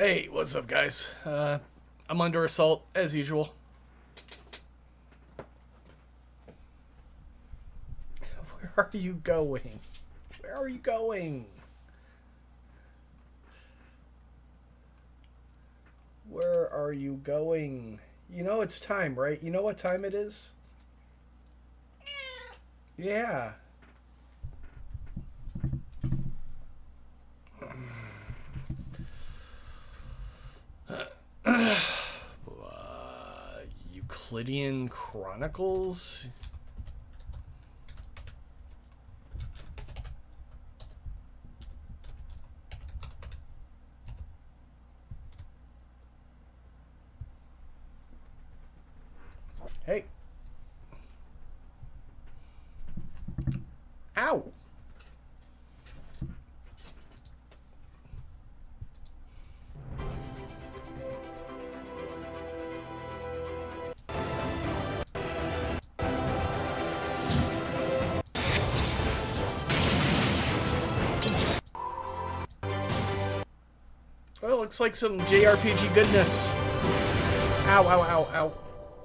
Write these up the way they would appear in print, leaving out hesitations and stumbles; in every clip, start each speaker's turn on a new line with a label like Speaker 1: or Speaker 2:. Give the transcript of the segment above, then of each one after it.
Speaker 1: Hey, what's up, guys? I'm under assault, as usual. Where are you going? Where are you going? Where are you going? You know it's time, right? You know what time it is? Yeah. Euclidean Chronicles? Hey. Ow. Well, looks like some JRPG goodness. Ow, ow, ow, ow.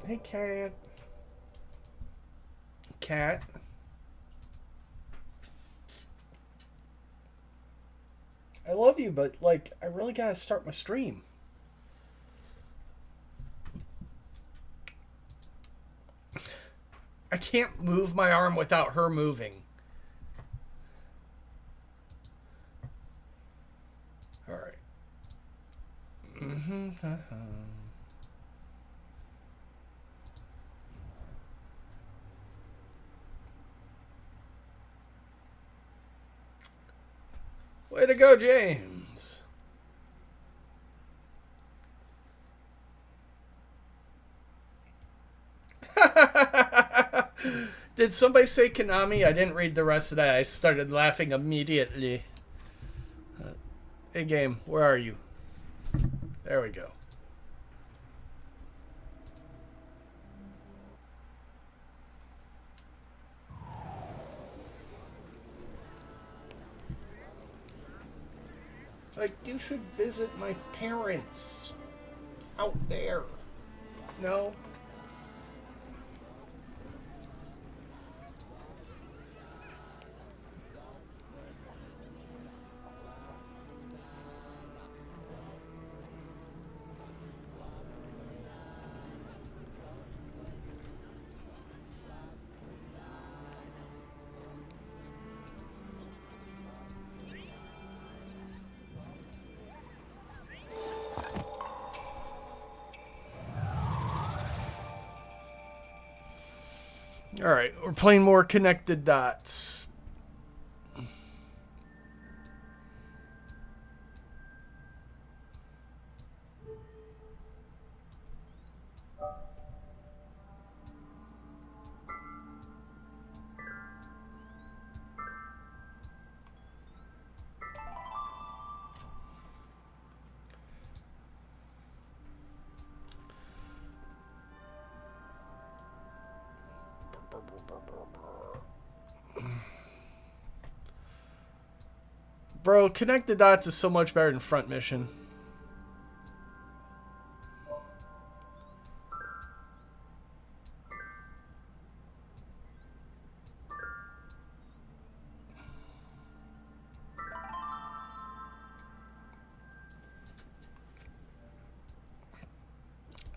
Speaker 1: Hey, cat. Cat. I love you, but, like, I really gotta start my stream. I can't move my arm without her moving. Alright. Way to go, James. Did somebody say Konami? I didn't read the rest of that. I started laughing immediately. Hey, game, where are you? There we go. Like, you should visit my parents out there. No? Alright, we're playing more Connected Dots. Bro, Connect the Dots is so much better than Front Mission.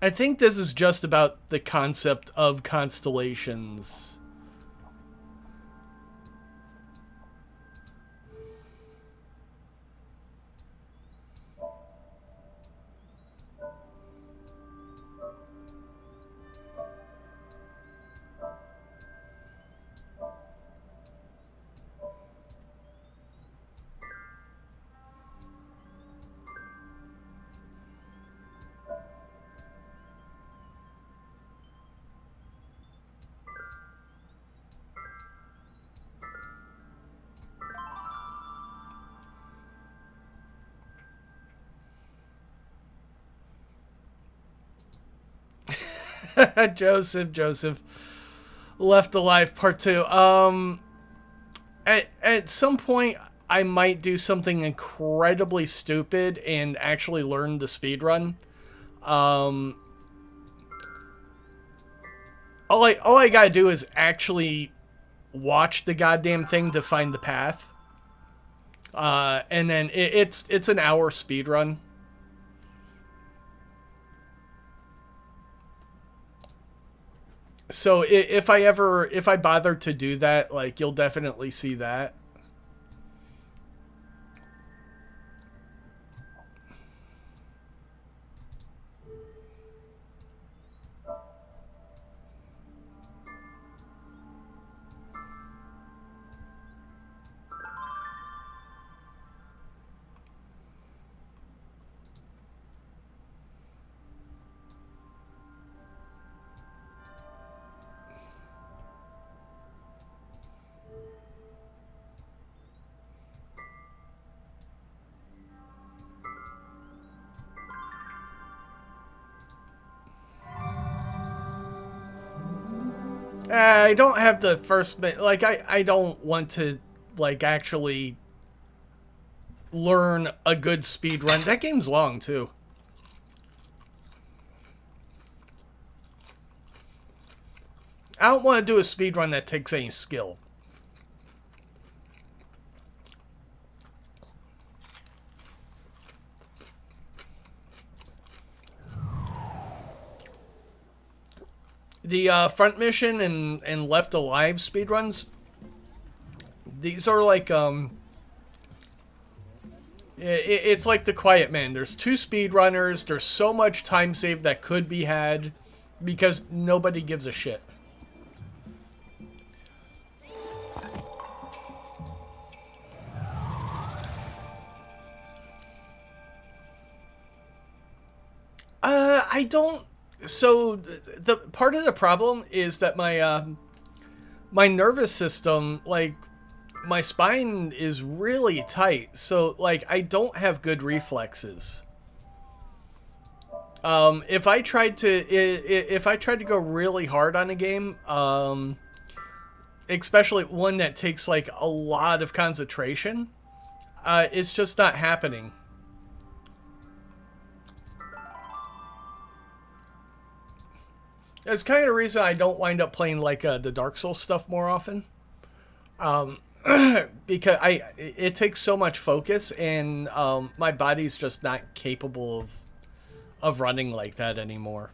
Speaker 1: I think this is just about the concept of constellations. Joseph. Left Alive Part 2. At some point, I might do something incredibly stupid and actually learn the speed run. Um, all I gotta do is actually watch the goddamn thing to find the path. And then it's an hour speed run. So if I bother to do that, like, you'll definitely see that. I don't have the first like I don't want to like actually learn a good speed run. That game's long too. I don't want to do a speed run that takes any skill. The front mission and left alive speedruns, these are like it's like the Quiet Man. There's 2 speedrunners. There's so much time saved that could be had because nobody gives a shit. I don't. So the part of the problem is that my nervous system, like, my spine is really tight, so like I don't have good reflexes. If I tried to go really hard on a game, especially one that takes like a lot of concentration, it's just not happening. It's kind of the reason I don't wind up playing like the Dark Souls stuff more often. Because it takes so much focus, and my body's just not capable of running like that anymore.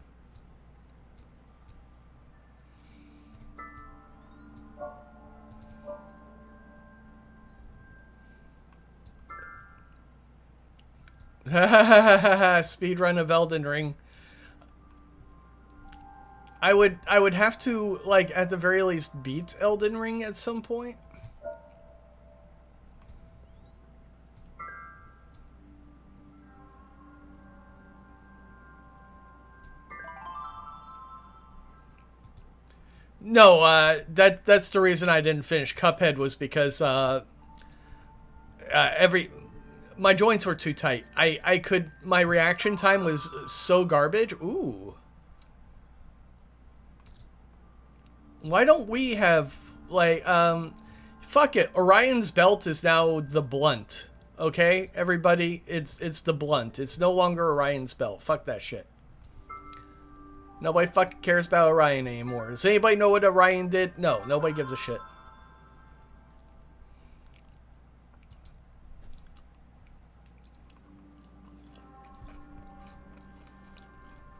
Speaker 1: Speedrun of Elden Ring. I would have to, like, at the very least beat Elden Ring at some point. No, that's the reason I didn't finish Cuphead, was because every my joints were too tight. I could, my reaction time was so garbage. Ooh. Why don't we have, like, fuck it. Orion's belt is now the blunt. Okay, everybody, it's the blunt. It's no longer Orion's belt. Fuck that shit. Nobody fucking cares about Orion anymore. Does anybody know what Orion did? No, nobody gives a shit.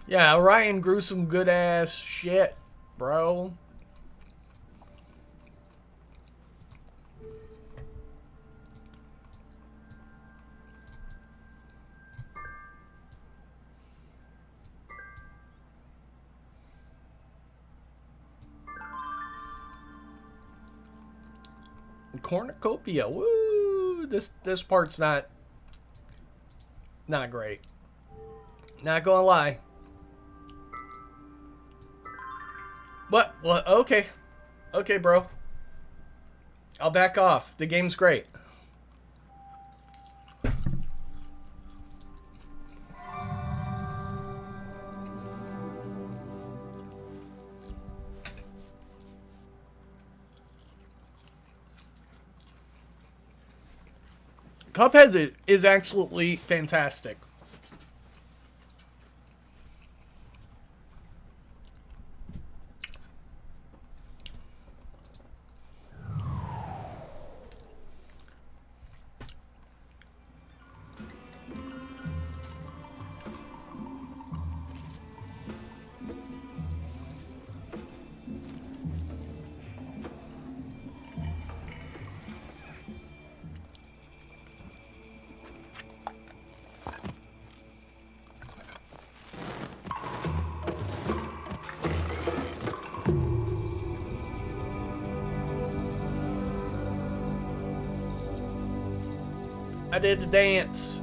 Speaker 1: Yeah, Orion grew some good ass shit, bro. Cornucopia. Woo! This part's not great. Not gonna lie. What? What? Okay. Okay, bro. I'll back off. The game's great. Cuphead is absolutely fantastic. I did the dance.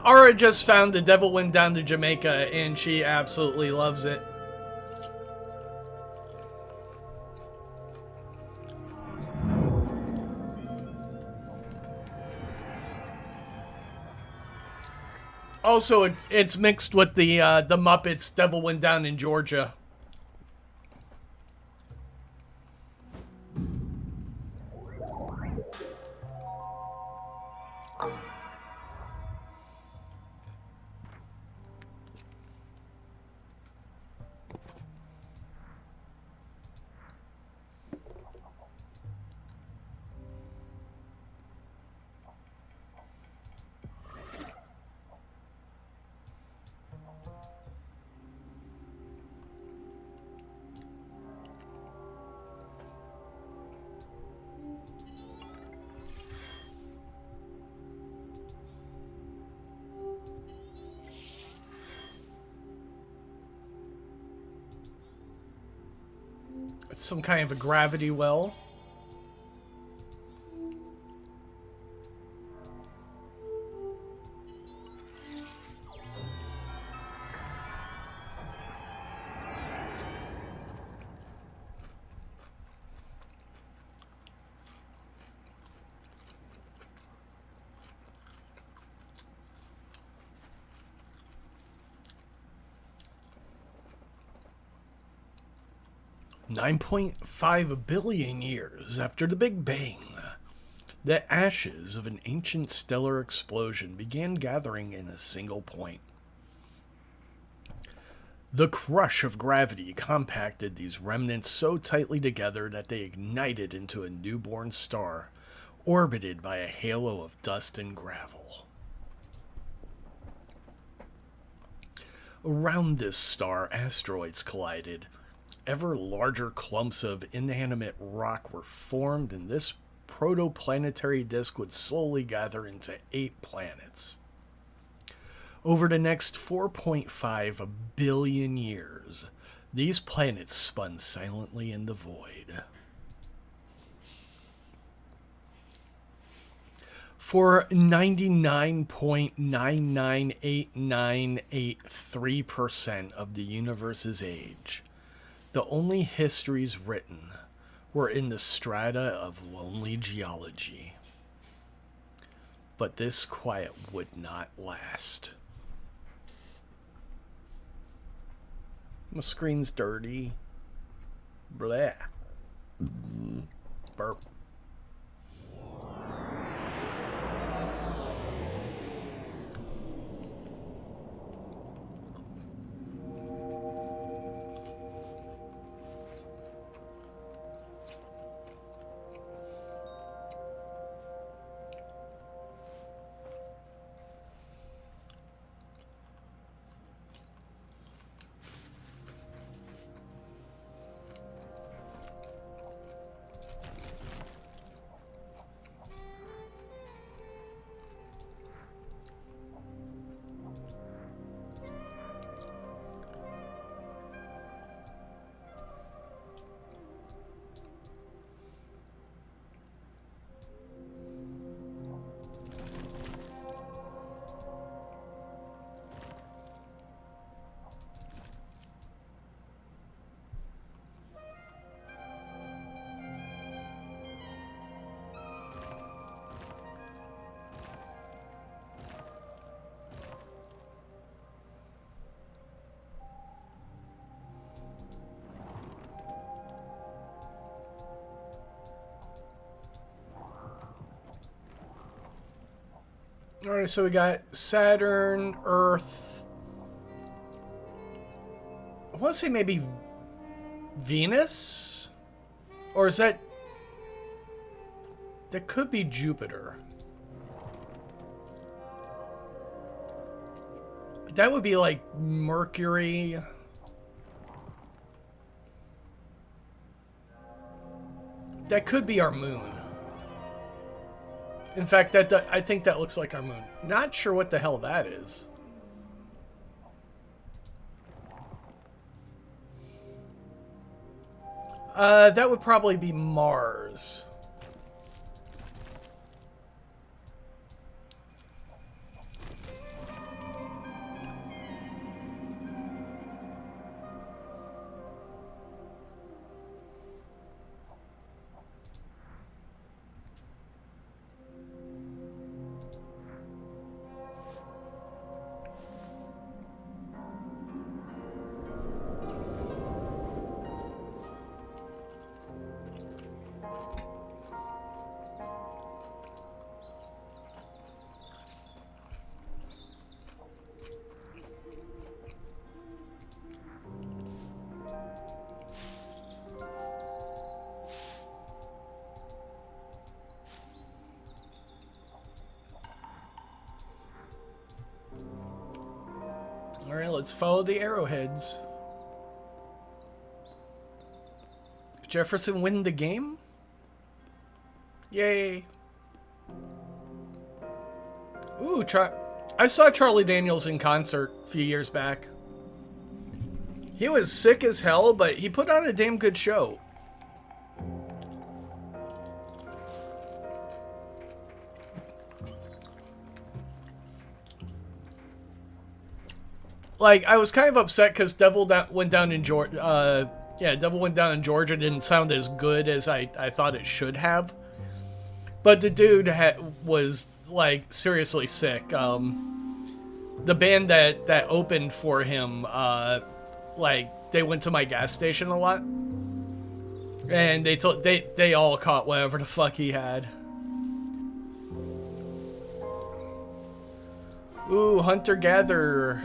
Speaker 1: Ara just found The Devil Went Down to Jamaica, and she absolutely loves it. Also, it's mixed with the Muppets Devil Went Down in Georgia. It's some kind of a gravity well. $9.5 billion years after the Big Bang, the ashes of an ancient stellar explosion began gathering in a single point. The crush of gravity compacted these remnants so tightly together that they ignited into a newborn star, orbited by a halo of dust and gravel. Around this star, asteroids collided. Ever larger clumps of inanimate rock were formed, and this protoplanetary disk would slowly gather into 8 planets. Over the next 4.5 billion years, these planets spun silently in the void. For 99.998983% of the universe's age, the only histories written were in the strata of lonely geology. But this quiet would not last. My screen's dirty. Blah. Burp. Alright, so we got Saturn, Earth. I want to say maybe Venus? Or is that... That could be Jupiter. That would be like Mercury. That could be our moon. In fact, I think that looks like our moon. Not sure what the hell that is. That would probably be Mars. Alright, let's follow the arrowheads. Jefferson win the game? Yay. Ooh, I saw Charlie Daniels in concert a few years back. He was sick as hell, but he put on a damn good show. Like, I was kind of upset because Devil Went Down in Georgia. Devil Went Down in Georgia didn't sound as good as I thought it should have. But the dude was, like, seriously sick. The band that opened for him, like, they went to my gas station a lot. And they all caught whatever the fuck he had. Ooh, hunter-gatherer.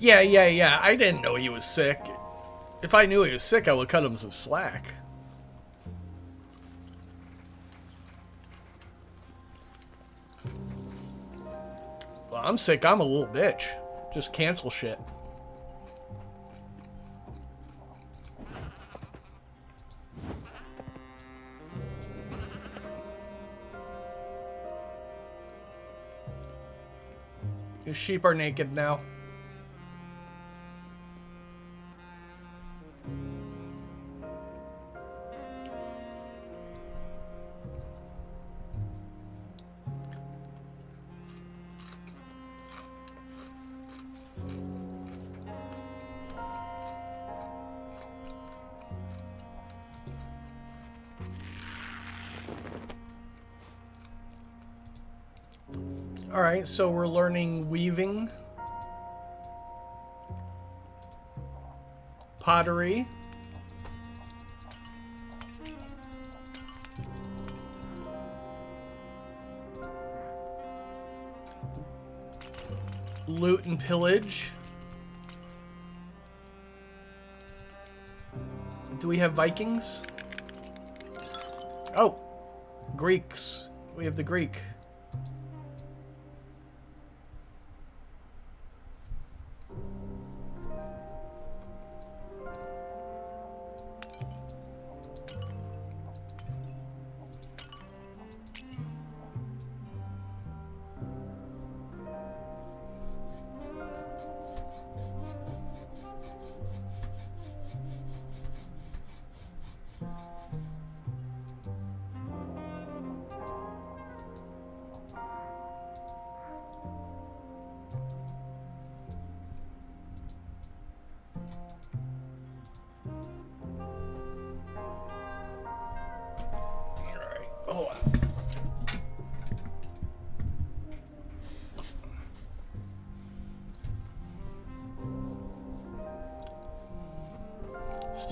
Speaker 1: Yeah. I didn't know he was sick. If I knew he was sick, I would cut him some slack. Well, I'm sick. I'm a little bitch. Just cancel shit. The sheep are naked now. Alright, so we're learning weaving, pottery, loot and pillage. Do we have Vikings? Oh, Greeks. We have the Greek.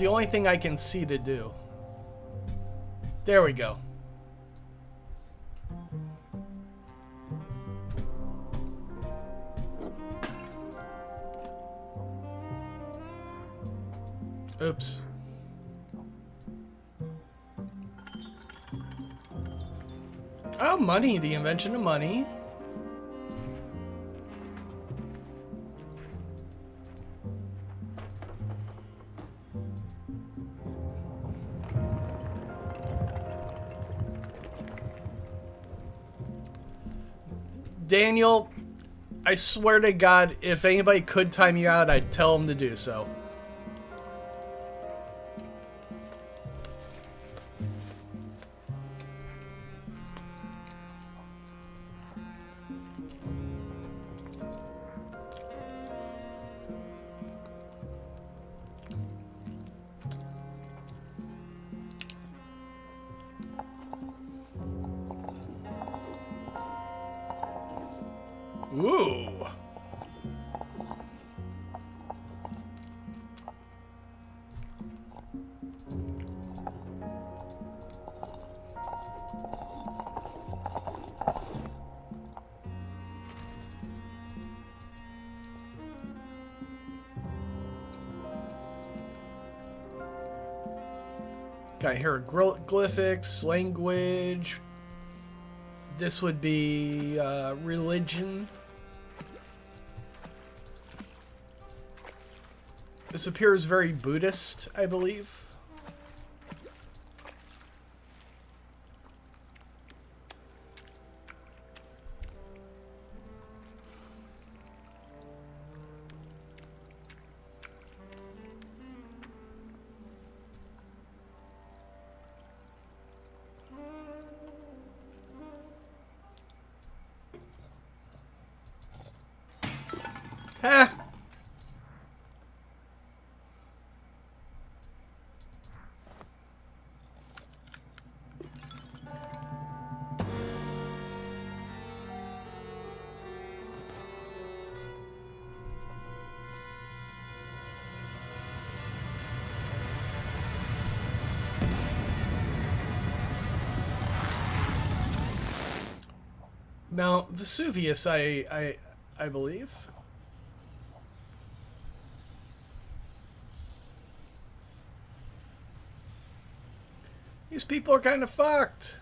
Speaker 1: the only thing I can see to do. There we go. Oops. Oh, money. The invention of money. Daniel, I swear to God, if anybody could time you out, I'd tell them to do so. Ooh. Got hieroglyphics, language. This would be religion. This appears very Buddhist, I believe. Ha! Mount Vesuvius, I believe. These people are kind of fucked.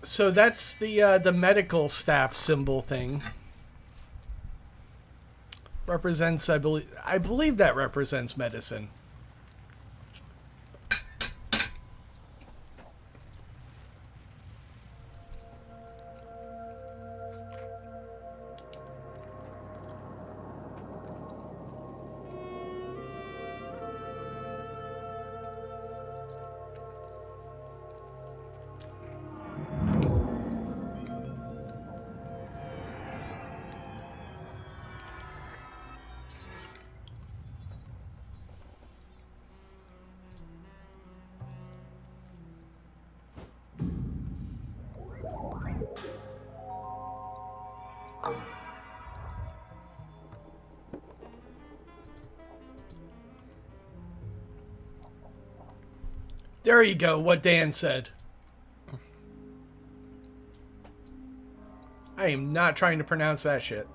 Speaker 1: So that's the medical staff symbol thing. Represents, I believe that represents medicine. There you go, what Dan said. I am not trying to pronounce that shit.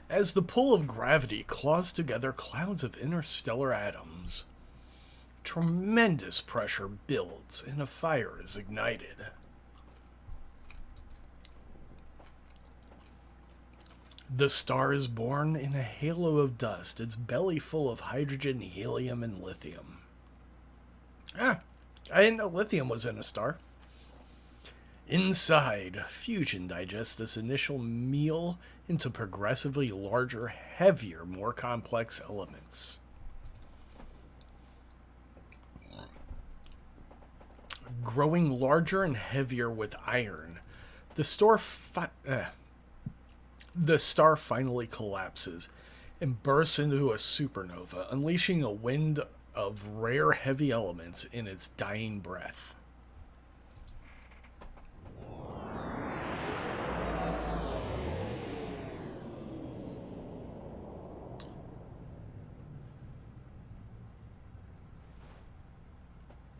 Speaker 1: As the pull of gravity claws together clouds of interstellar atoms, tremendous pressure builds and a fire is ignited. The star is born in a halo of dust, its belly full of hydrogen, helium, and lithium. Ah, I didn't know lithium was in a star. Inside, fusion digests this initial meal into progressively larger, heavier, more complex elements. Growing larger and heavier with iron, the the star finally collapses and bursts into a supernova, unleashing a wind of rare heavy elements in its dying breath.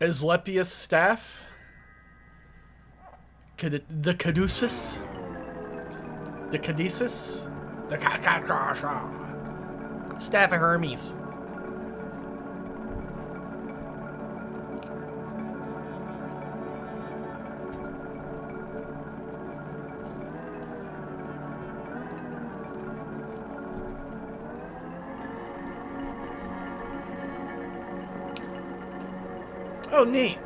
Speaker 1: Asclepius staff, the caduceus, the caduceus, the staff of Hermes. Oh, neat.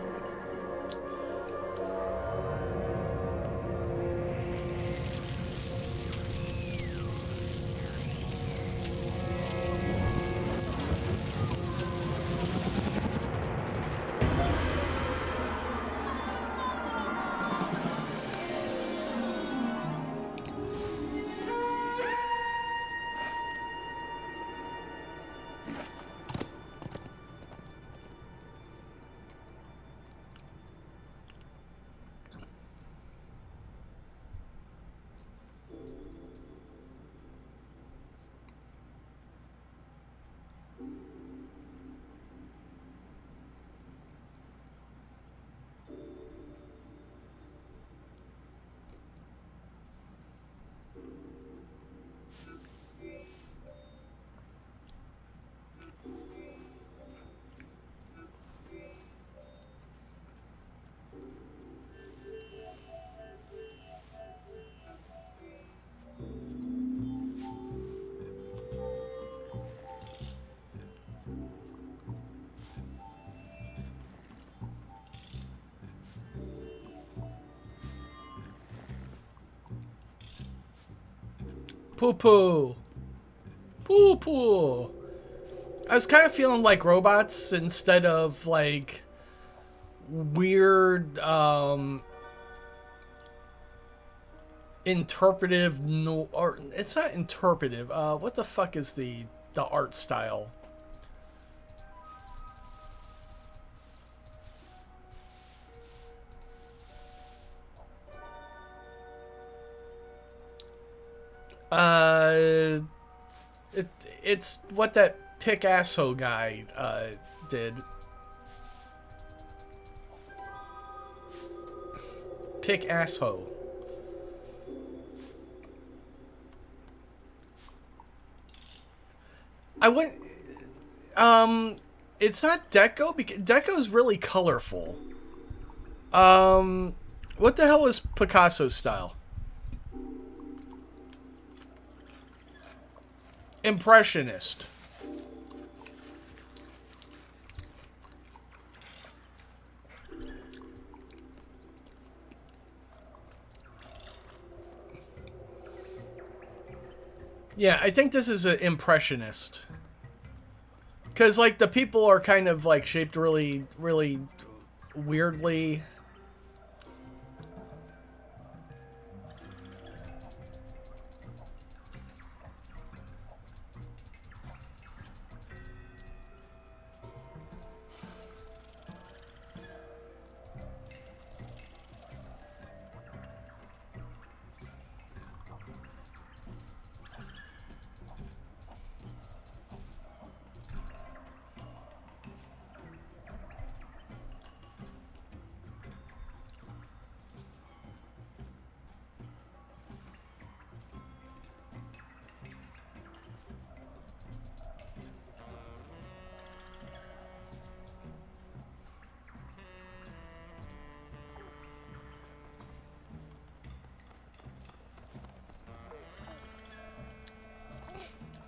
Speaker 1: Poo poo. Poo poo. I was kind of feeling like robots instead of like weird interpretive no, or it's not interpretive. What the fuck is the art style? It's what that Picasso guy did. Picasso. I went. It's not Deco because Deco's really colorful. What the hell is Picasso's style? Impressionist. Yeah, I think this is an impressionist. Because, like, the people are kind of, like, shaped really, really weirdly.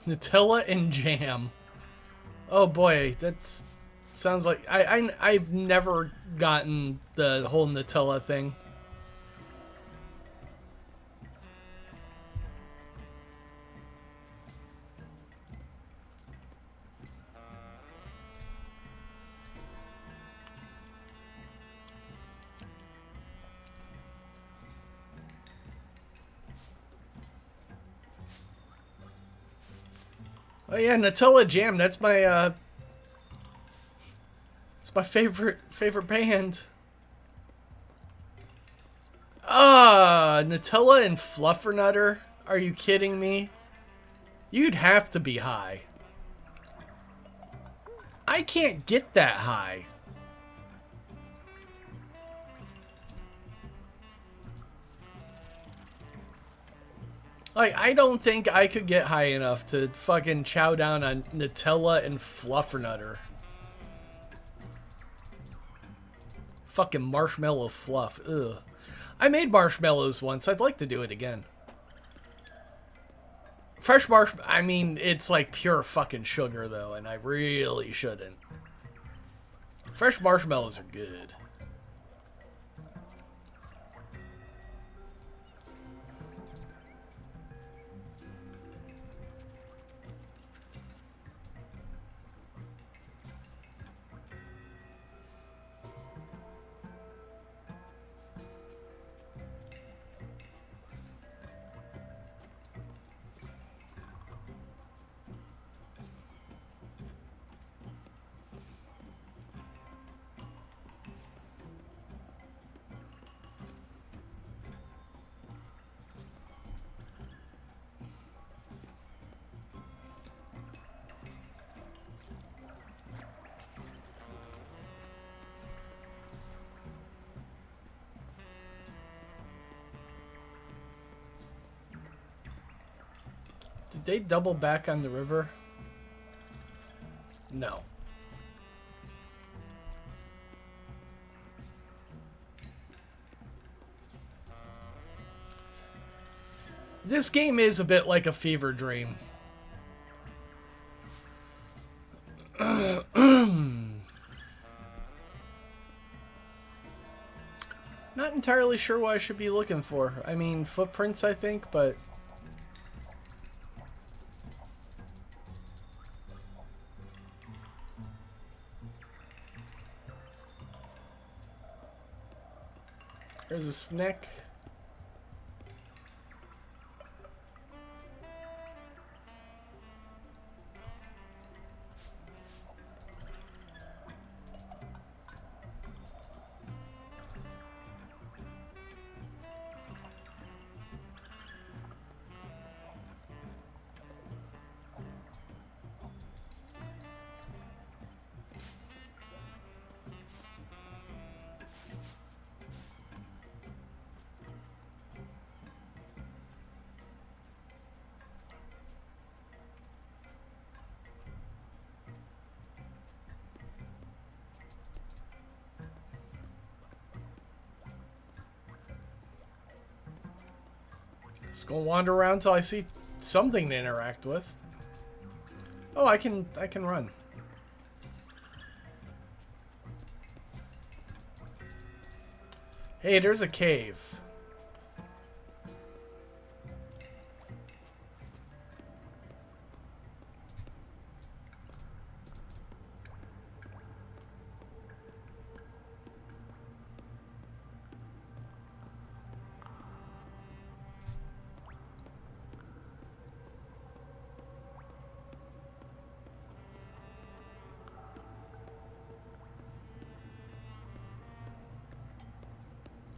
Speaker 1: Nutella and jam. Oh boy, that's sounds like I've never gotten the whole Nutella thing. Oh yeah, Nutella Jam. It's my favorite band. Nutella and Fluffernutter. Are you kidding me? You'd have to be high. I can't get that high. Like, I don't think I could get high enough to fucking chow down on Nutella and Fluffernutter. Fucking marshmallow fluff. Ugh. I made marshmallows once. I'd like to do it again. Fresh marshmallow. I mean, it's like pure fucking sugar, though, and I really shouldn't. Fresh marshmallows are good. Did they double back on the river? No. This game is a bit like a fever dream. Not entirely sure what I should be looking for. I mean, footprints, I think, but... There's a snake. Just gonna wander around till I see something to interact with. Oh, I can run. Hey, there's a cave.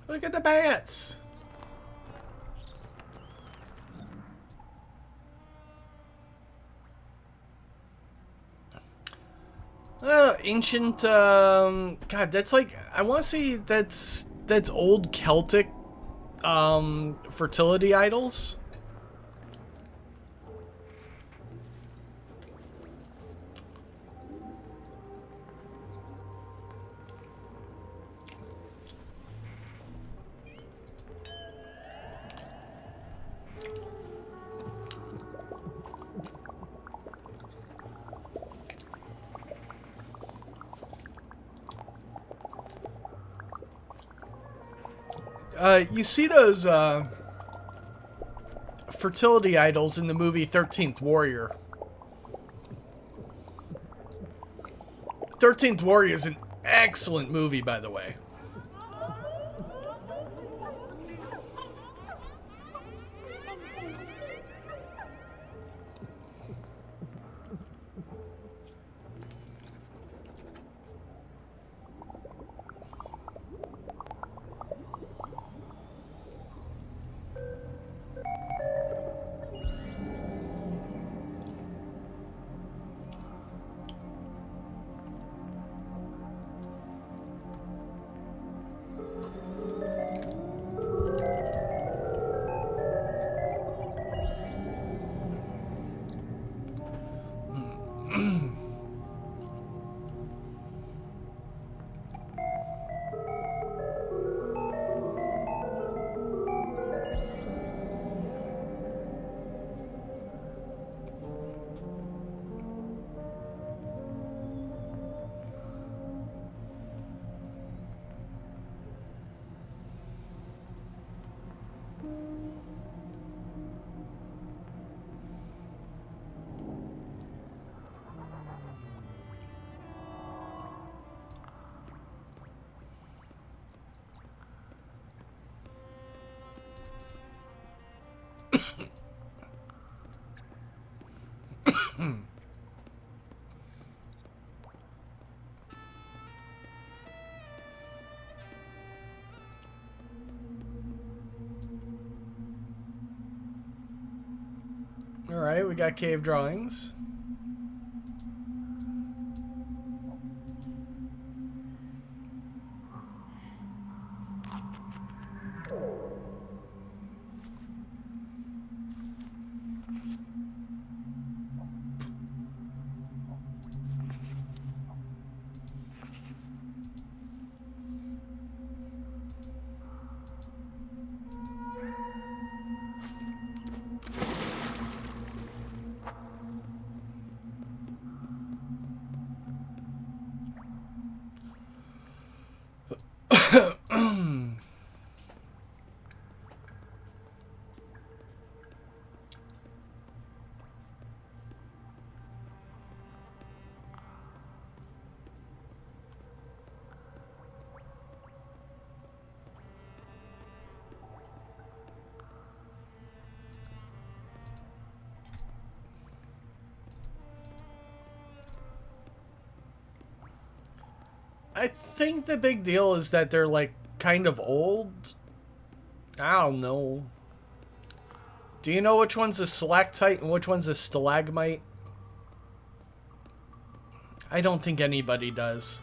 Speaker 1: Look at the bats. Ancient, God, that's like, I want to say that's old Celtic, fertility idols. You see those fertility idols in the movie 13th Warrior. 13th Warrior is an excellent movie, by the way. Alright, we got cave drawings. I think the big deal is that they're like kind of old. I don't know. Do you know which one's a stalactite and which one's a stalagmite? I don't think anybody does.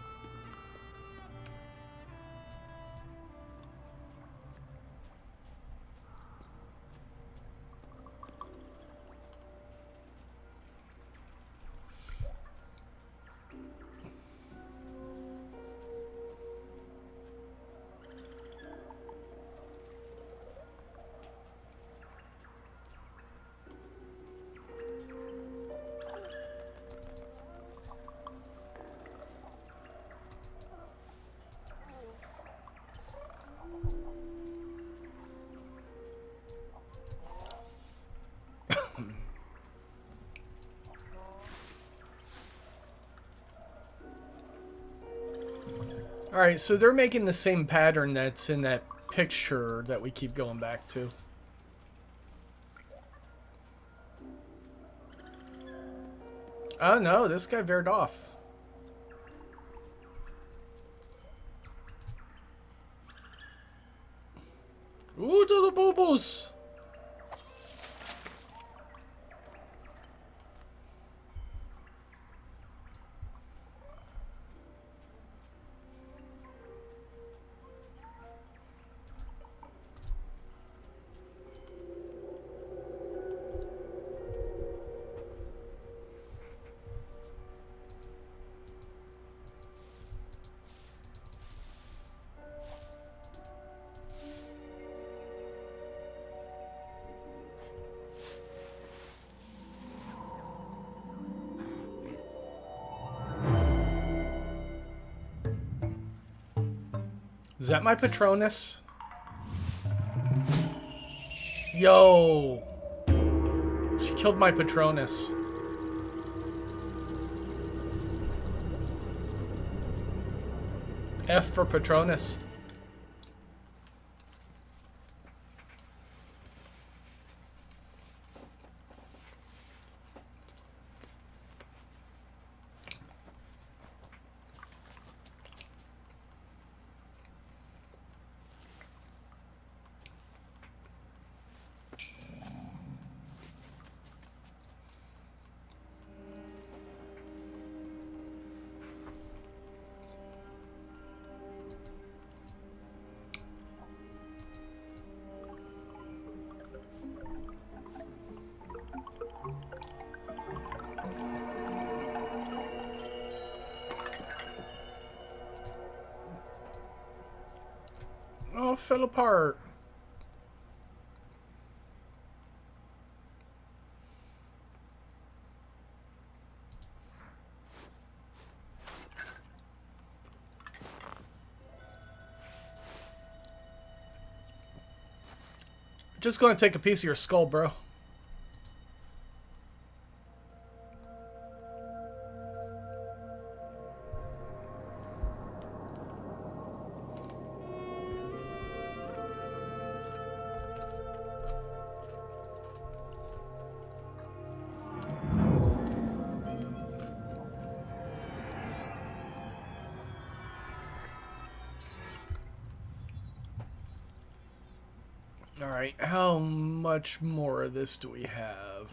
Speaker 1: Alright, so they're making the same pattern that's in that picture that we keep going back to. Oh no, this guy veered off. Ooh, to the boo-boos! Is that my Patronus? Yo. She killed my Patronus. F for Patronus. Oh, it fell apart. Just gonna take a piece of your skull, bro. Alright, how much more of this do we have?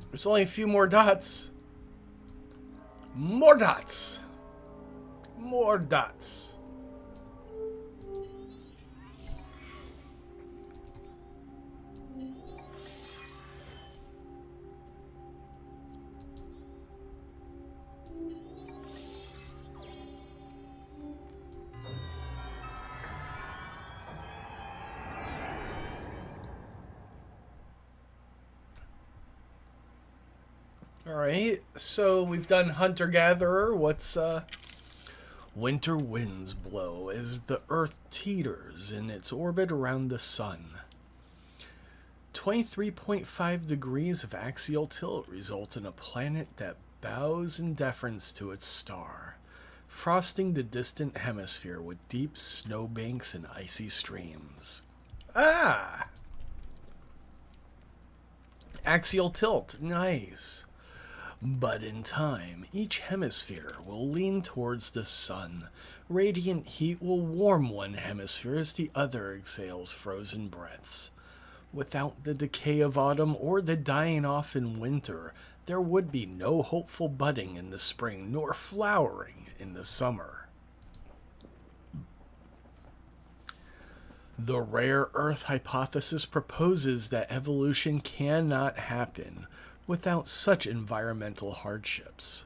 Speaker 1: There's only a few more dots. More dots. More dots. Alright, so we've done Hunter-Gatherer. What's, Winter winds blow as the Earth teeters in its orbit around the Sun. 23.5 degrees of axial tilt result in a planet that bows in deference to its star, frosting the distant hemisphere with deep snowbanks and icy streams. Ah! Axial tilt, nice. But in time, each hemisphere will lean towards the sun. Radiant heat will warm one hemisphere as the other exhales frozen breaths. Without the decay of autumn or the dying off in winter, there would be no hopeful budding in the spring nor flowering in the summer. The rare Earth hypothesis proposes that evolution cannot happen without such environmental hardships.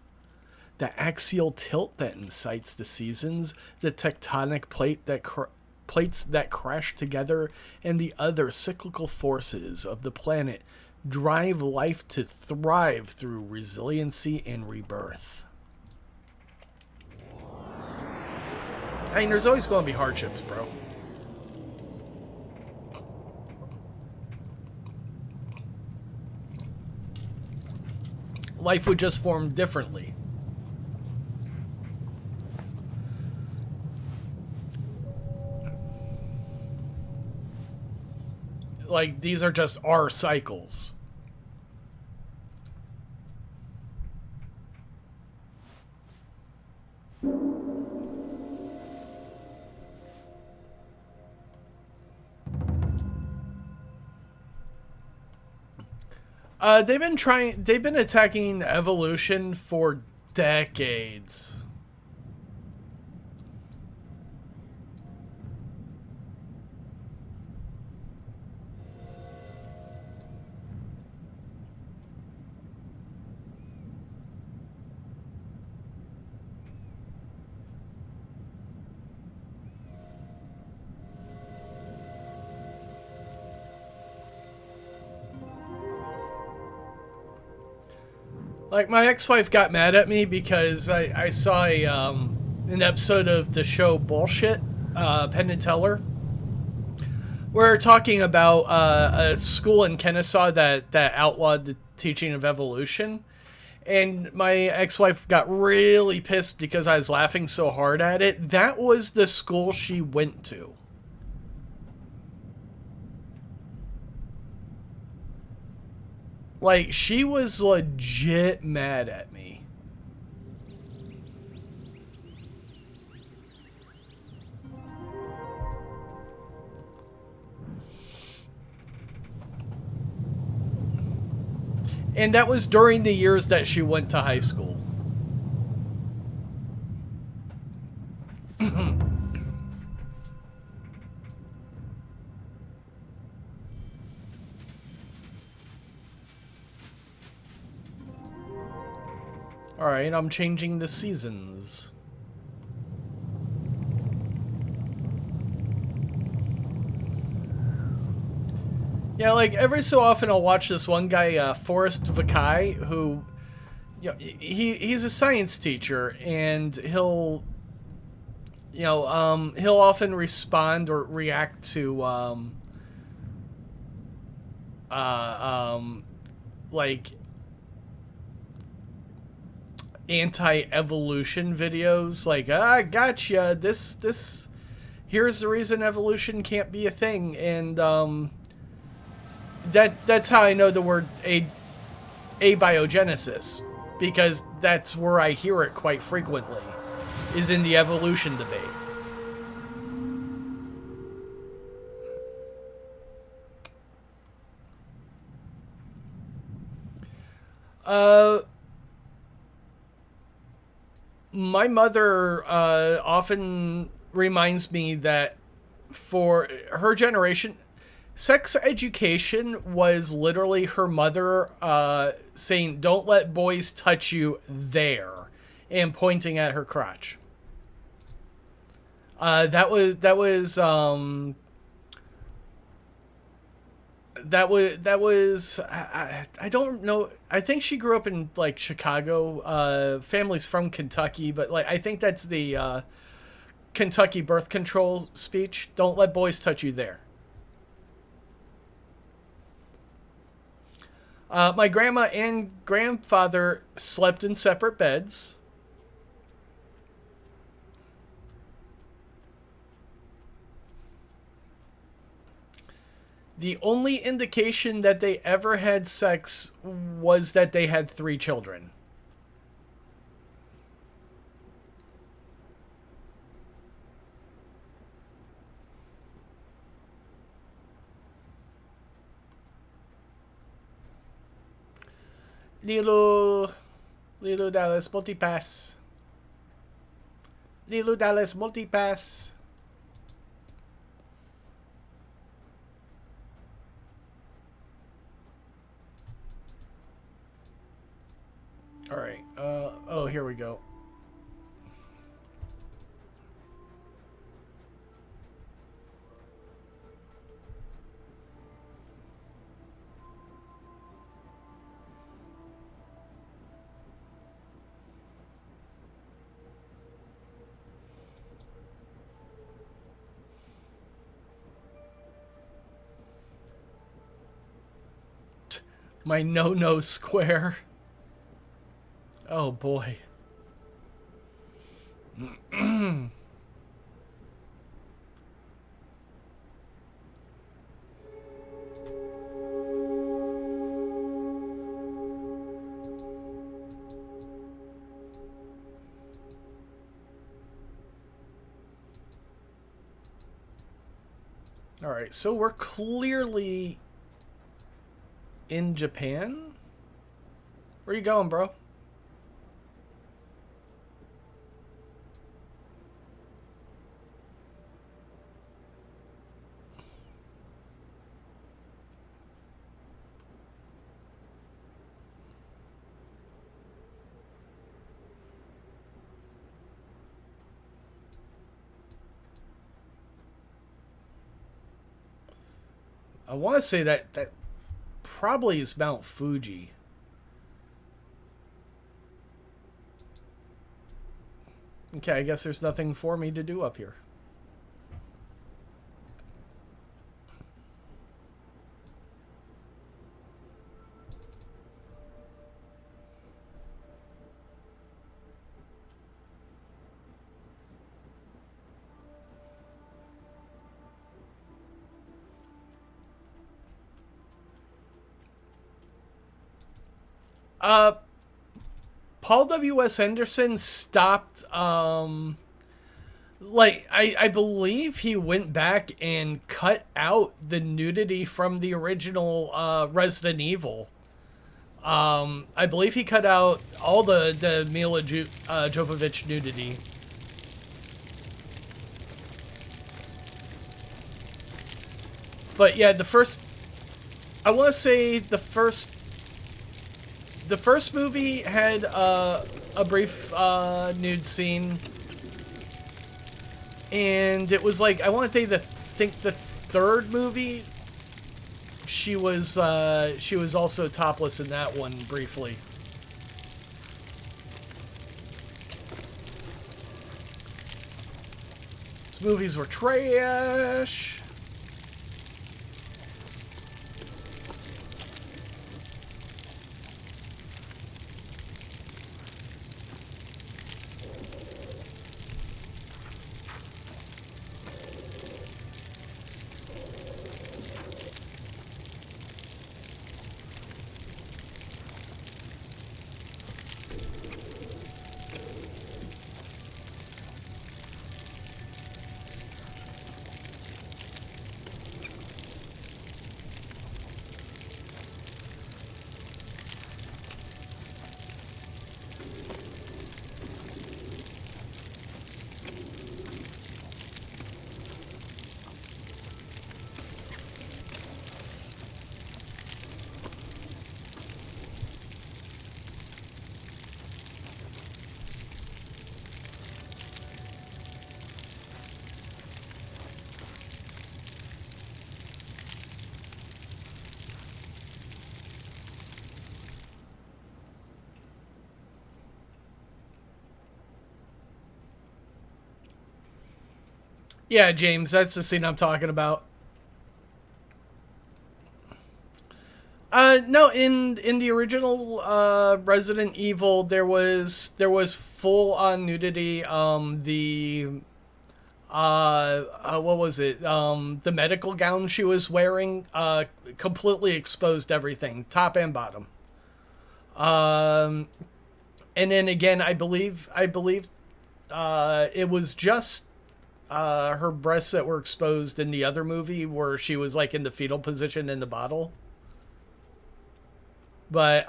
Speaker 1: The axial tilt that incites the seasons, the tectonic plates that crash together, and the other cyclical forces of the planet drive life to thrive through resiliency and rebirth. I mean, there's always going to be hardships, bro. Life would just form differently. Like, these are just our cycles. They've been attacking evolution for decades. Like, my ex-wife got mad at me because I saw an episode of the show Bullshit, Penn and Teller. We're talking about a school in Kennesaw that outlawed the teaching of evolution. And my ex-wife got really pissed because I was laughing so hard at it. That was the school she went to. Like, she was legit mad at me. And that was during the years that she went to high school. Alright, I'm changing the seasons. Yeah, like, every so often I'll watch this one guy, Forrest Vakai, who, you know, he's a science teacher, and he'll often respond or react to, like, anti-evolution videos, like, gotcha, here's the reason evolution can't be a thing, and, that's how I know the word abiogenesis, because that's where I hear it quite frequently, is in the evolution debate. My mother often reminds me that for her generation, sex education was literally her mother saying, "Don't let boys touch you there," and pointing at her crotch. I don't know. I think she grew up in like Chicago. Family's from Kentucky, but like I think that's the Kentucky birth control speech. Don't let boys touch you there. My grandma and grandfather slept in separate beds. The only indication that they ever had sex was that they had 3 children. Lilo Dallas multipass. Lilo Dallas multipass. All right. Oh, here we go. My no square. Oh boy. All right, so we're clearly in Japan. Where you going, bro? I want to say that probably is Mount Fuji. Okay, I guess there's nothing for me to do up here. Uh, Paul W.S. Anderson stopped, I believe he went back and cut out the nudity from the original Resident Evil. I believe he cut out all the Jovovich nudity. But yeah, I want to say the first movie had a brief nude scene, and it was like I want to say think the third movie she was also topless in that one briefly. These movies were trash. Yeah, James, that's the scene I'm talking about. No, in the original Resident Evil, there was full on nudity. What was it? The medical gown she was wearing completely exposed everything, top and bottom. Um, and then again, I believe it was just her breasts that were exposed in the other movie where she was like in the fetal position in the bottle. But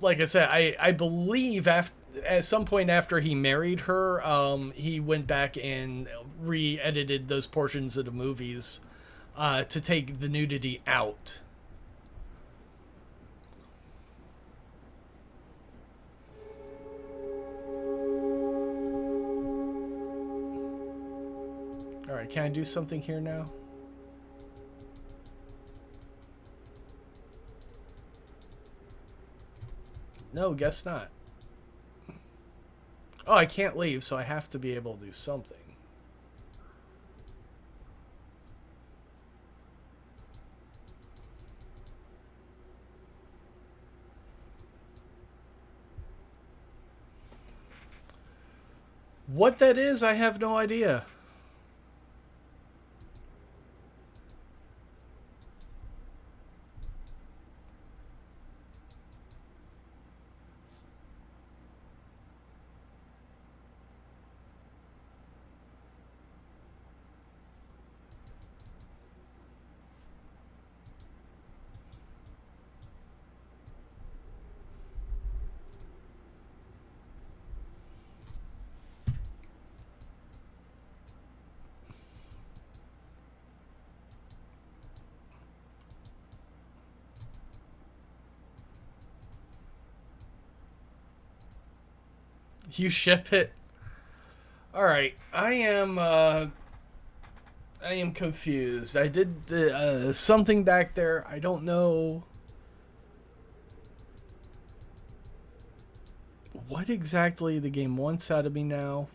Speaker 1: like I said, I believe after at some point after he married her, he went back and re-edited those portions of the movies to take the nudity out. All right, can I do something here now? No, guess not. Oh, I can't leave, so I have to be able to do something. What that is, I have no idea. You ship it. All right, I am confused. I did something back there. I don't know what exactly the game wants out of me now.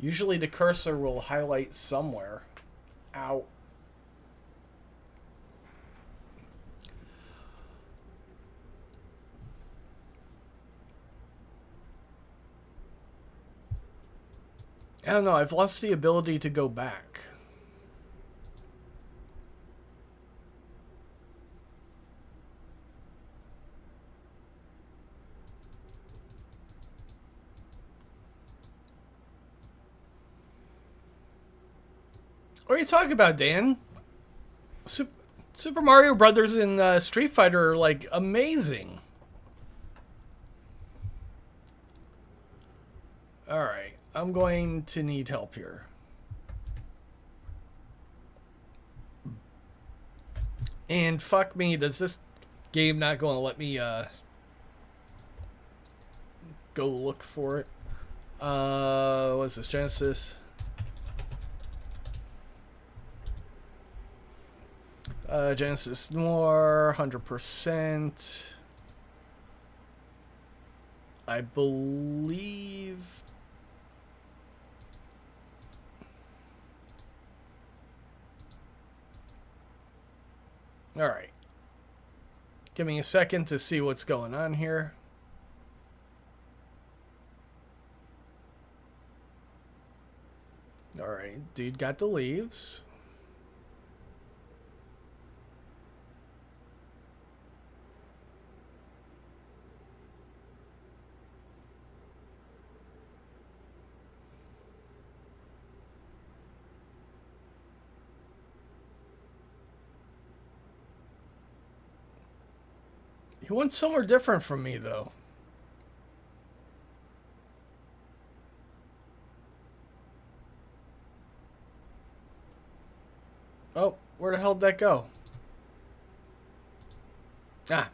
Speaker 1: Usually the cursor will highlight somewhere. Ow. I don't know, I've lost the ability to go back. What are you talking about, Dan? Super Mario Brothers and Street Fighter are like amazing. Alright, I'm going to need help here. And fuck me, does this game not going to let me go look for it? What's this, Genesis? Genesis Noir, 100%. I believe... Alright. Give me a second to see what's going on here. Alright, dude got the leaves. He went somewhere different from me, though. Oh, where the hell did that go? Ah.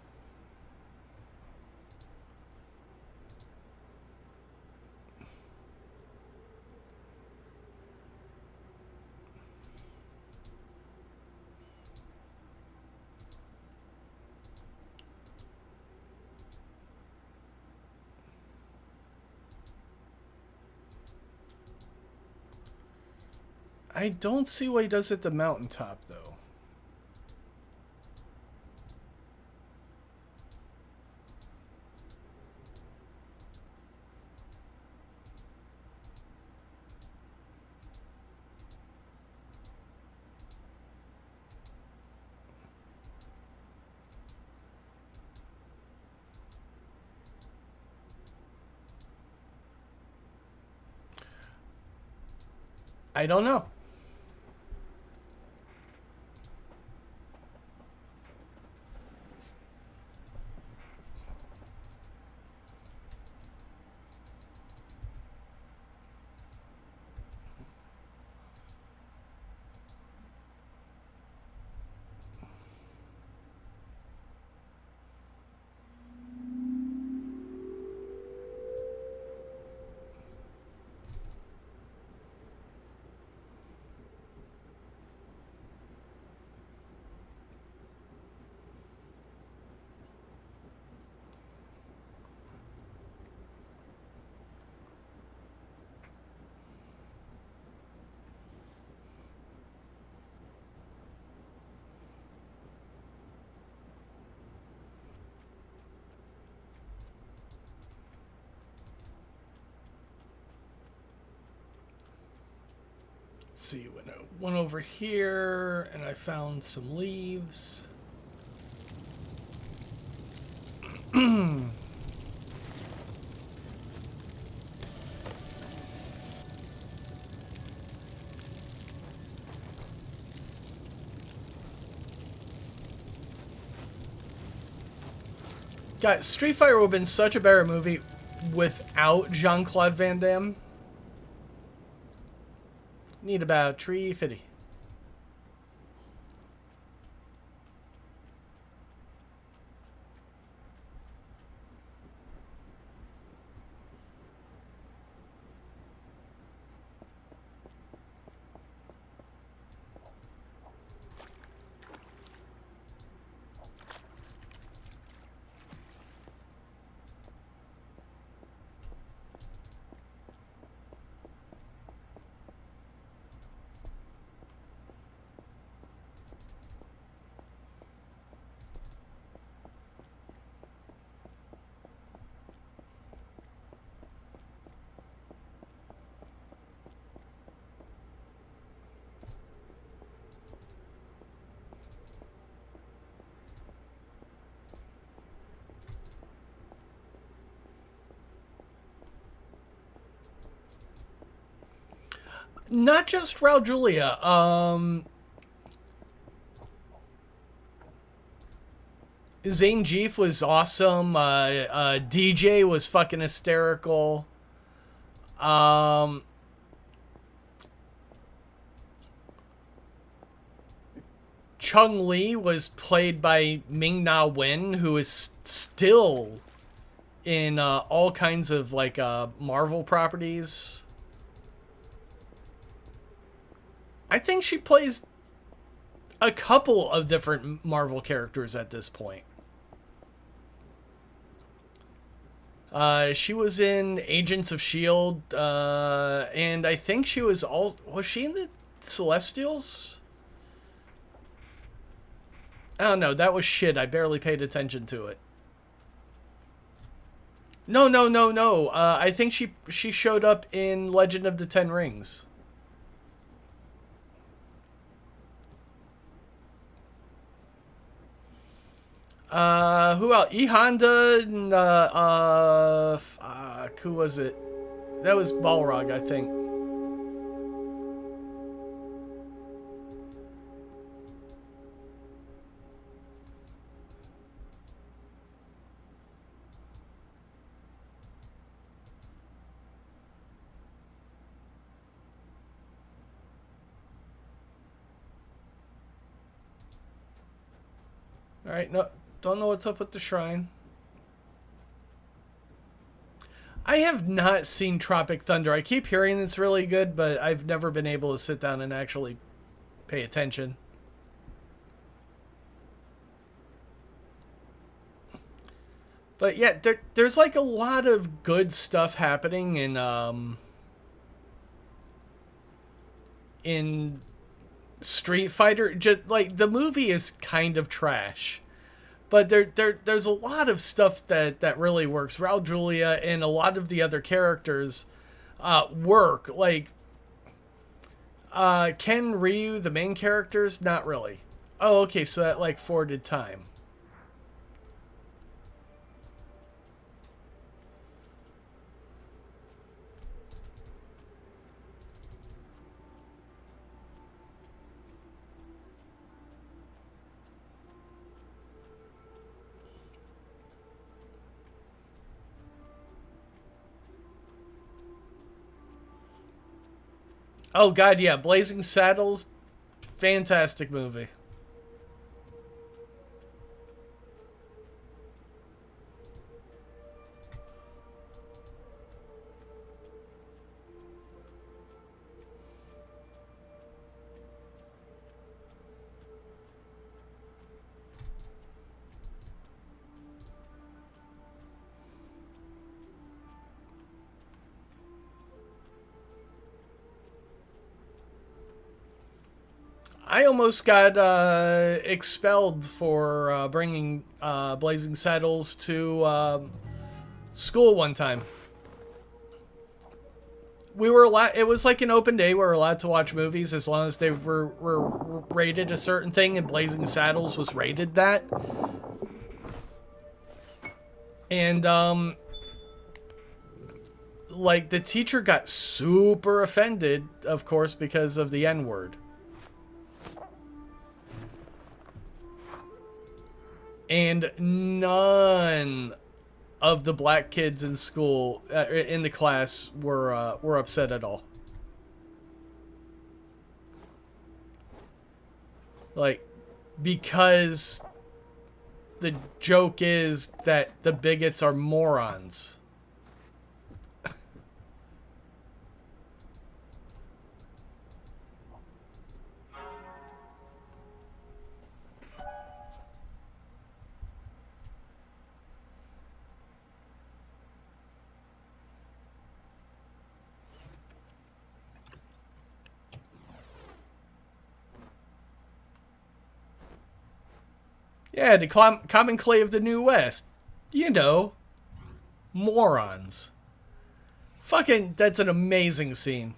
Speaker 1: I don't see what he does at the mountaintop, though. I don't know. Let's see, went over here, and I found some leaves. God, Street Fighter would have been such a better movie without Jean-Claude Van Damme. Need about 350. Not just Raul Julia. Zane Jeef was awesome. DJ was fucking hysterical. Um, Chung Lee was played by Ming Na Wen, who is still in all kinds of like Marvel properties. I think she plays a couple of different Marvel characters at this point. She was in Agents of Shield, and I think she was she in the Celestials? I don't know. That was shit. I barely paid attention to it. No, no, no, no. I think she showed up in Legend of the Ten Rings. Who else? E Honda and fuck, who was it? That was Balrog, I think. All right, no, don't know what's up with the shrine. I have not seen Tropic Thunder. I keep hearing it's really good, but I've never been able to sit down and actually pay attention. But yeah, there's like a lot of good stuff happening in Street Fighter. Just like the movie is kind of trash, but there's a lot of stuff that really works. Raul Julia and a lot of the other characters work. Like Ken Ryu, the main characters, not really. Oh, okay, so that like forwarded time. Oh god, yeah, Blazing Saddles, fantastic movie. I almost got expelled for bringing Blazing Saddles to school one time. We were allowed. It was like an open day. We were allowed to watch movies as long as they were rated a certain thing, and Blazing Saddles was rated that. And like the teacher got super offended, of course, because of the N word. And none of the black kids in school, in the class, were upset at all. Like, because the joke is that the bigots are morons. Yeah, the common clay of the New West. You know, morons. Fucking, that's an amazing scene.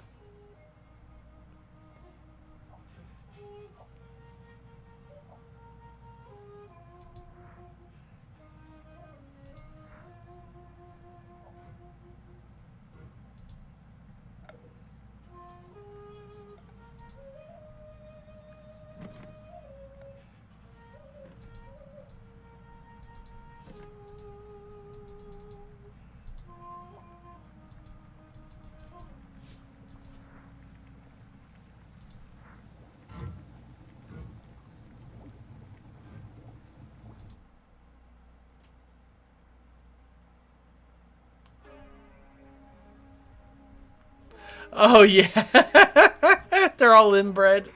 Speaker 1: Oh, yeah. They're all inbred.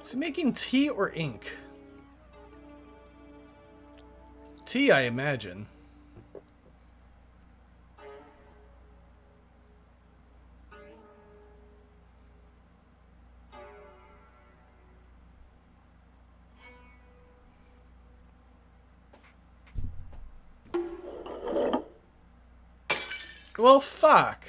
Speaker 1: Is he making tea or ink? Tea, I imagine. Well, fuck.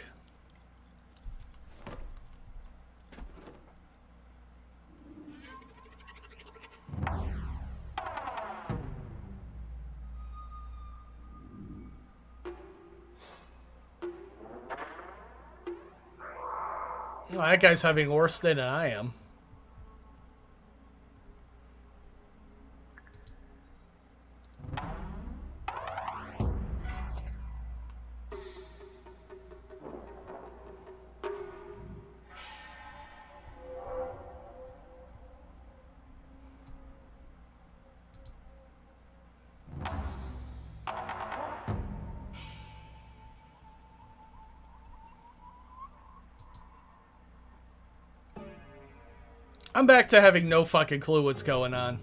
Speaker 1: Well, that guy's having worse day than I am. I'm back to having no fucking clue what's going on.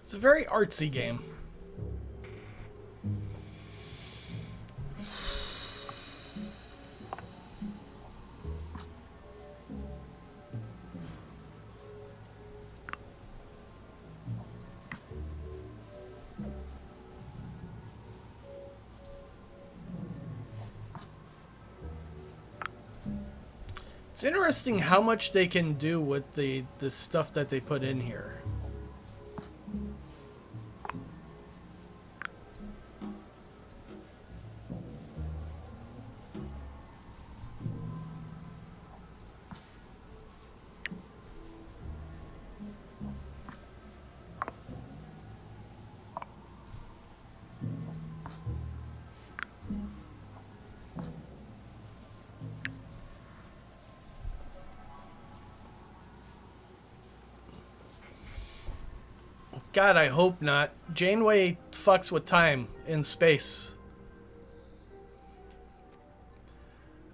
Speaker 1: It's a very artsy game. It's interesting how much they can do with the stuff that they put in here. God, I hope not. Janeway fucks with time in space.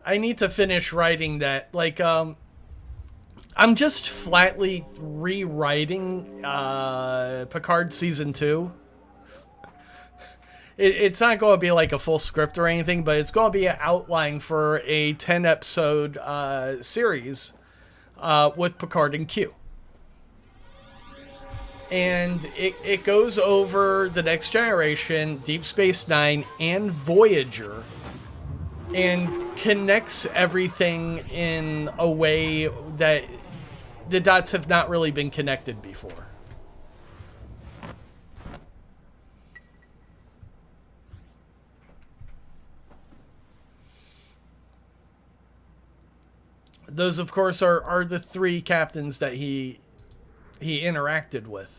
Speaker 1: I need to finish writing that. Like, I'm just flatly rewriting Picard Season 2. It's not going to be like a full script or anything, but it's going to be an outline for a 10-episode series with Picard and Q. And it goes over the Next Generation, Deep Space Nine, and Voyager, and connects everything in a way that the dots have not really been connected before. Those, of course, are the three captains that he interacted with.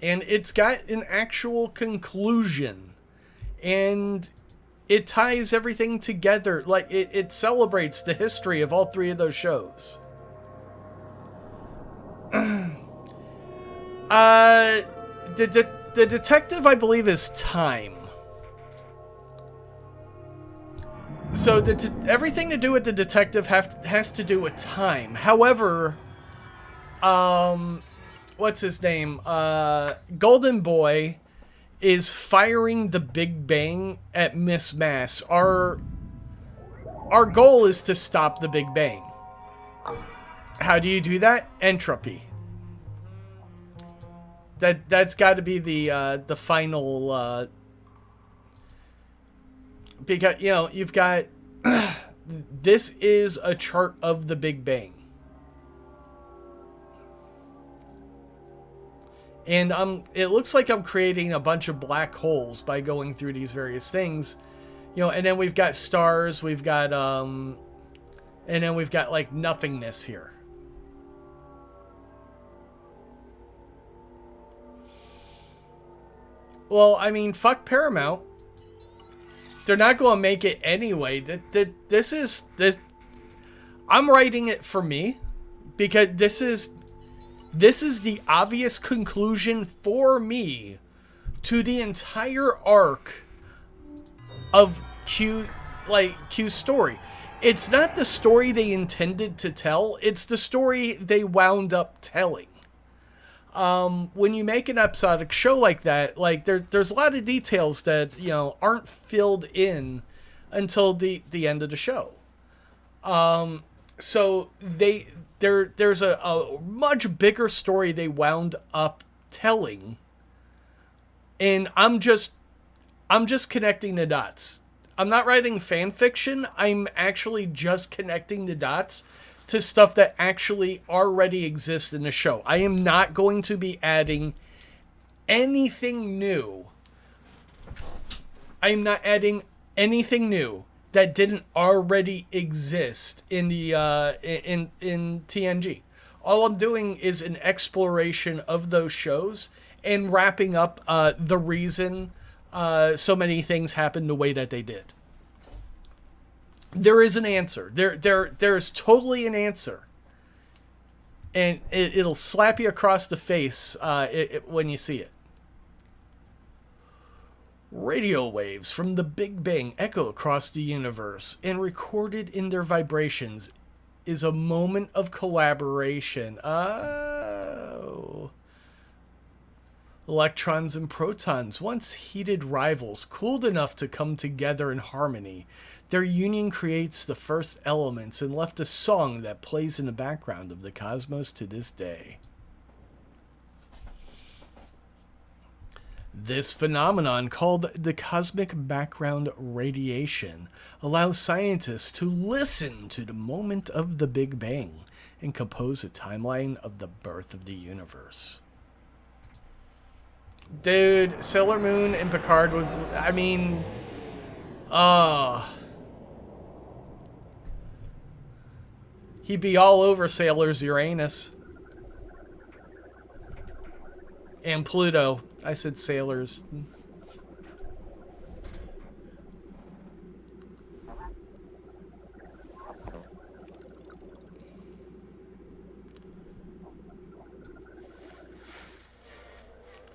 Speaker 1: And it's got an actual conclusion. And it ties everything together. Like, it celebrates the history of all three of those shows. The detective, I believe, is time. So everything to do with the detective has to do with time. However, what's his name? Golden Boy is firing the Big Bang at Miss Mass. Our goal is to stop the Big Bang. How do you do that? Entropy. That's got to be the final. Because you've got this is a chart of the Big Bang. And it looks like I'm creating a bunch of black holes by going through these various things. And then we've got stars, we've got and then we've got like nothingness here. Well, I mean, fuck Paramount. They're not going to make it anyway. This is I'm writing it for me because this is the obvious conclusion for me to the entire arc of Q's story. It's not the story they intended to tell. It's the story they wound up telling. When you make an episodic show like that, like there's a lot of details that, aren't filled in until the end of the show. So there's a much bigger story they wound up telling, and I'm just connecting the dots. I'm not writing fan fiction. I'm actually just connecting the dots to stuff that actually already exists in the show. I am not going to be adding anything new. I am not adding anything new that didn't already exist in the in TNG. All I'm doing is an exploration of those shows and wrapping up the reason so many things happened the way that they did. There is an answer. There's totally an answer. And it'll slap you across the face when you see it. Radio waves from the Big Bang echo across the universe, and recorded in their vibrations is a moment of collaboration. Oh. Electrons and protons, once heated rivals, cooled enough to come together in harmony. Their union creates the first elements and left a song that plays in the background of the cosmos to this day. This phenomenon, called the cosmic background radiation, allows scientists to listen to the moment of the Big Bang and compose a timeline of the birth of the universe. Dude, Sailor Moon and Picard would, I mean, he'd be all over Sailor's Uranus. And Pluto. I said Sailor's.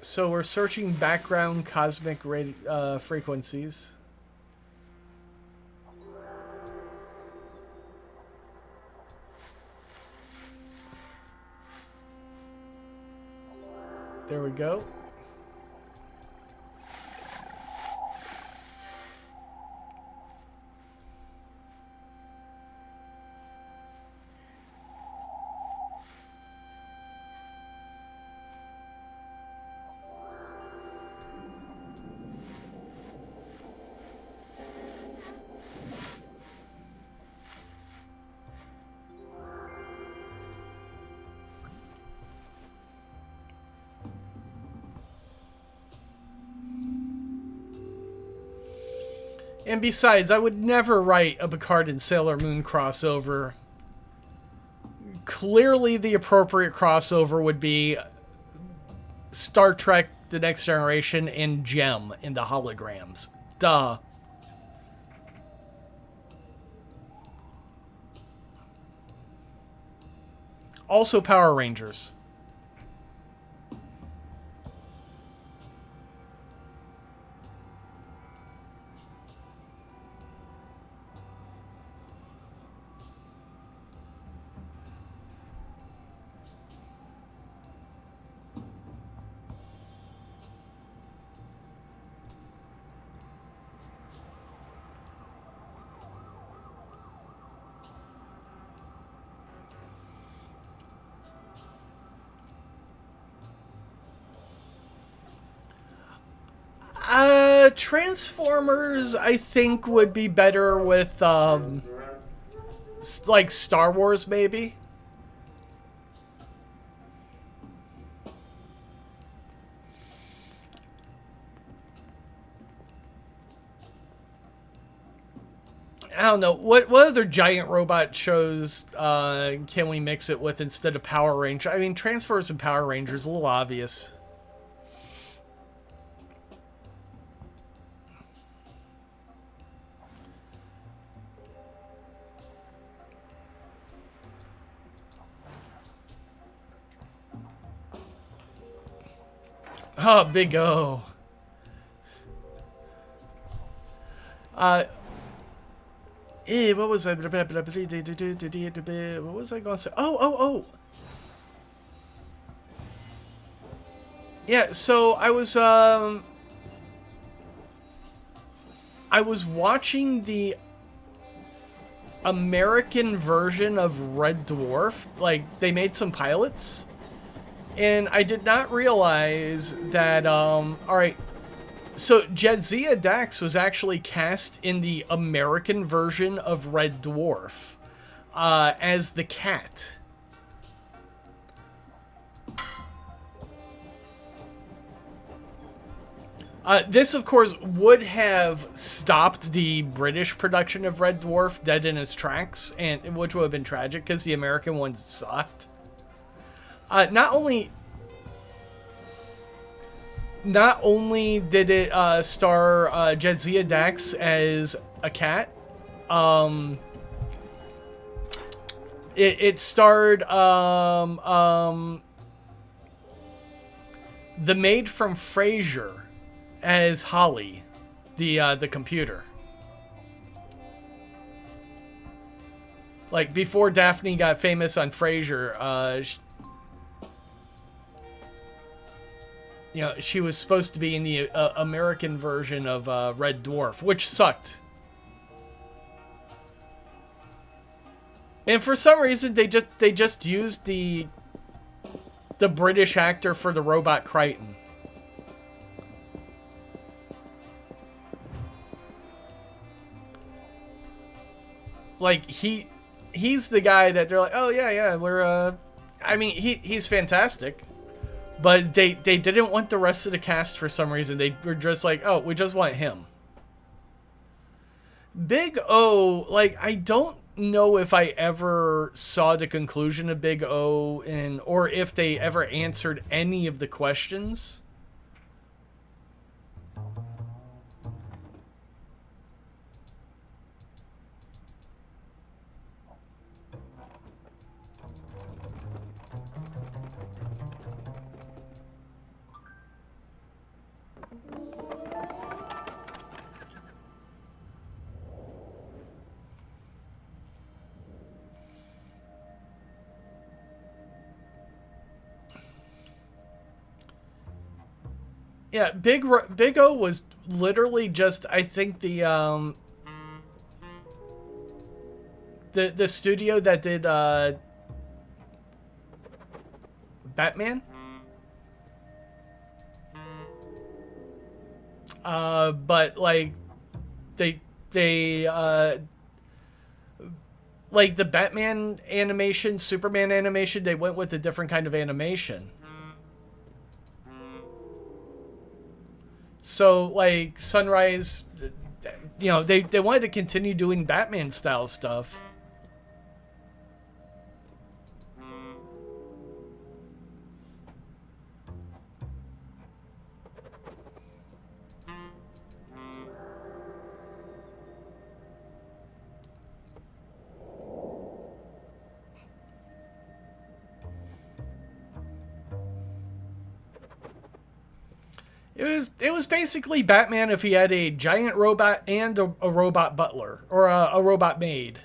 Speaker 1: So we're searching background cosmic frequencies. There we go. And besides, I would never write a Picard and Sailor Moon crossover. Clearly, the appropriate crossover would be Star Trek The Next Generation and Gem in the holograms. Duh. Also Power Rangers. Transformers, I think, would be better with, like Star Wars, maybe. I don't know. What other giant robot shows can we mix it with instead of Power Rangers? I mean, Transformers and Power Rangers, a little obvious. Oh, Big O. What was I? What was I going to say? Oh. Yeah, so I was watching the American version of Red Dwarf. Like, they made some pilots. And I did not realize that, alright, so Jadzia Dax was actually cast in the American version of Red Dwarf, as the cat. This, of course, would have stopped the British production of Red Dwarf dead in its tracks, and which would have been tragic, because the American ones sucked. Not only did it star Jadzia Dax as a cat, it starred the maid from Frasier as Holly, the computer. Like, before Daphne got famous on Frasier, you know, she was supposed to be in the American version of Red Dwarf, which sucked. And for some reason, they just used the British actor for the robot Crichton. Like, he's the guy that they're like, oh yeah, we're I mean, he's fantastic. But they didn't want the rest of the cast for some reason. They were just like, oh, we just want him. Big O, like, I don't know if I ever saw the conclusion of Big O, or if they ever answered any of the questions. Yeah, Big O was literally just, I think, the studio that did Batman. But like they like the Batman animation, Superman animation, they went with a different kind of animation. So like Sunrise, they wanted to continue doing Batman style stuff. It was basically Batman if he had a giant robot and a robot butler or a robot maid.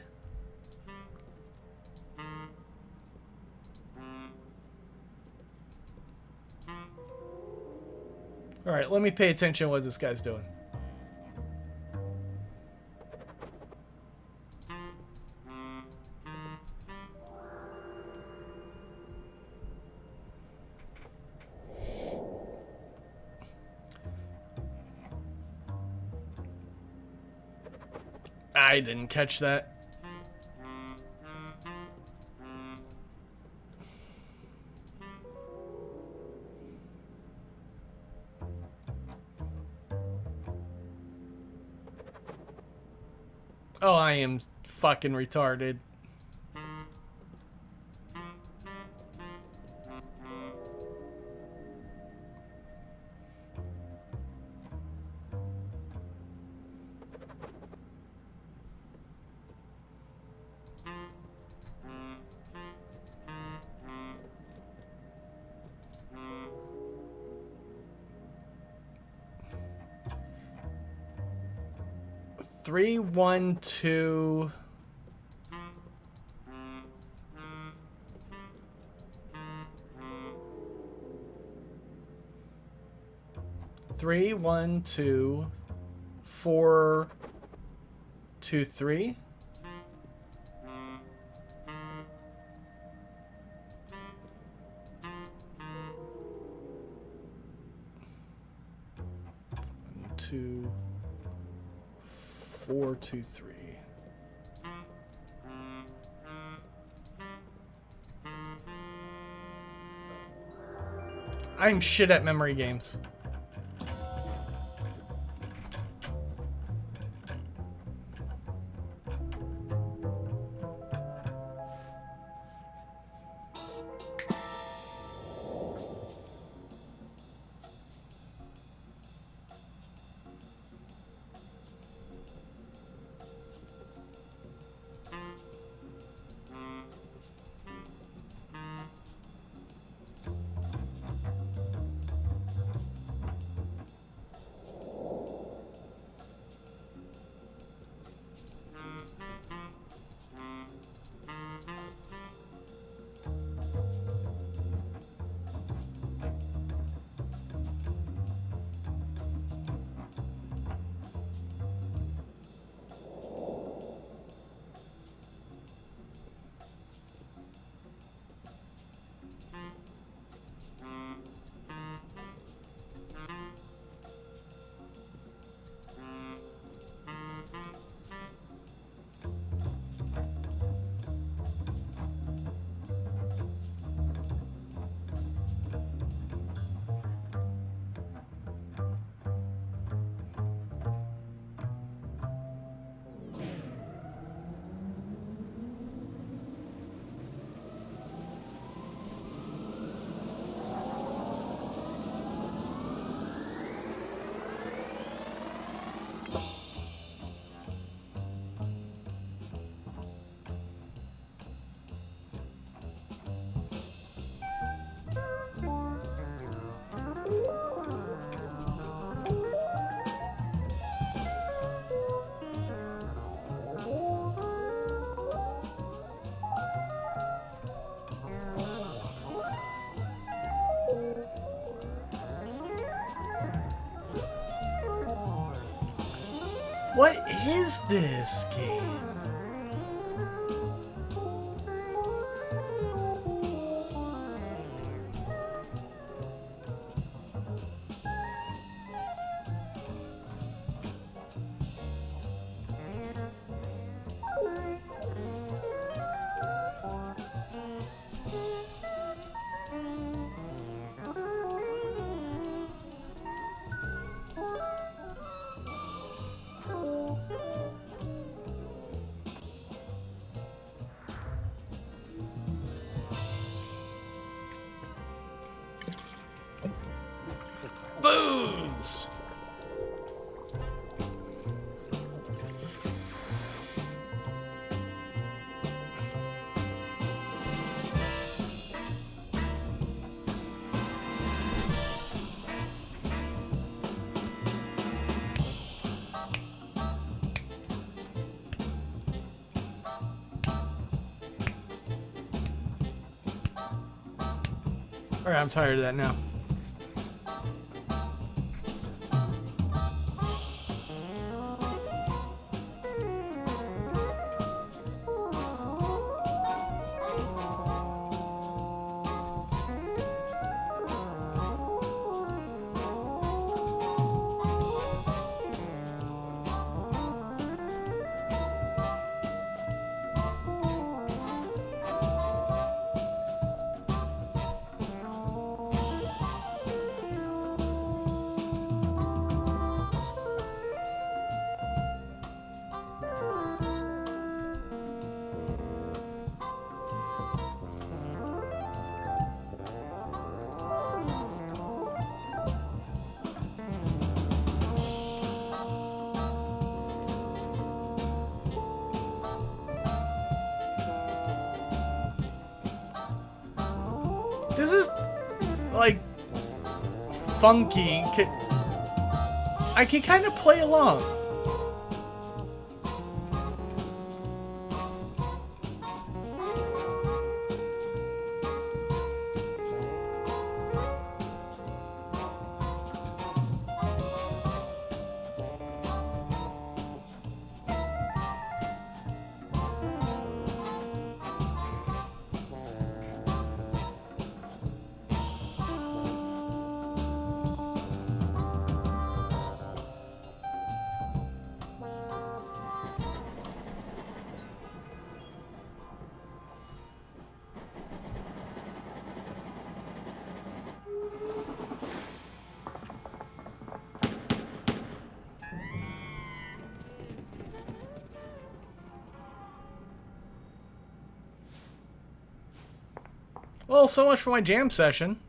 Speaker 1: All right, let me pay attention to what this guy's doing. I didn't catch that. Oh, I am fucking retarded. Three, 1, 2. Three, 1, 2, 4, 2, 3. Two, 4, 2, 3. I'm shit at memory games. What is this game? Booze! Alright, I'm tired of that now. This is, like, funky. I can kind of play along. Well, so much for my jam session.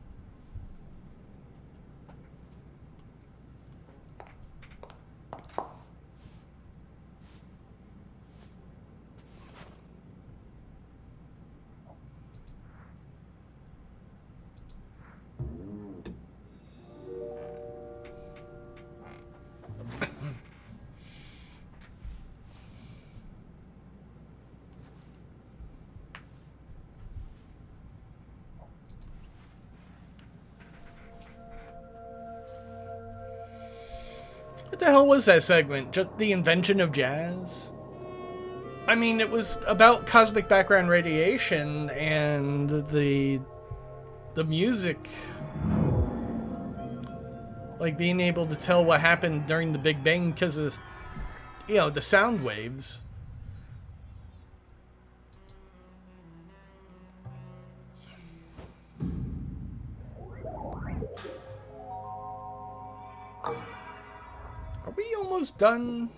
Speaker 1: What the hell was that segment? Just the invention of jazz? I mean, it was about cosmic background radiation and the music. Like being able to tell what happened during the Big Bang because of, you know, the sound waves. Are we almost done?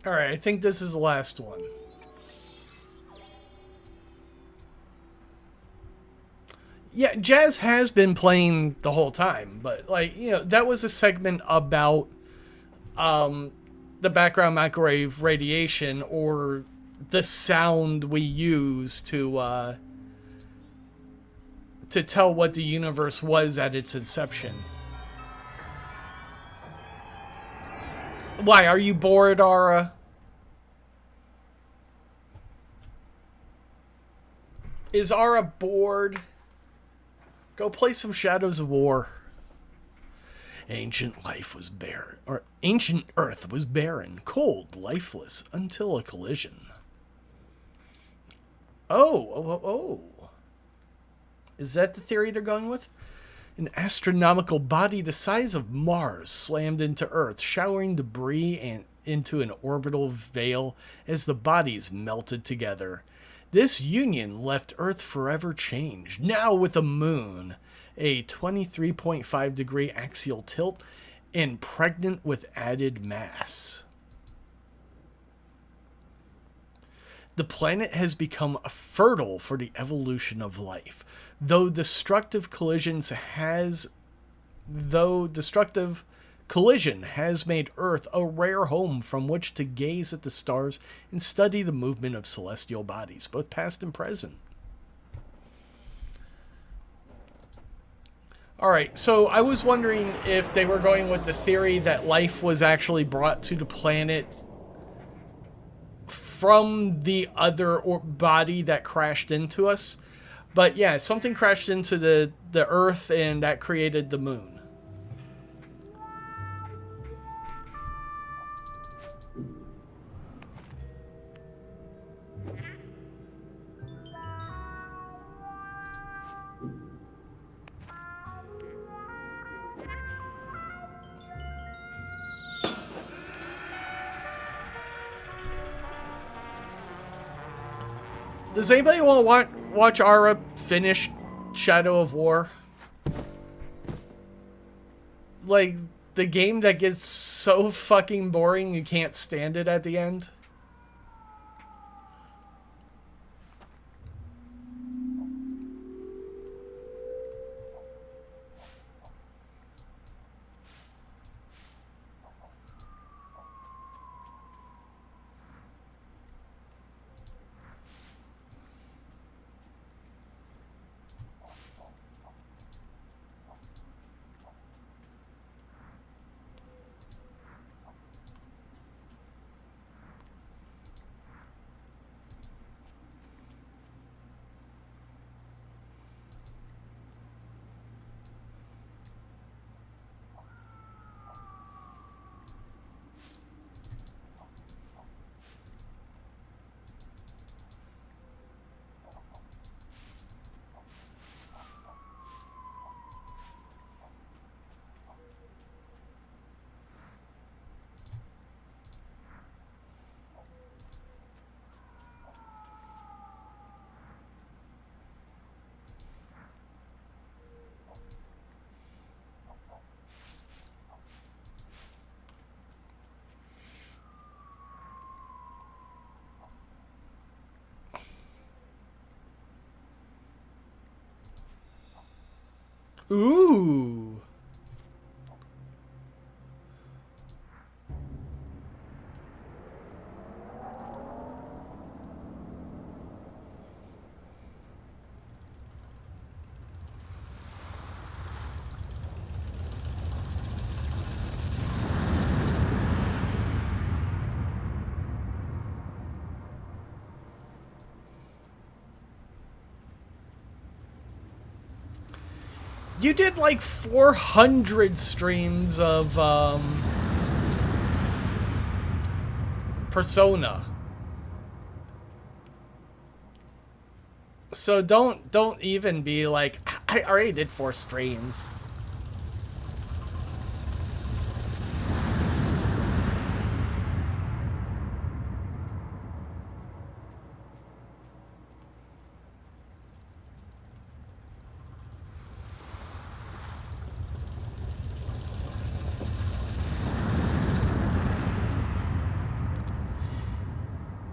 Speaker 1: All right, I think this is the last one. Yeah, jazz has been playing the whole time, but like, you know, that was a segment about the background microwave radiation, or the sound we use to tell what the universe was at its inception. Why, are you bored, Ara? Is Ara bored? Go play some Shadows of War. Ancient life was barren, or ancient Earth was barren, cold, lifeless, until a collision. Oh. Is that the theory they're going with? An astronomical body the size of Mars slammed into Earth, showering debris and into an orbital veil as the bodies melted together. This union left Earth forever changed, now with a moon, a 23.5 degree axial tilt, and pregnant with added mass. The planet has become fertile for the evolution of life, though destructive collision has made Earth a rare home from which to gaze at the stars and study the movement of celestial bodies, both past and present. Alright, so I was wondering if they were going with the theory that life was actually brought to the planet from the other body that crashed into us. But yeah, something crashed into the Earth, and that created the moon. Does anybody want to watch Ara finish Shadow of War? Like, the game that gets so fucking boring you can't stand it at the end? Ooh. You did like 400 streams of Persona. So don't even be like, I already did 4 streams.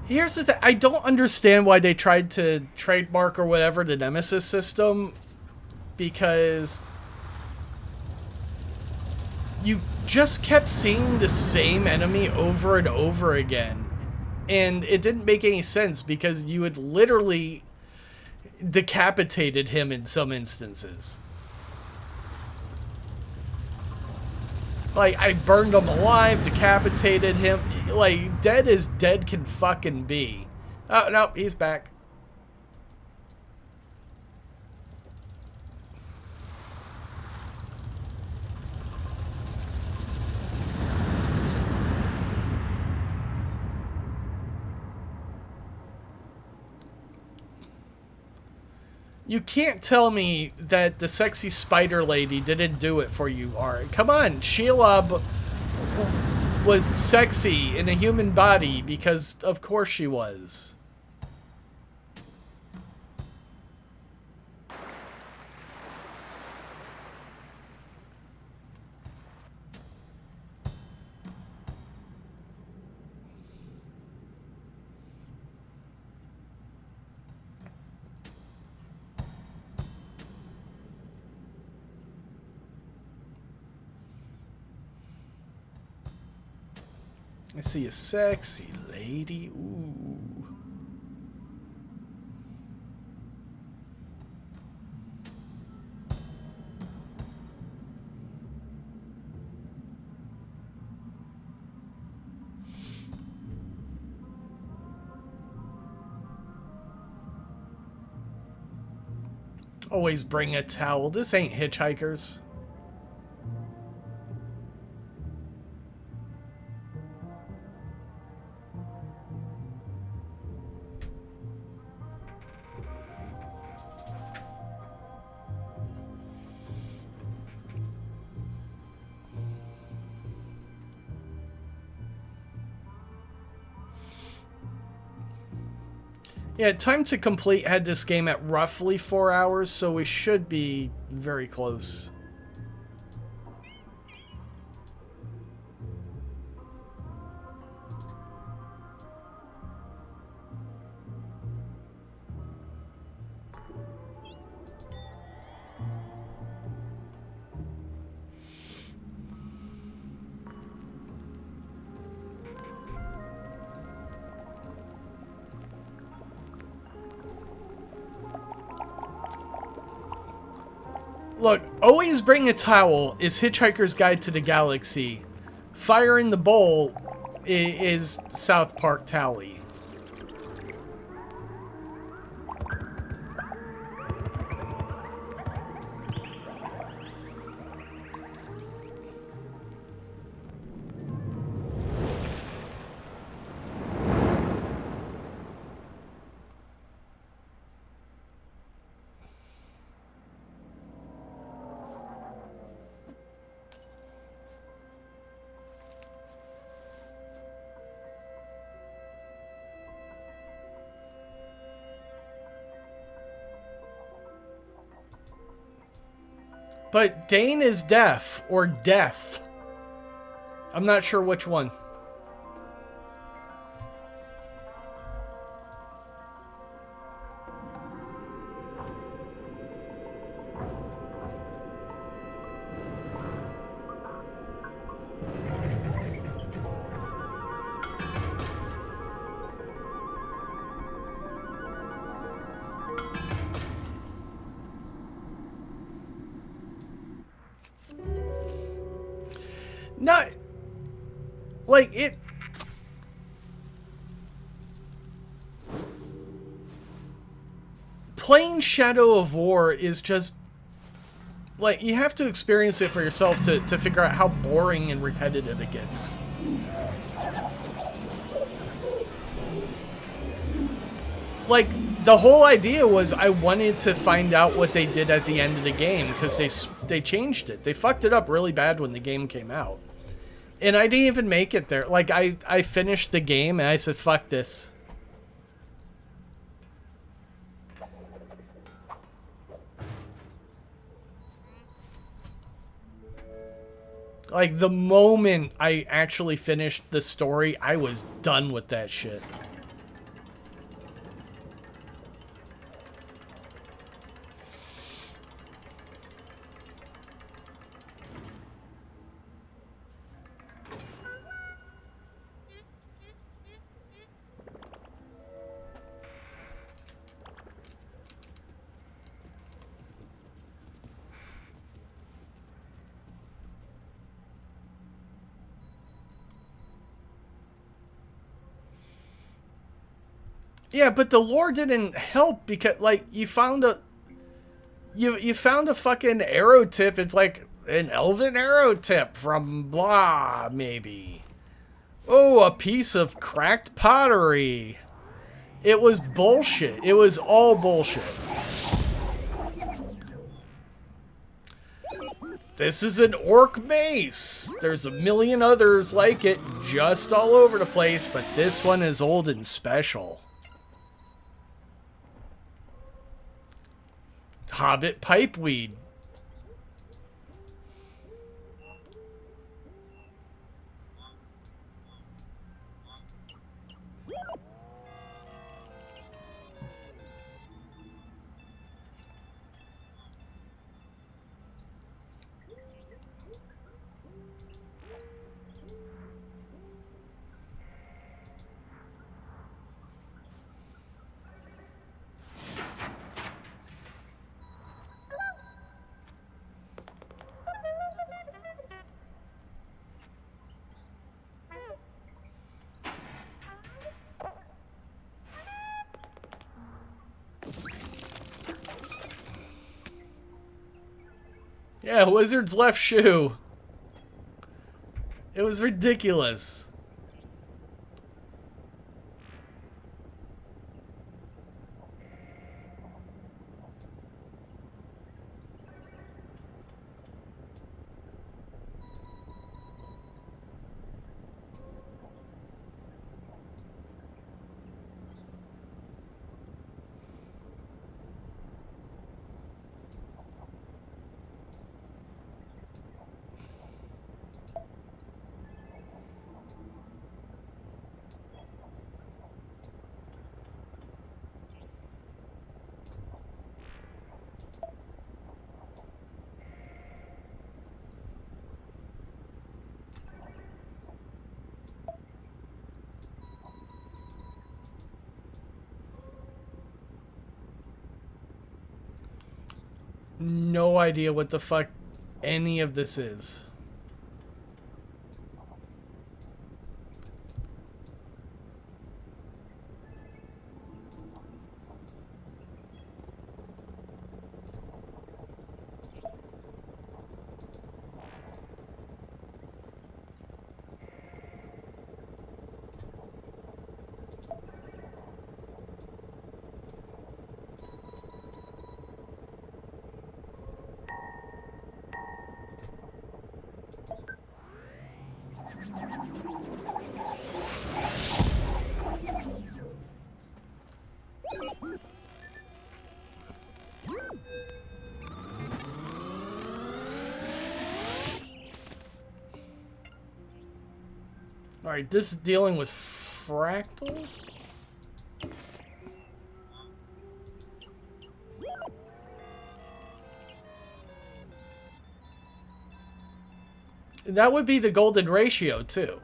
Speaker 1: Here's the thing. I don't understand why they tried to trademark or whatever the Nemesis system, because you just kept seeing the same enemy over and over again. And it didn't make any sense because you had literally decapitated him in some instances. Like, I burned him alive, decapitated him. Like, dead as dead can fucking be. Oh, no, he's back. You can't tell me that the sexy spider lady didn't do it for you, Art. Come on, Sheila was sexy in a human body because of course she was. I see a sexy lady. Ooh. Always bring a towel. This ain't Hitchhikers. Yeah, time to complete had this game at roughly 4 hours, so we should be very close. Look, always bring a towel is Hitchhiker's Guide to the Galaxy. Fire in the bowl is South Park Tally. But Dane is deaf, or deaf. I'm not sure which one. Not like it. Playing Shadow of War is just like you have to experience it for yourself to figure out how boring and repetitive it gets. Like the whole idea was I wanted to find out what they did at the end of the game because they changed it. They fucked it up really bad when the game came out. And I didn't even make it there. Like, I finished the game, and I said, fuck this. Like, the moment I actually finished the story, I was done with that shit. Yeah, but the lore didn't help because, like, you found a you found a fucking arrow tip. It's like an elven arrow tip from blah, maybe. Oh, a piece of cracked pottery. It was bullshit. It was all bullshit. This is an orc mace. There's a million others like it just all over the place, but this one is old and special. Hobbit pipeweed. Yeah, wizard's left shoe. It was ridiculous. No idea what the fuck any of this is. Alright, this is dealing with fractals? That would be the golden ratio, too.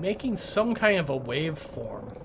Speaker 1: making some kind of a waveform.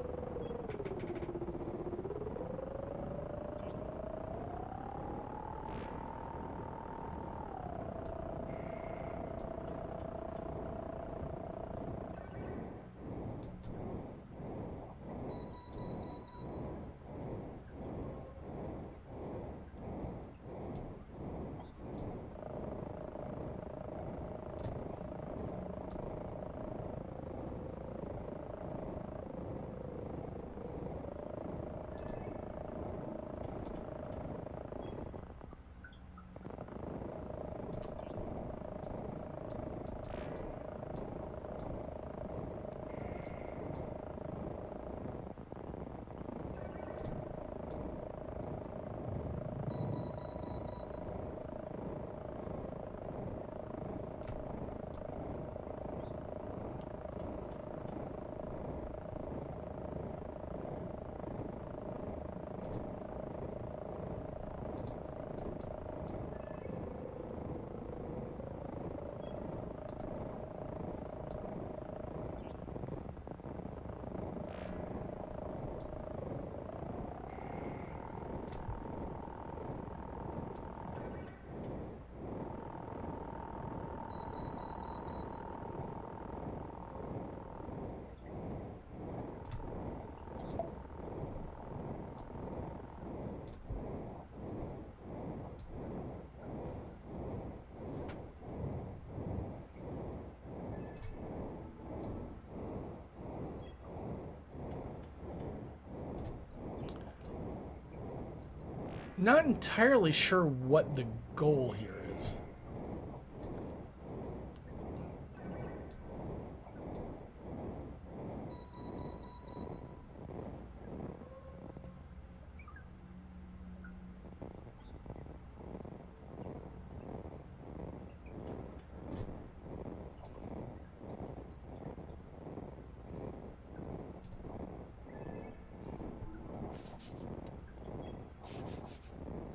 Speaker 1: Not entirely sure what the goal here is.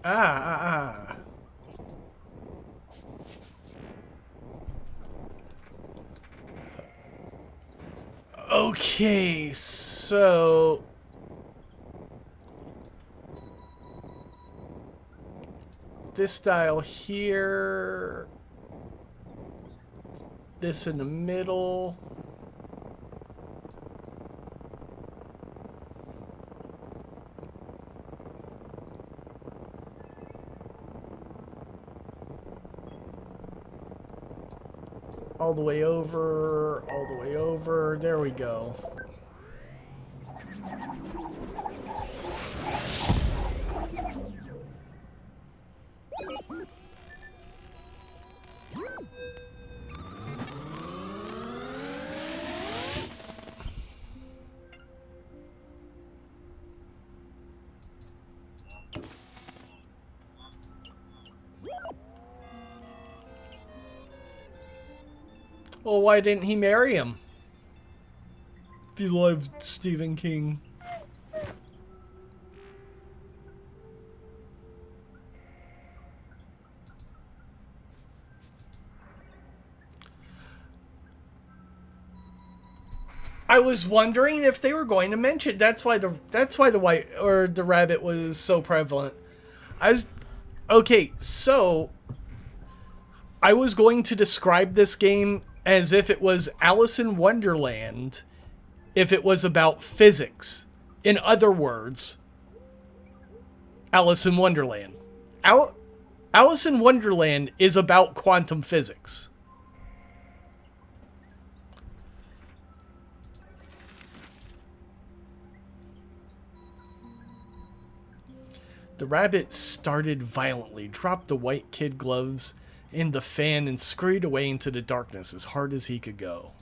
Speaker 1: Ah. Okay, so this dial here, this in the middle. All the way over, all the way over. There we go. Well, why didn't he marry him? If he loved Stephen King. I was wondering if they were going to mention. That's why the white or the rabbit was so prevalent. Okay, so I was going to describe this game as if it was Alice in Wonderland, if it was about physics. In other words, Alice in Wonderland. Alice in Wonderland is about quantum physics. The rabbit started violently, dropped the white kid gloves in the fan, and scurried away into the darkness as hard as he could go.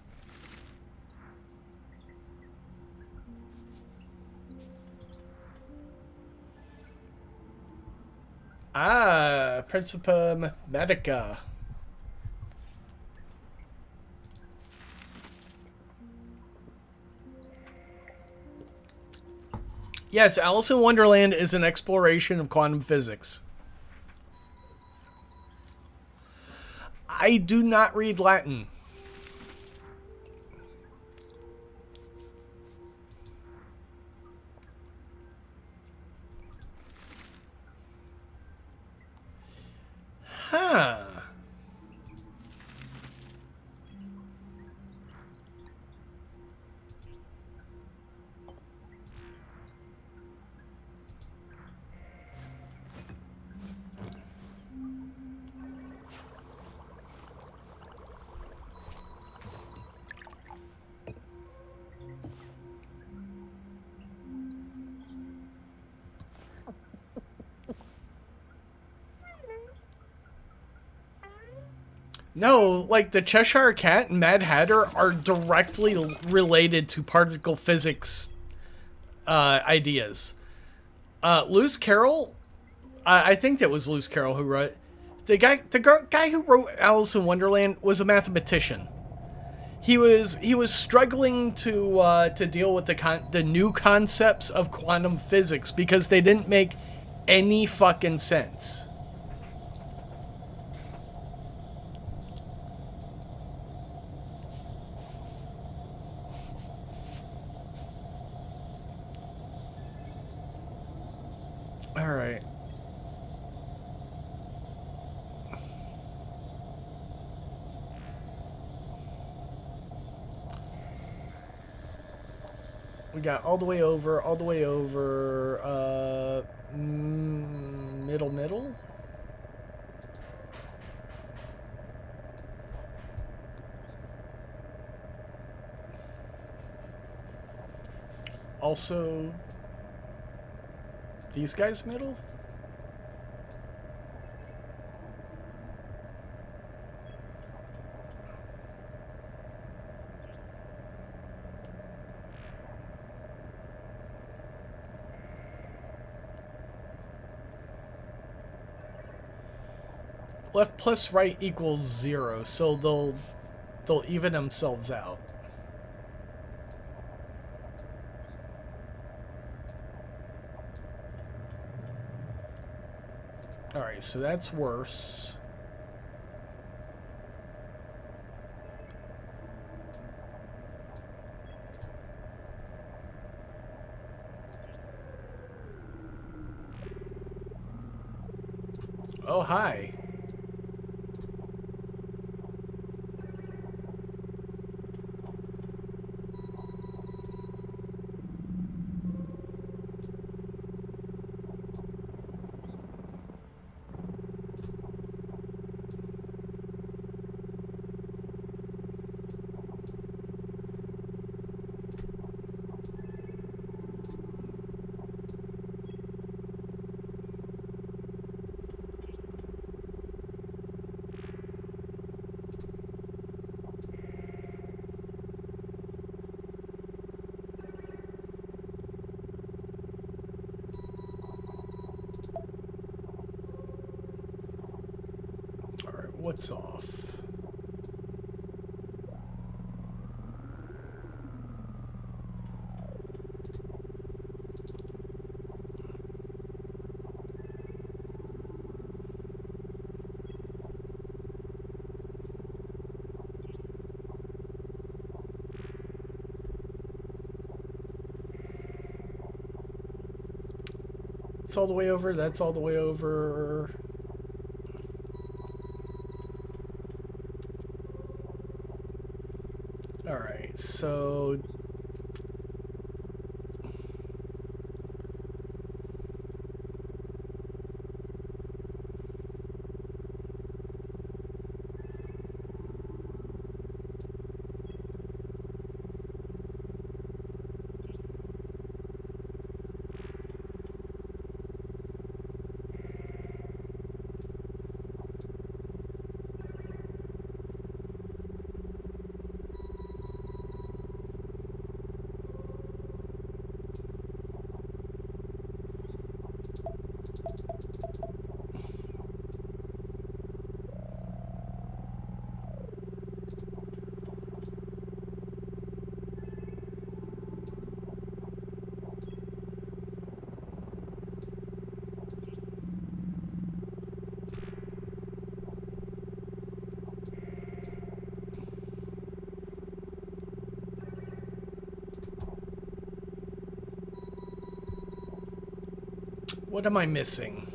Speaker 1: Ah, Principia Mathematica. Yes, Alice in Wonderland is an exploration of quantum physics. I do not read Latin. No, like the Cheshire Cat and Mad Hatter are directly related to particle physics ideas. Lewis Carroll, I think that was Lewis Carroll who wrote the guy who wrote Alice in Wonderland was a mathematician. He was struggling to deal with the new concepts of quantum physics because they didn't make any fucking sense. All right. We got all the way over, middle. Also, these guys middle? Left plus right equals 0, so they'll even themselves out. Alright, so that's worse. Oh, hi. Alright, what's off? It's all the way over, that's all the way over. Alright, so what am I missing?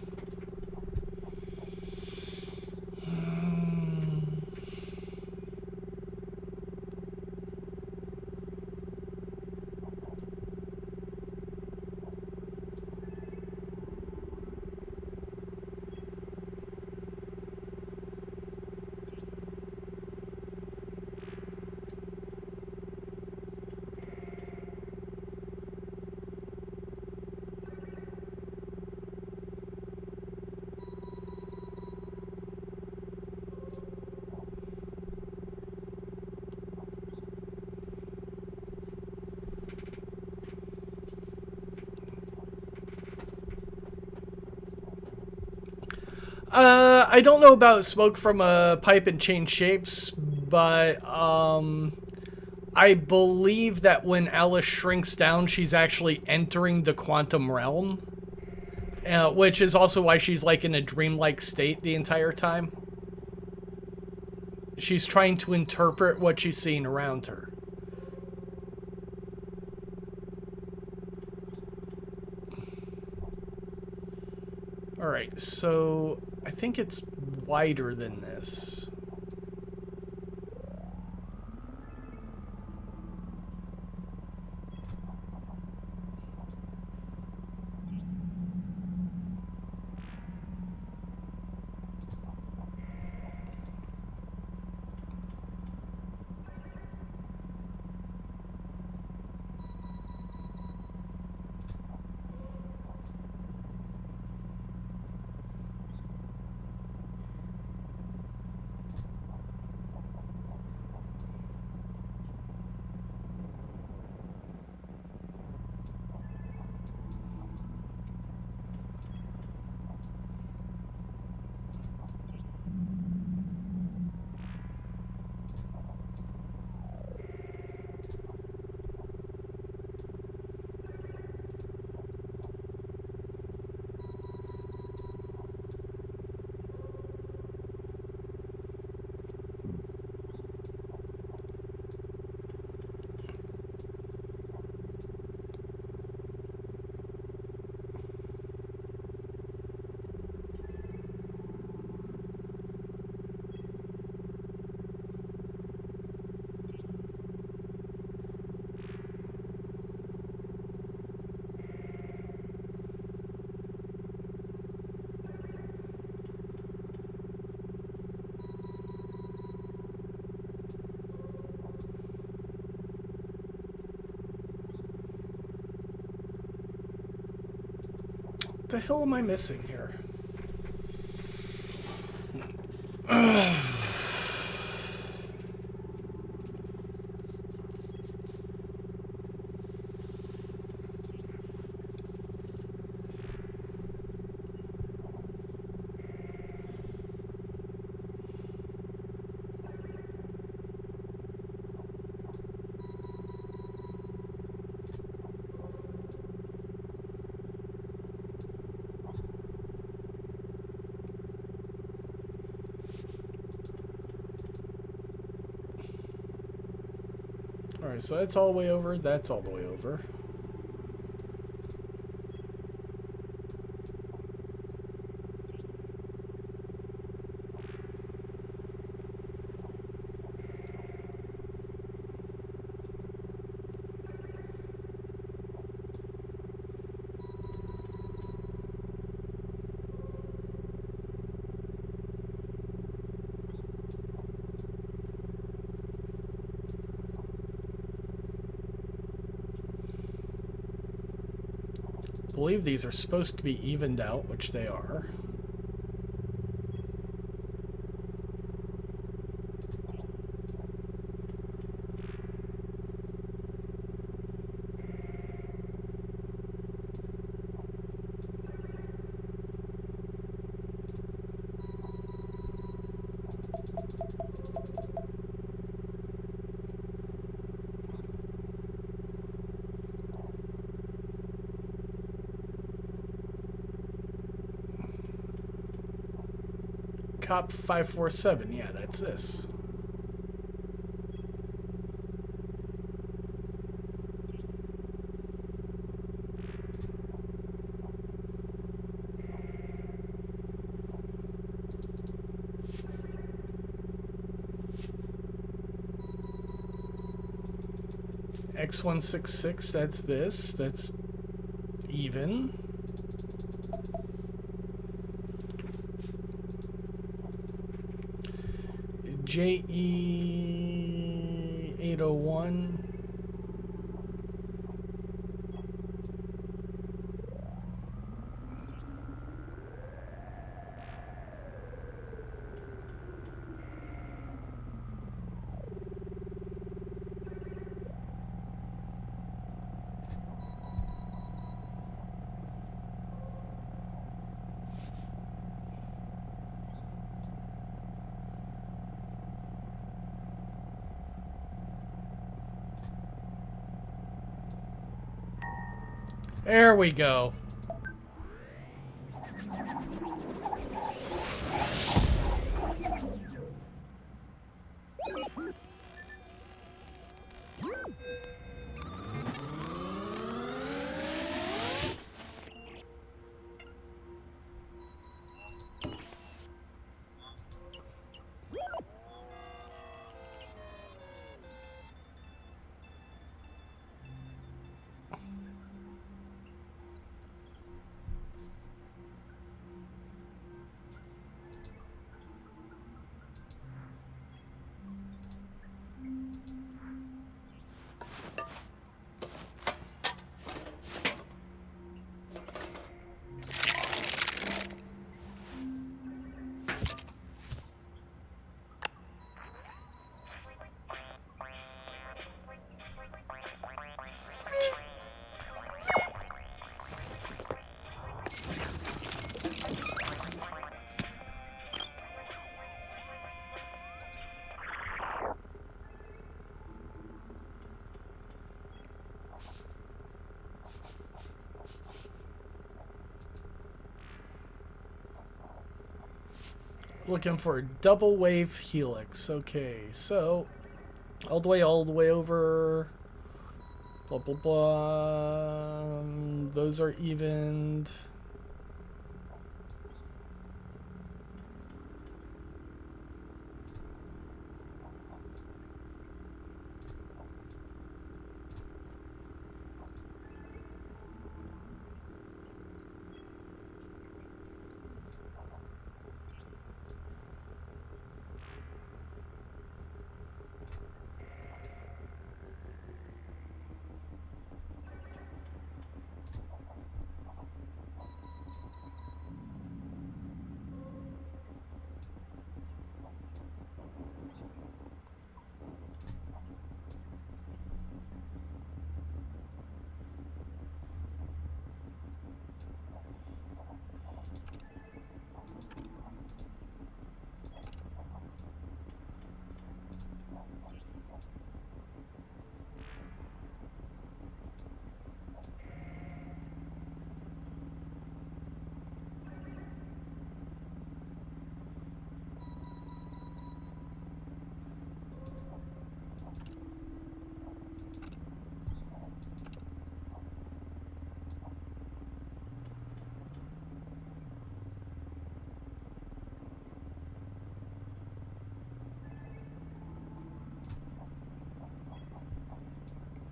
Speaker 1: I don't know about smoke from a pipe and change shapes, but I believe that when Alice shrinks down, she's actually entering the quantum realm, which is also why she's like in a dreamlike state the entire time. She's trying to interpret what she's seeing around her. Alright, so I think it's wider than this. What the hell am I missing here? Alright, so that's all the way over, that's all the way over. I believe these are supposed to be evened out, which they are. Cop 547, yeah, that's this. X166, that's this. That's even. JE801. There we go. Looking for a double wave helix. Okay, so all the way over. Blah blah blah. Those are evened.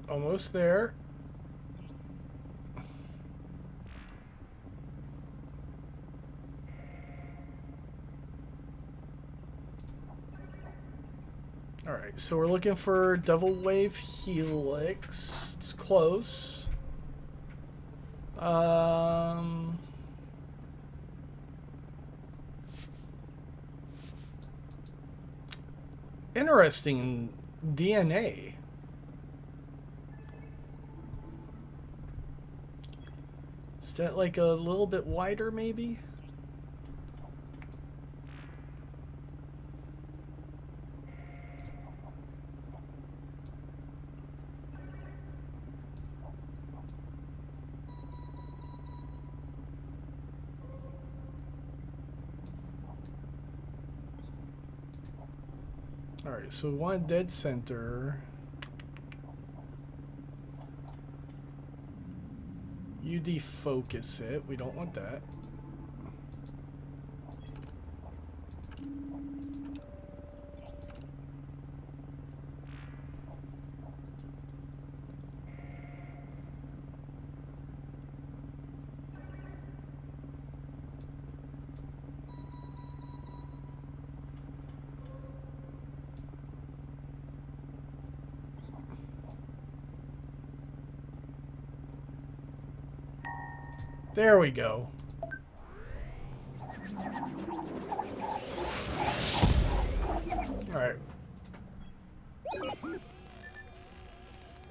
Speaker 1: Almost there. Alright, so we're looking for double wave helix. It's close. Interesting DNA. Is that like a little bit wider, maybe? Alright, so we want dead center. You defocus it. We don't want that. There we go. Alright.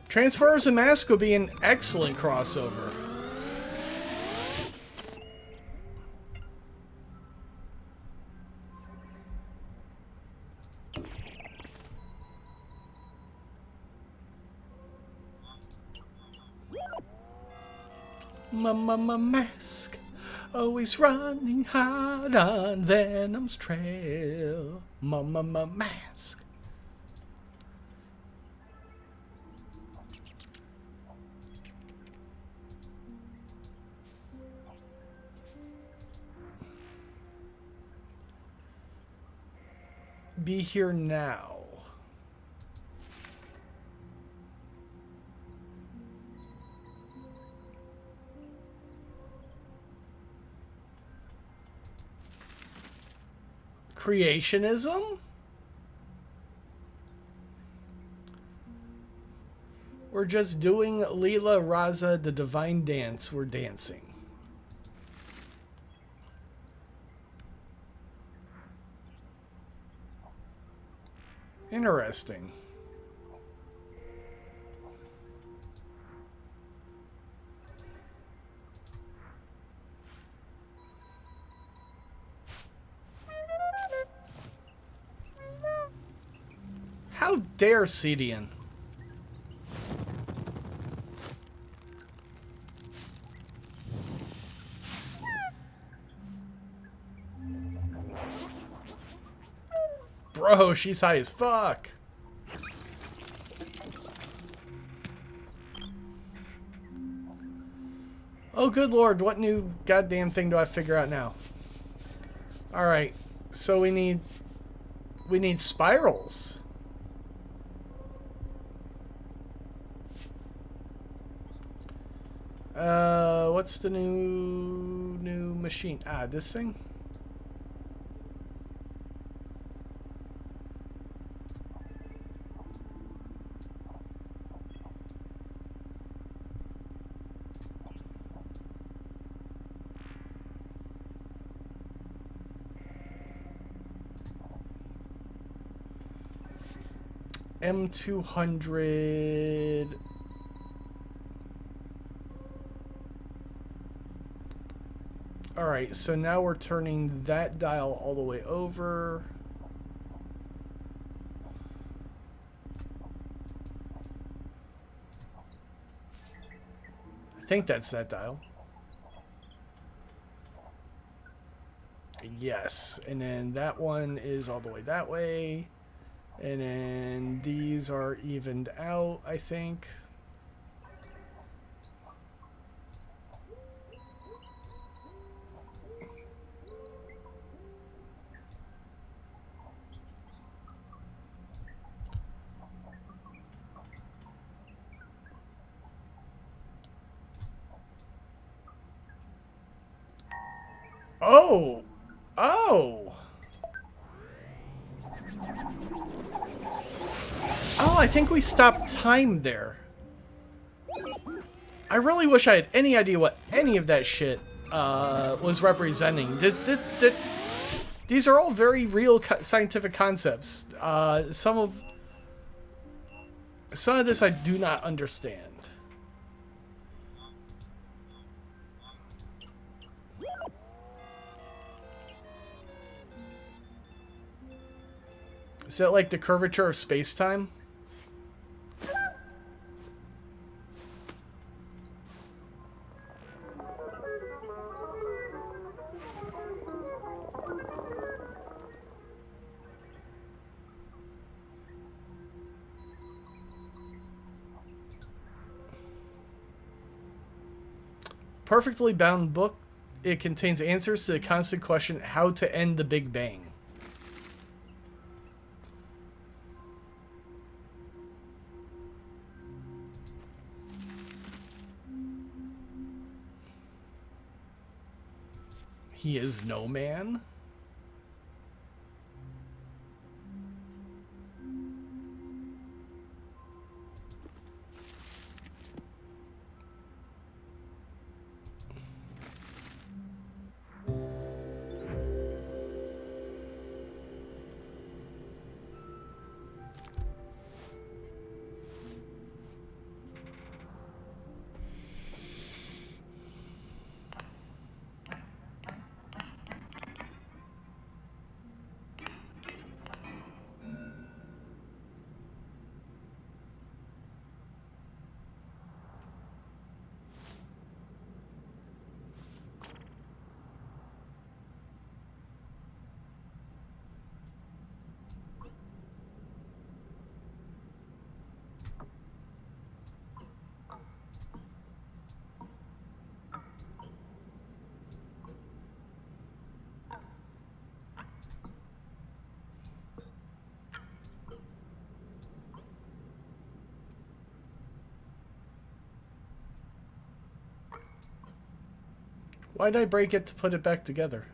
Speaker 1: Transformers and Mask would be an excellent crossover. My mask. Always running hard on Venom's trail. My mask. Be here now. Creationism? We're just doing Leela Raza, the divine dance. We're dancing. Interesting. How dare Cedian? Bro, she's high as fuck. Oh, good lord, what new goddamn thing do I figure out now? Alright, so we need spirals. What's the new machine? Ah, this thing? M200. Alright, so now we're turning that dial all the way over. I think that's that dial. Yes, and then that one is all the way that way. And then these are evened out, I think. Oh! Oh! Oh, I think we stopped time there. I really wish I had any idea what any of that shit was representing. These are all very real scientific concepts. Some of this I do not understand. Is that like the curvature of space-time? Perfectly bound book. It contains answers to the constant question, how to end the Big Bang. He is no man. Why'd I break it to put it back together?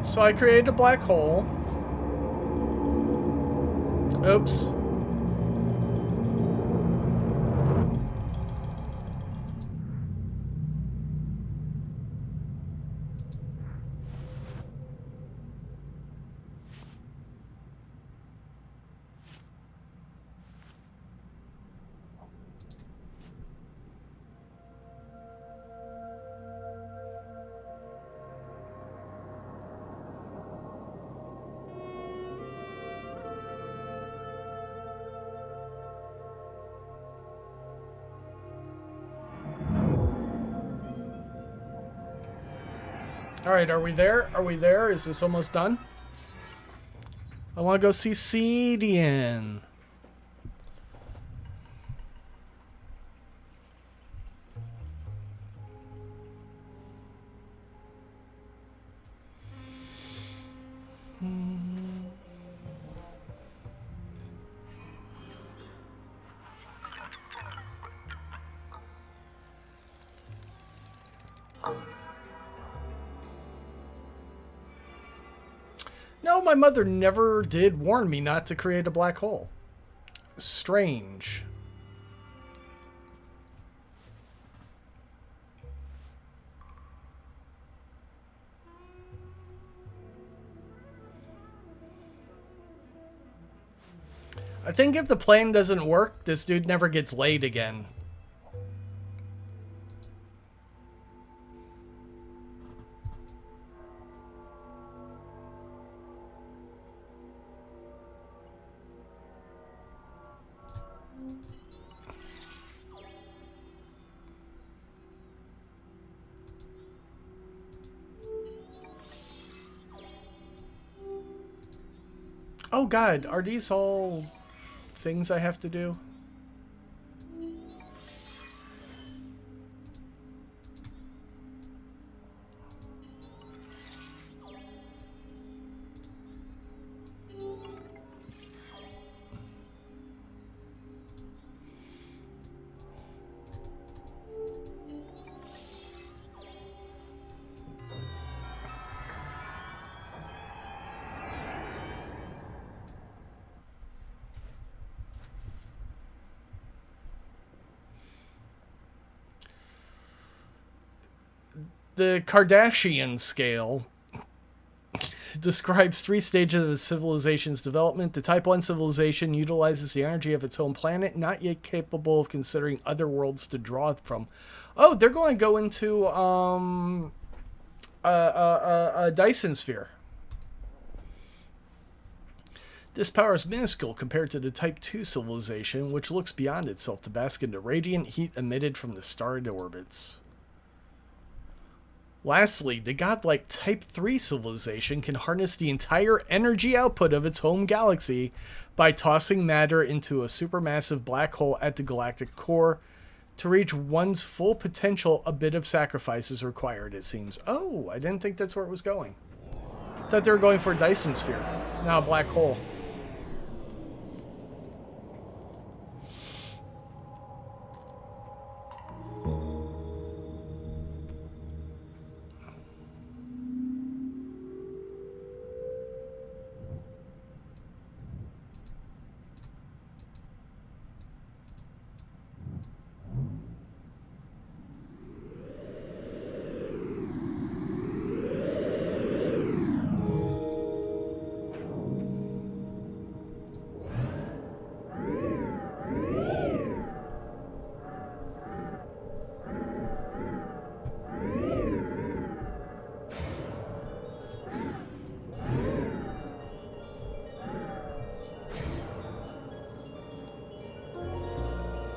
Speaker 1: So I created a black hole. Oops. Alright, are we there? Are we there? Is this almost done? I want to go see Cedian. No, my mother never did warn me not to create a black hole. Strange. I think if the plan doesn't work, this dude never gets laid again. Oh God, are these all things I have to do? The Kardashian scale describes 3 stages of a civilization's development. The Type 1 civilization utilizes the energy of its home planet, not yet capable of considering other worlds to draw from. Oh, they're going to go into a Dyson sphere. This power is minuscule compared to the Type 2 civilization, which looks beyond itself to bask in the radiant heat emitted from the star it orbits. Lastly, the godlike Type 3 civilization can harness the entire energy output of its home galaxy by tossing matter into a supermassive black hole at the galactic core. To reach one's full potential, a bit of sacrifice is required, it seems. Oh, I didn't think that's where it was going. Thought they were going for a Dyson sphere. Now a black hole.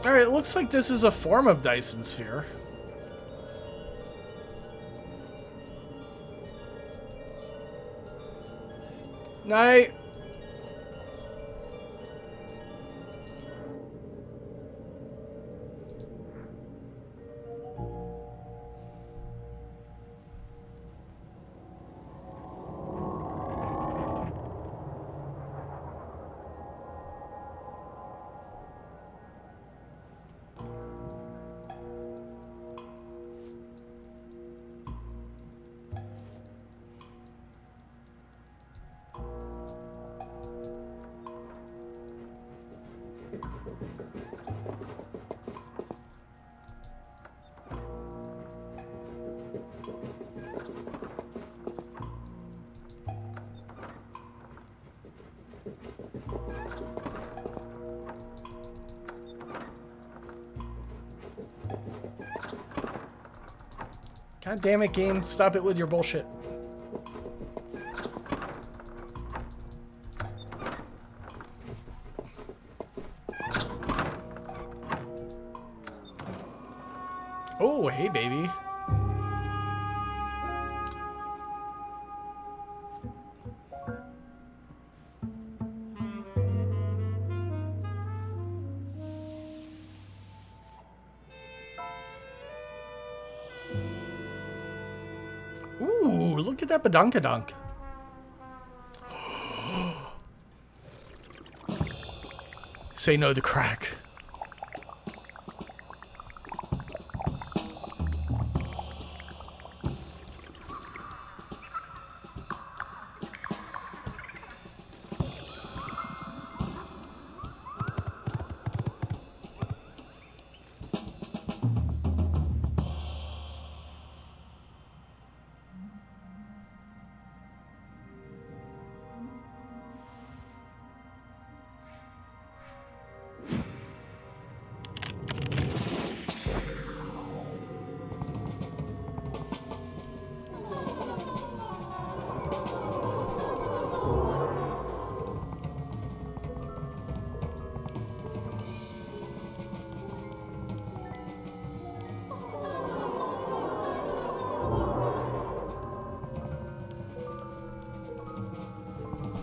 Speaker 1: Alright, it looks like this is a form of Dyson sphere. Night. God damn it, game. Stop it with your bullshit. Oh, hey, baby. Ooh, look at that badonkadonk. Say no to crack.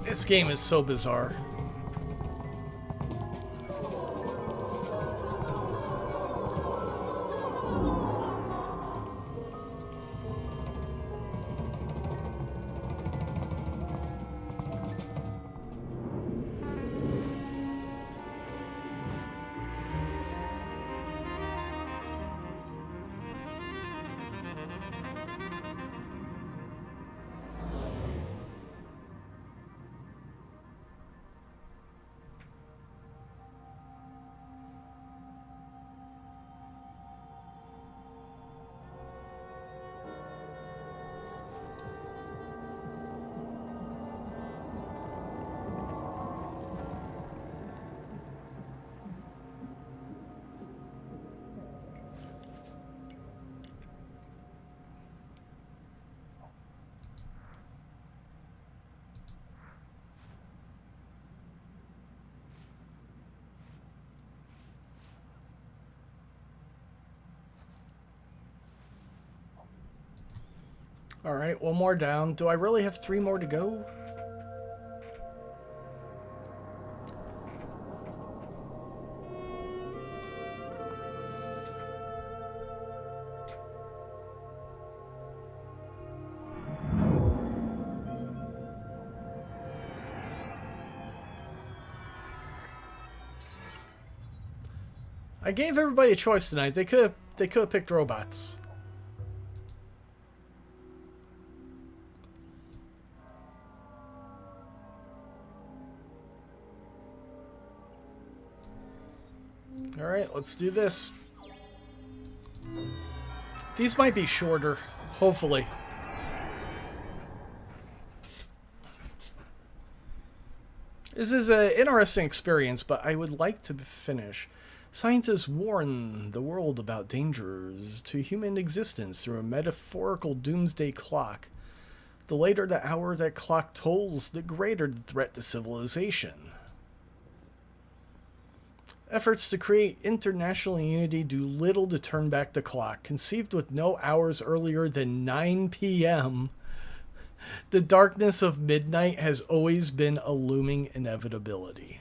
Speaker 1: This game is so bizarre. All right, one more down. Do I really have 3 more to go? I gave everybody a choice tonight. They could have picked robots. All right, let's do this. These might be shorter, hopefully. This is an interesting experience, but I would like to finish. Scientists warn the world about dangers to human existence through a metaphorical doomsday clock. The later the hour that clock tolls, the greater the threat to civilization. Efforts to create international unity do little to turn back the clock. Conceived with no hours earlier than 9 p.m., the darkness of midnight has always been a looming inevitability.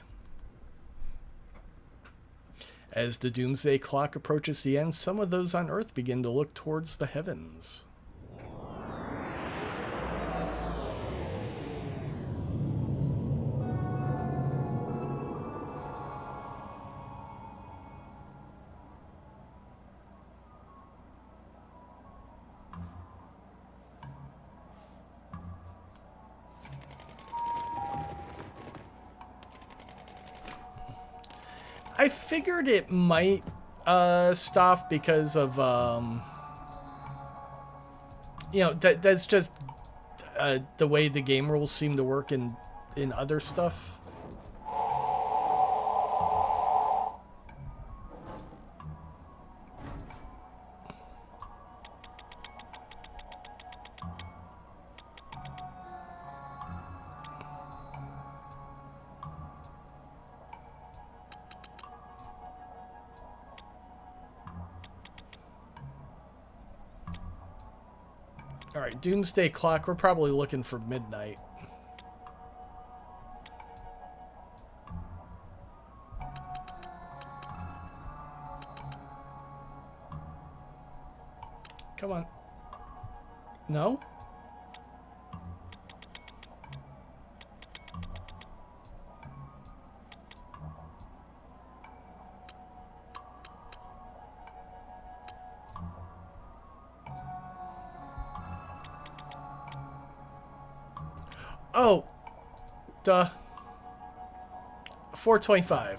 Speaker 1: As the doomsday clock approaches the end, some of those on Earth begin to look towards the heavens. I figured it might stop because of that's just the way the game rules seem to work in other stuff. Alright, doomsday clock. We're probably looking for midnight. Come on. No? Oh, duh. 4:25.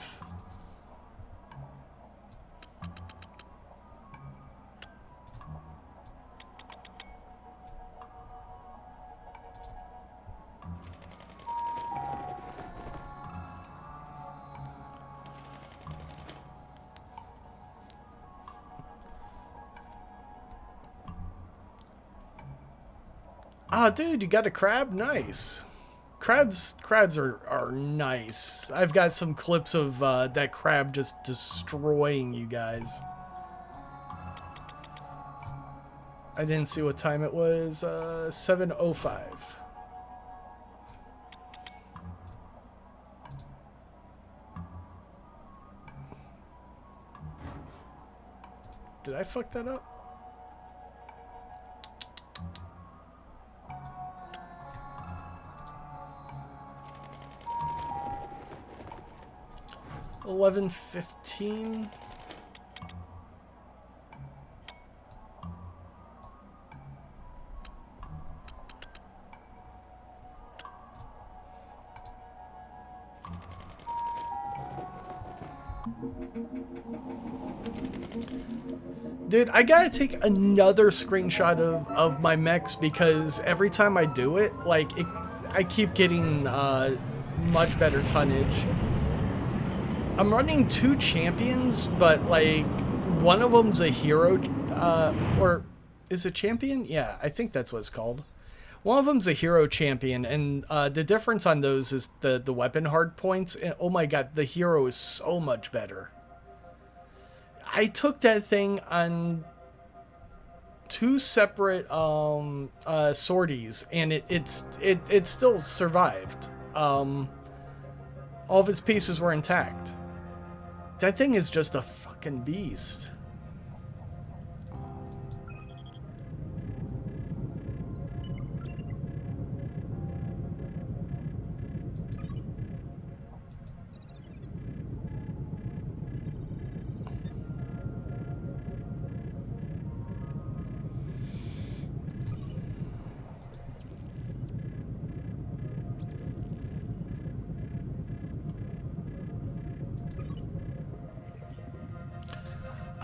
Speaker 1: Ah, dude, you got a crab? Nice. Crabs are nice. I've got some clips of that crab just destroying you guys. I didn't see what time it was. 7:05. Did I fuck that up? $11:15. Dude, I gotta take another screenshot of my mechs because every time I do it, like, I keep getting much better tonnage. I'm running 2 champions, but, like, one of them's a hero, or is it champion? Yeah, I think that's what it's called. One of them's a hero champion, and the difference on those is the weapon hard points. And, oh my god, the hero is so much better. I took that thing on 2 separate sorties, and it still survived. All of its pieces were intact. That thing is just a fucking beast.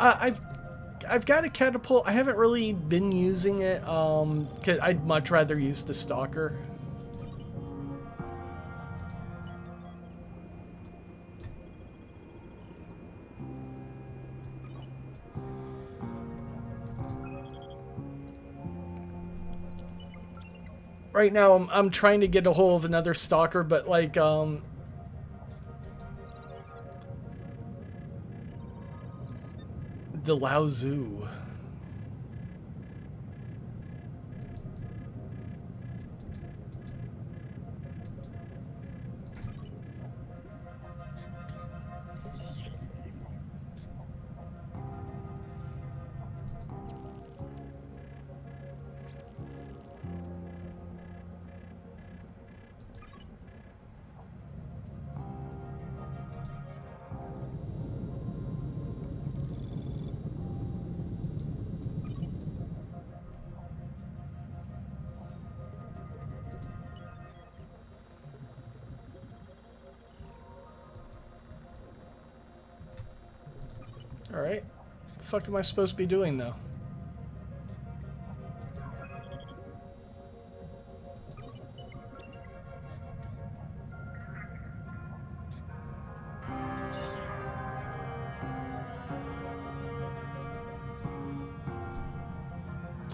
Speaker 1: I've got a catapult. I haven't really been using it. 'Cause I'd much rather use the stalker. Right now, I'm trying to get a hold of another stalker, but like the Lao Tzu. Alright. The fuck am I supposed to be doing though?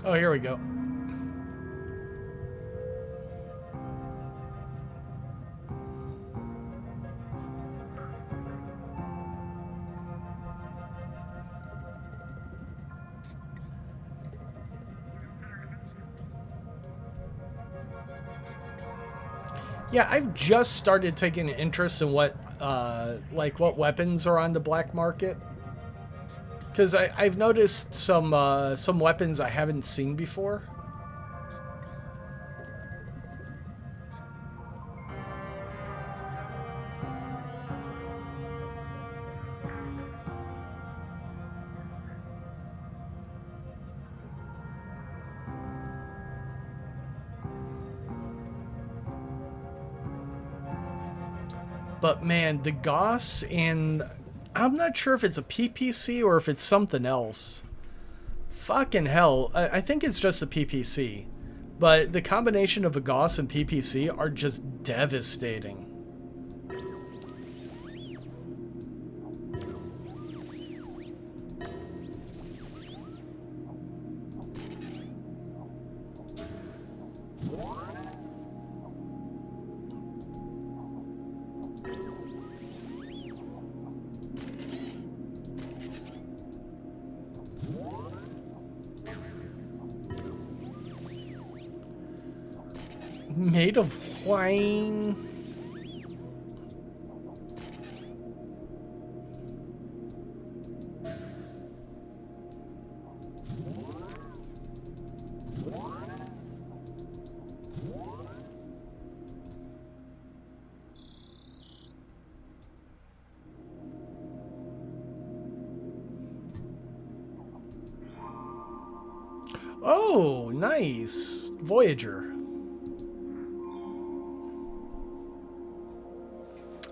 Speaker 1: Oh, here we go. Yeah, I've just started taking an interest in what weapons are on the black market. Because I've noticed some weapons I haven't seen before. But man, the Goss, and I'm not sure if it's a PPC or if it's something else. Fucking hell, I think it's just a PPC. But the combination of a Goss and PPC are just devastating. Made of wine. Oh, nice. Voyager.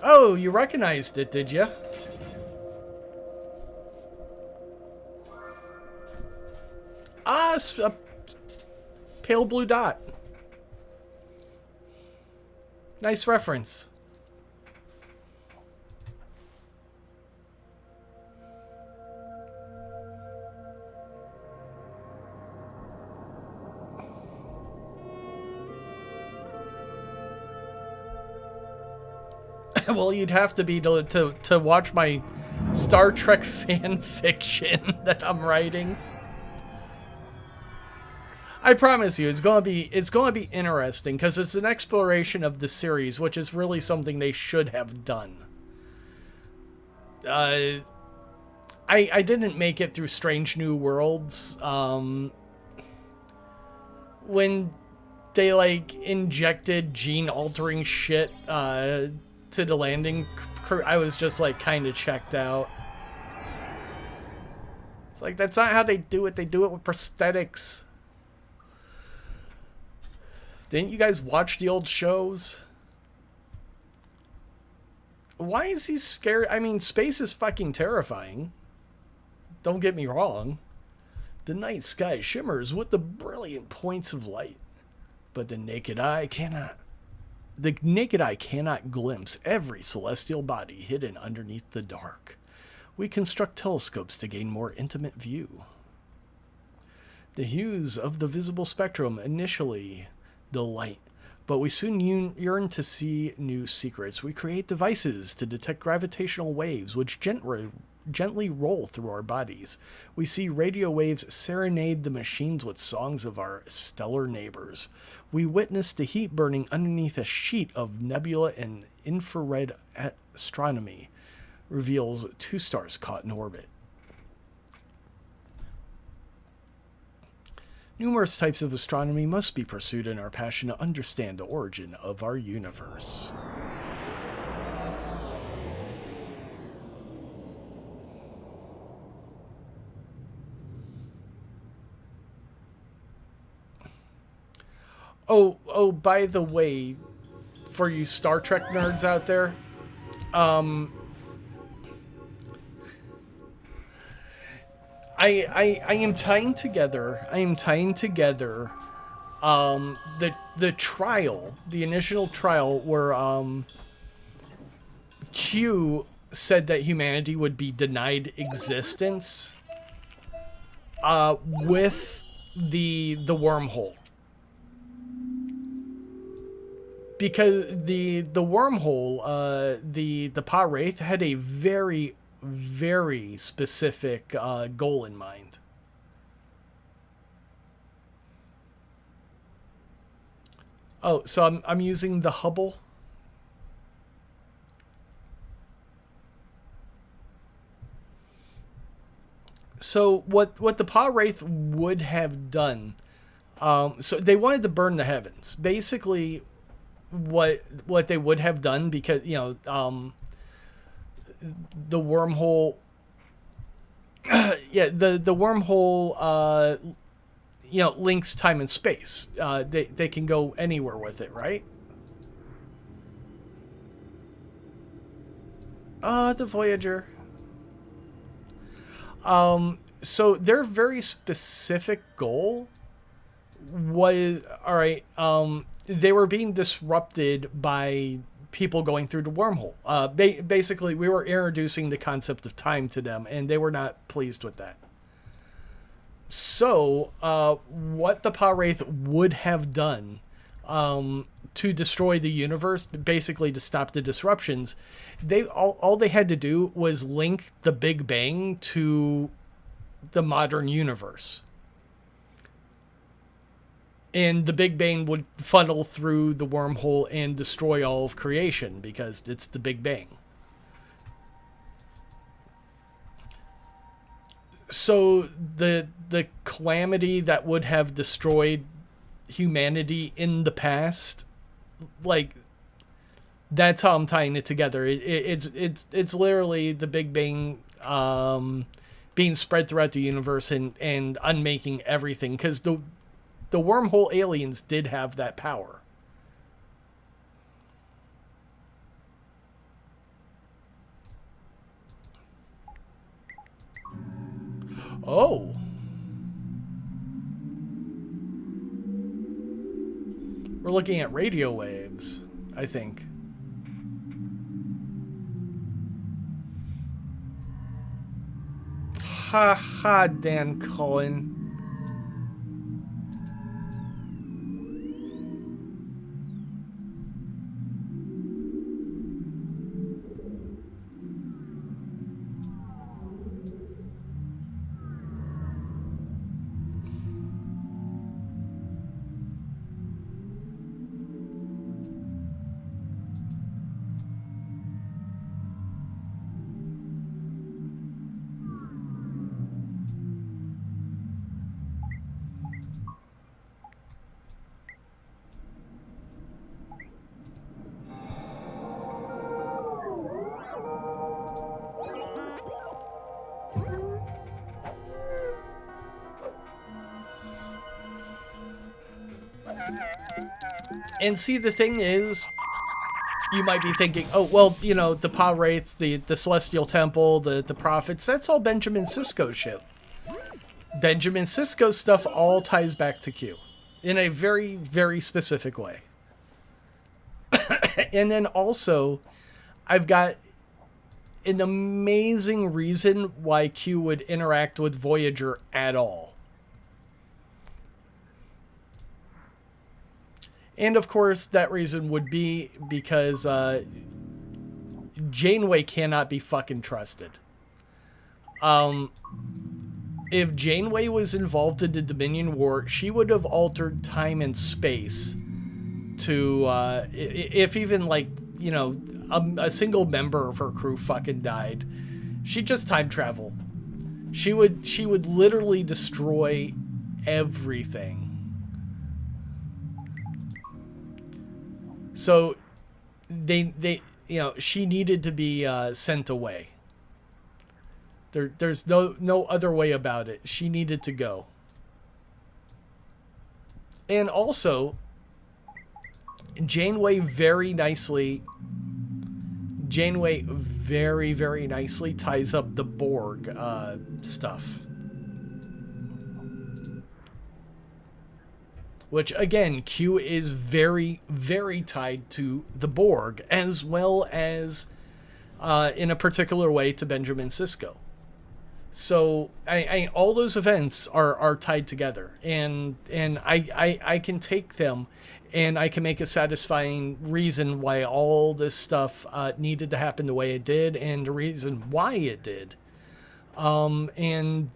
Speaker 1: Oh, you recognized it, did you? Ah, a pale blue dot. Nice reference. Well, you'd have to be to watch my Star Trek fan fiction that I'm writing. I promise you, it's gonna be interesting because it's an exploration of the series, which is really something they should have done. I didn't make it through Strange New Worlds. When they like injected gene-altering shit to the landing crew, I was just like kind of checked out. It's like, that's not how they do it. They do it with prosthetics. Didn't you guys watch the old shows? Why is he scared? I mean, space is fucking terrifying. Don't get me wrong. The night sky shimmers with the brilliant points of light, but the naked eye cannot glimpse every celestial body hidden underneath the dark. We construct telescopes to gain more intimate view. The hues of the visible spectrum initially delight, but we soon yearn to see new secrets. We create devices to detect gravitational waves which gently roll through our bodies. We see radio waves serenade the machines with songs of our stellar neighbors. We witness the heat burning underneath a sheet of nebula, and infrared astronomy reveals 2 stars caught in orbit. Numerous types of astronomy must be pursued in our passion to understand the origin of our universe. Oh, by the way, for you Star Trek nerds out there, I am tying together the trial, the initial trial where Q said that humanity would be denied existence with the wormhole. Because the wormhole, the Pa Wraith had a very, very specific goal in mind. Oh, so I'm using the Hubble. So what the Pa Wraith would have done, so they wanted to burn the heavens. Basically, what they would have done, because the wormhole, the wormhole links time and space. They can go anywhere with it, right? The Voyager. So their very specific goal was, all right, they were being disrupted by people going through the wormhole. Basically, we were introducing the concept of time to them, and they were not pleased with that. So, what the Pa Wraith would have done to destroy the universe, basically to stop the disruptions, all they had to do was link the Big Bang to the modern universe. And the Big Bang would funnel through the wormhole and destroy all of creation, because it's the Big Bang. So the calamity that would have destroyed humanity in the past, like, that's how I'm tying it together. It's literally the Big Bang being spread throughout the universe and unmaking everything, because the wormhole aliens did have that power. Oh. We're looking at radio waves, I think. Ha ha, Dan Cullen. And see, the thing is, you might be thinking, oh, well, you know, the Pa Wraith, the Celestial Temple, the Prophets, that's all Benjamin Sisko shit. Benjamin Sisko stuff all ties back to Q in a very, very specific way. And then also, I've got an amazing reason why Q would interact with Voyager at all. And of course, that reason would be because Janeway cannot be fucking trusted. If Janeway was involved in the Dominion War, she would have altered time and space to, if even like, you know, a single member of her crew fucking died, she'd just time travel. She would literally destroy everything. So they you know, she needed to be sent away. There's no other way about it. She needed to go. And also, Janeway very, very nicely ties up the Borg stuff. Which, again, Q is very, very tied to the Borg, as well as, in a particular way, to Benjamin Sisko. So, all those events are tied together. And I can take them, and I can make a satisfying reason why all this stuff needed to happen the way it did, and the reason why it did. And,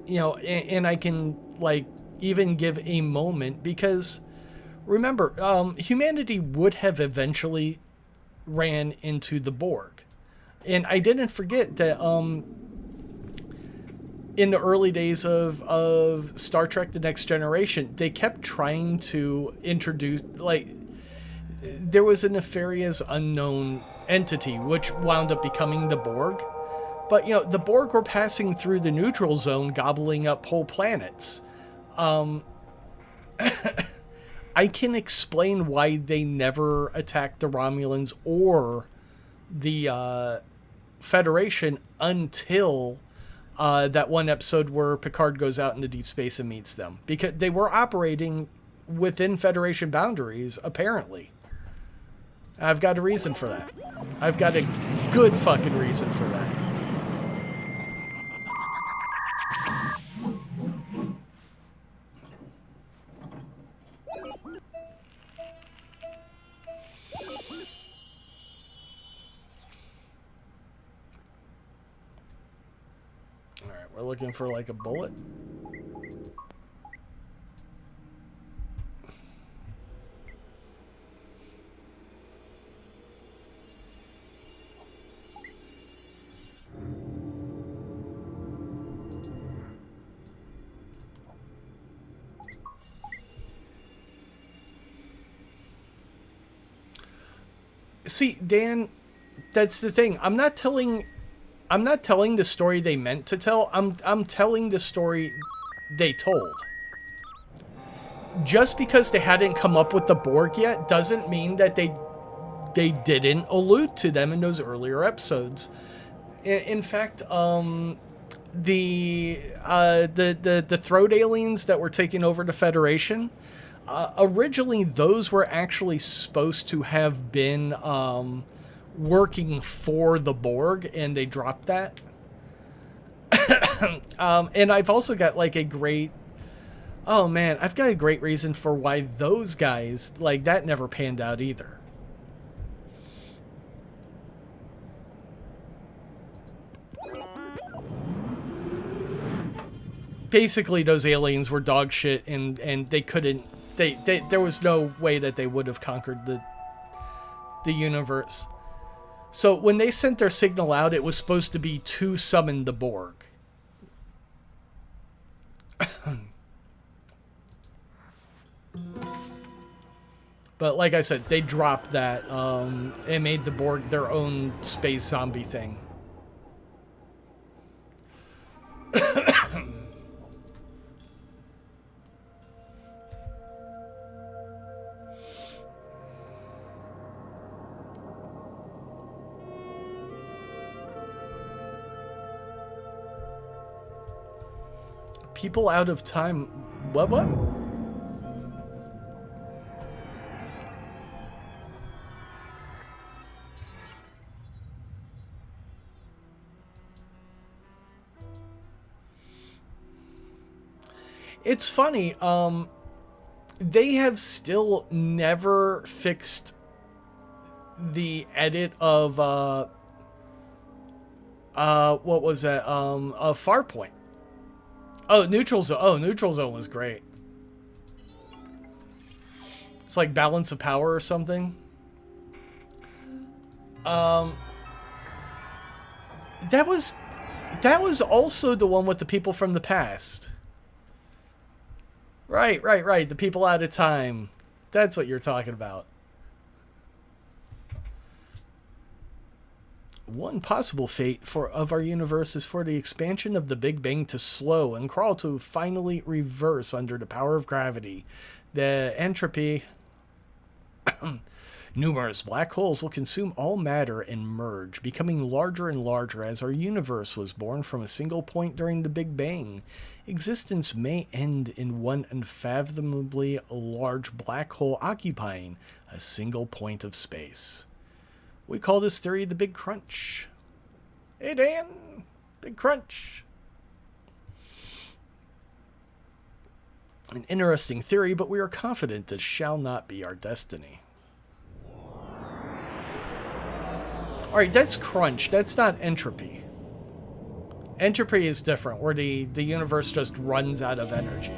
Speaker 1: you know, and I can, like, even give a moment, because remember, humanity would have eventually ran into the Borg. And I didn't forget that in the early days of Star Trek The Next Generation, they kept trying to introduce, like, there was a nefarious unknown entity which wound up becoming the Borg. But, you know, the Borg were passing through the neutral zone, gobbling up whole planets. I can explain why they never attacked the Romulans or the Federation until that one episode where Picard goes out into deep space and meets them. Because they were operating within Federation boundaries, apparently. I've got a reason for that. I've got a good fucking reason for that. We're looking for like a bullet. See, Dan, that's the thing. I'm not telling the story they meant to tell. I'm telling the story they told. Just because they hadn't come up with the Borg yet doesn't mean that they didn't allude to them in those earlier episodes. In fact, the throat aliens that were taking over the Federation, originally those were actually supposed to have been working for the Borg, and they dropped that. And I've also got like a great, I've got a great reason for why those guys, like, that never panned out either. Basically, those aliens were dog shit, and they couldn't, there was no way that they would have conquered the universe. So when they sent their signal out, it was supposed to be to summon the Borg. But like I said, they dropped that and made the Borg their own space zombie thing. People out of time. What? It's funny, they have still never fixed the edit of, what was that, Farpoint. Oh, Neutral Zone. Oh, Neutral Zone was great. It's like Balance of Power or something. That was also the one with the people from the past. Right. The people out of time. That's what you're talking about. One possible fate of our universe is for the expansion of the Big Bang to slow and crawl to finally reverse under the power of gravity. The entropy... Numerous black holes will consume all matter and merge, becoming larger and larger as our universe was born from a single point during the Big Bang. Existence may end in one unfathomably large black hole occupying a single point of space. We call this theory the Big Crunch. Hey, Dan! Big Crunch! An interesting theory, but we are confident this shall not be our destiny. Alright, that's crunch. That's not entropy. Entropy is different, where the universe just runs out of energy.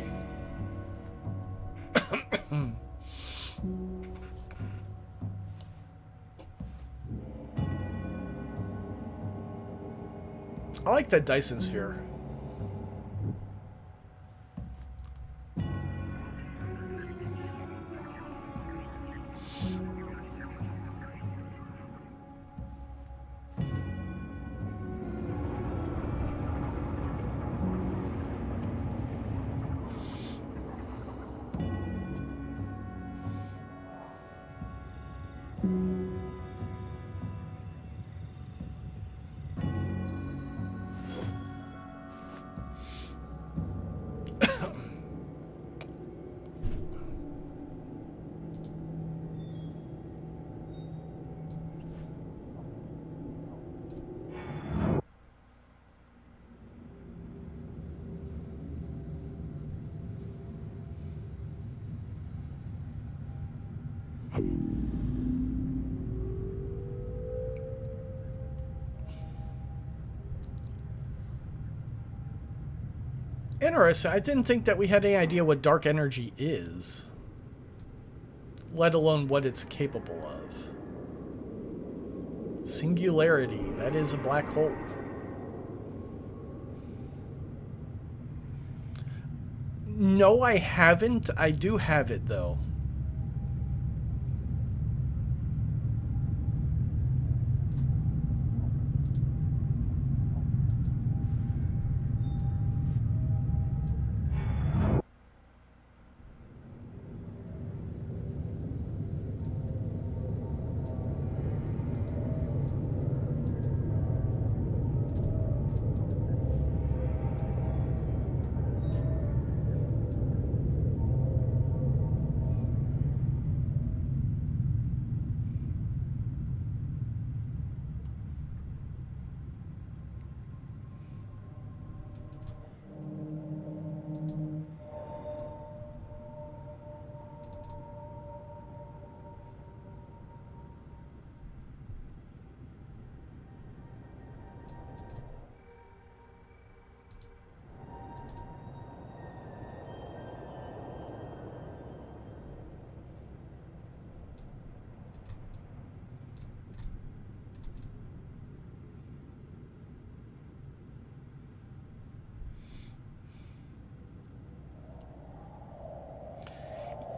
Speaker 1: I like that Dyson sphere. Interesting. I didn't think that we had any idea what dark energy is, let alone what it's capable of. Singularity. That is a black hole. No, I haven't. I do have it, though.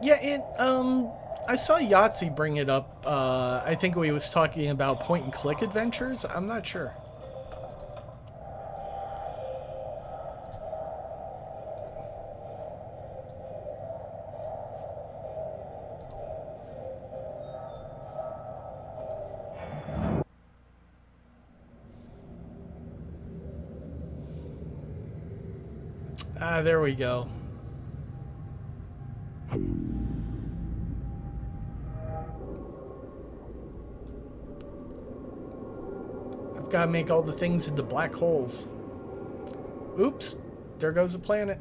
Speaker 1: Yeah, I saw Yahtzee bring it up. I think we was talking about point-and-click adventures. I'm not sure. Ah, there we go. I've got to make all the things into black holes. Oops, there goes the planet.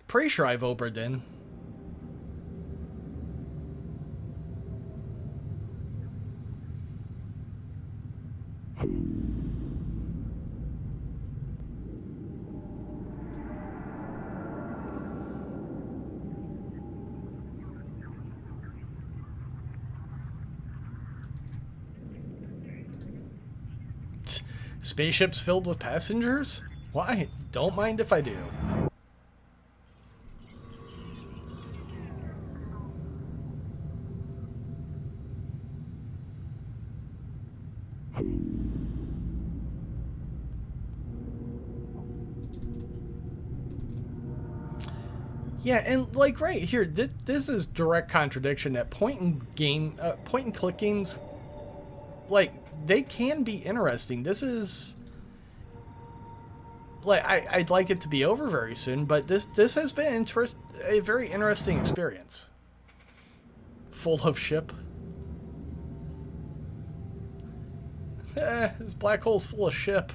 Speaker 1: Pretty sure I've Obered in. Spaceships filled with passengers? Why? Don't mind if I do. Yeah, and like right here, this is direct contradiction that point and click games, like they can be interesting. This is like I'd like it to be over very soon, but this has been a very interesting experience. Full of ship. This black hole's full of ship.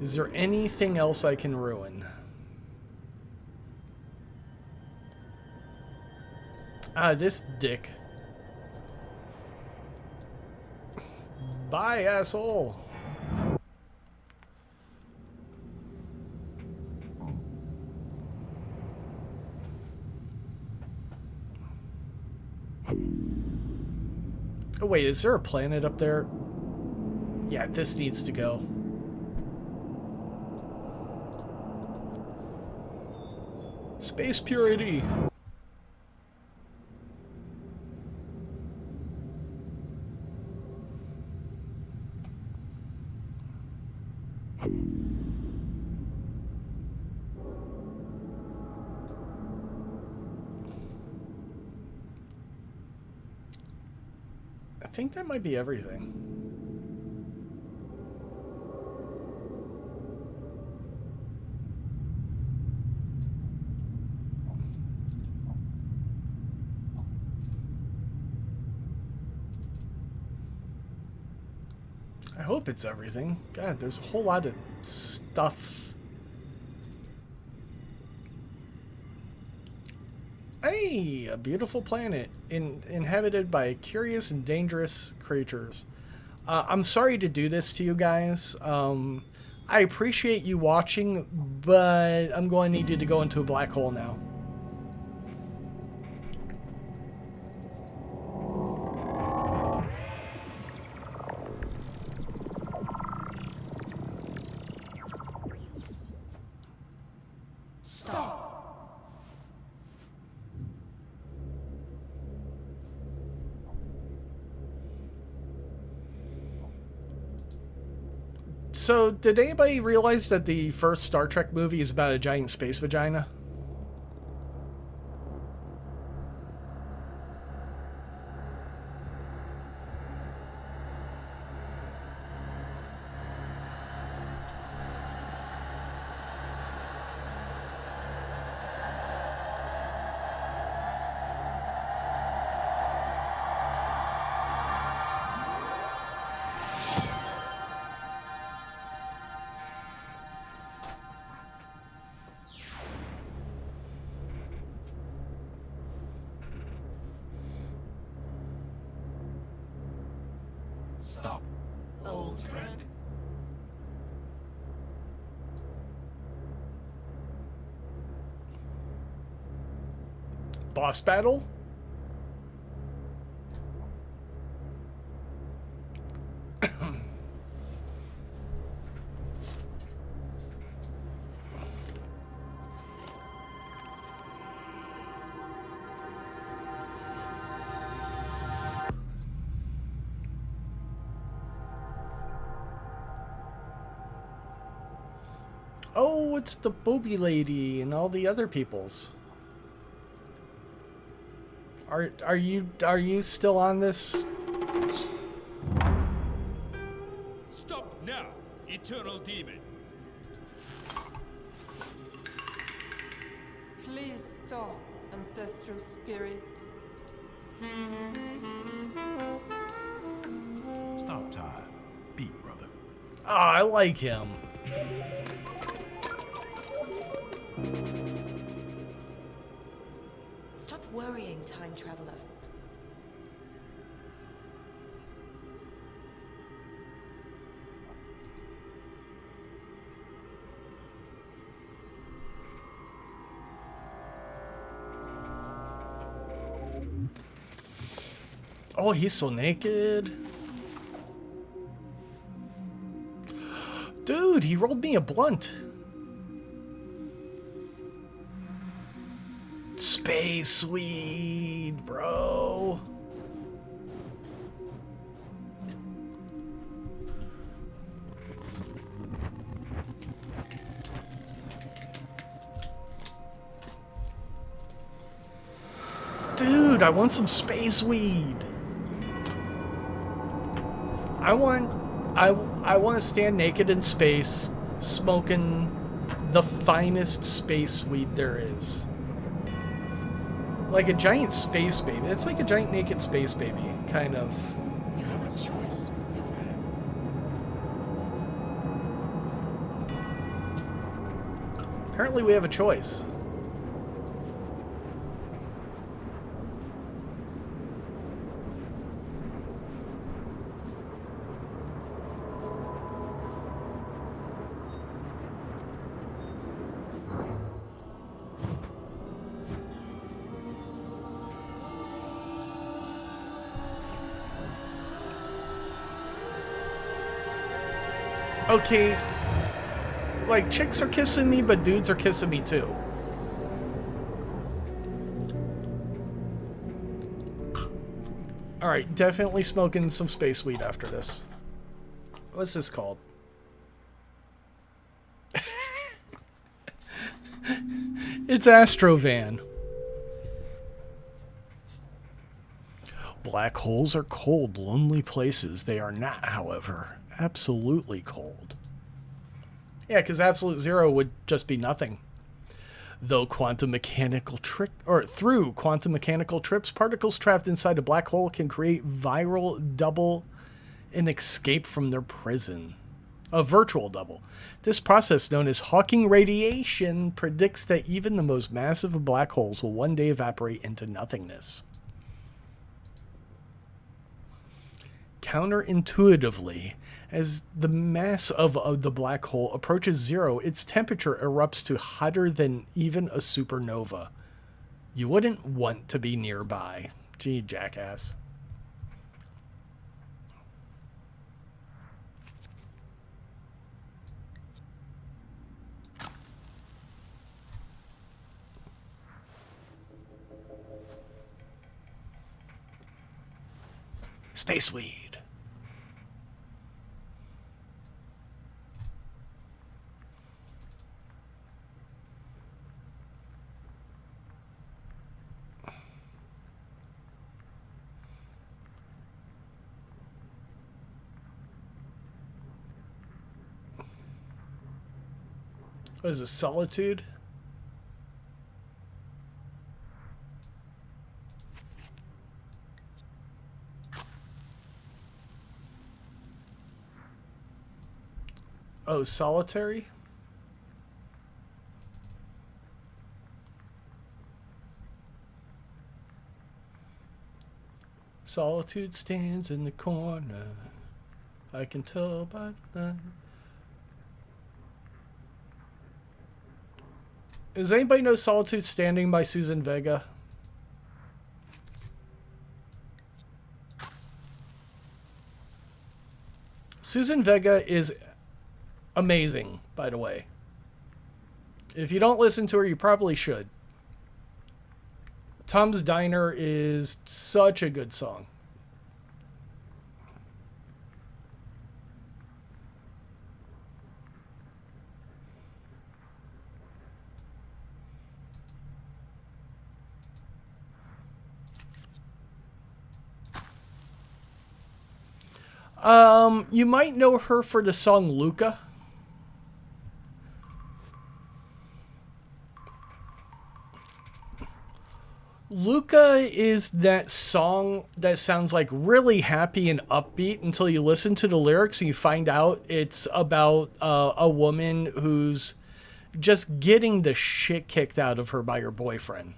Speaker 1: Is there anything else I can ruin? Ah, this dick. Bye, asshole. Oh, wait, is there a planet up there? Yeah, this needs to go. Space purity. I think that might be everything. I hope it's everything. God, there's a whole lot of stuff. Hey, a beautiful planet inhabited by curious and dangerous creatures. I'm sorry to do this to you guys. I appreciate you watching, but I'm going to need you to go into a black hole now. So, did anybody realize that the first Star Trek movie is about a giant space vagina?
Speaker 2: Stop, old friend.
Speaker 1: Boss battle? Oh, it's the booby lady and all the other peoples. Are you still on this?
Speaker 3: Stop now, eternal demon.
Speaker 4: Please stop, ancestral spirit.
Speaker 5: Stop time. Beat, brother.
Speaker 1: Oh, I like him.
Speaker 2: Stop worrying, time traveler.
Speaker 1: Oh, he's so naked. Dude, he rolled me a blunt. Space weed, bro. Dude, I want some space weed. I want to stand naked in space, smoking the finest space weed there is. Like a giant space baby. It's like a giant naked space baby, kind of.
Speaker 2: You have a choice.
Speaker 1: Apparently we have a choice. Okay, like, chicks are kissing me, but dudes are kissing me too. Alright, definitely smoking some space weed after this. What's this called? It's Astrovan. Black holes are cold, lonely places. They are not, however, absolutely cold. Yeah, because absolute zero would just be nothing. Through quantum mechanical trips, particles trapped inside a black hole can create viral double and escape from their prison. A virtual double. This process, known as Hawking radiation, predicts that even the most massive of black holes will one day evaporate into nothingness. Counterintuitively, as the mass of the black hole approaches zero, its temperature erupts to hotter than even a supernova. You wouldn't want to be nearby. Gee, jackass. Space weed. What is this, solitude? Oh, solitary? Solitude stands in the corner. I can tell by the night. Does anybody know Solitude Standing by Susan Vega? Susan Vega is amazing, by the way. If you don't listen to her, you probably should. Tom's Diner is such a good song. You might know her for the song Luca. Luca is that song that sounds like really happy and upbeat until you listen to the lyrics and you find out it's about a woman who's just getting the shit kicked out of her by her boyfriend.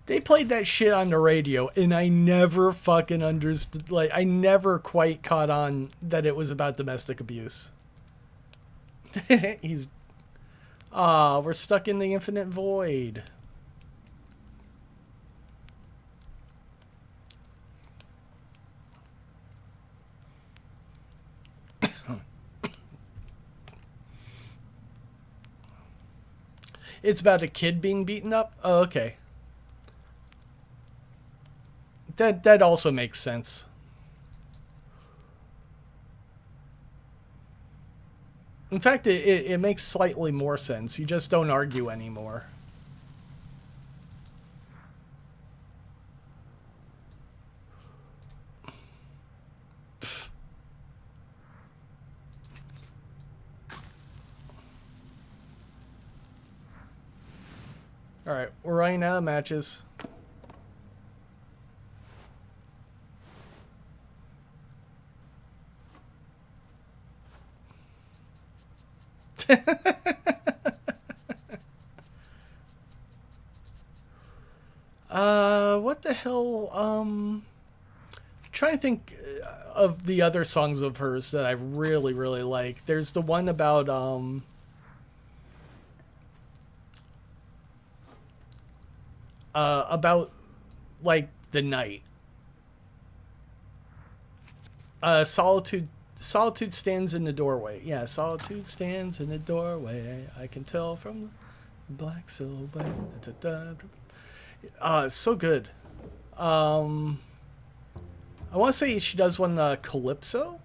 Speaker 1: They played that shit on the radio, and I never fucking understood. Like, I never quite caught on that it was about domestic abuse. He's. We're stuck in the infinite void. It's about a kid being beaten up? Oh, okay. That also makes sense. In fact, it makes slightly more sense. You just don't argue anymore. Alright, we're running out of matches. What the hell, trying to think of the other songs of hers that I really, really like. There's the one about, like, the night. Solitude stands in the doorway. Yeah, solitude stands in the doorway. I can tell from the black silhouette. So good. I want to say she does one Calypso.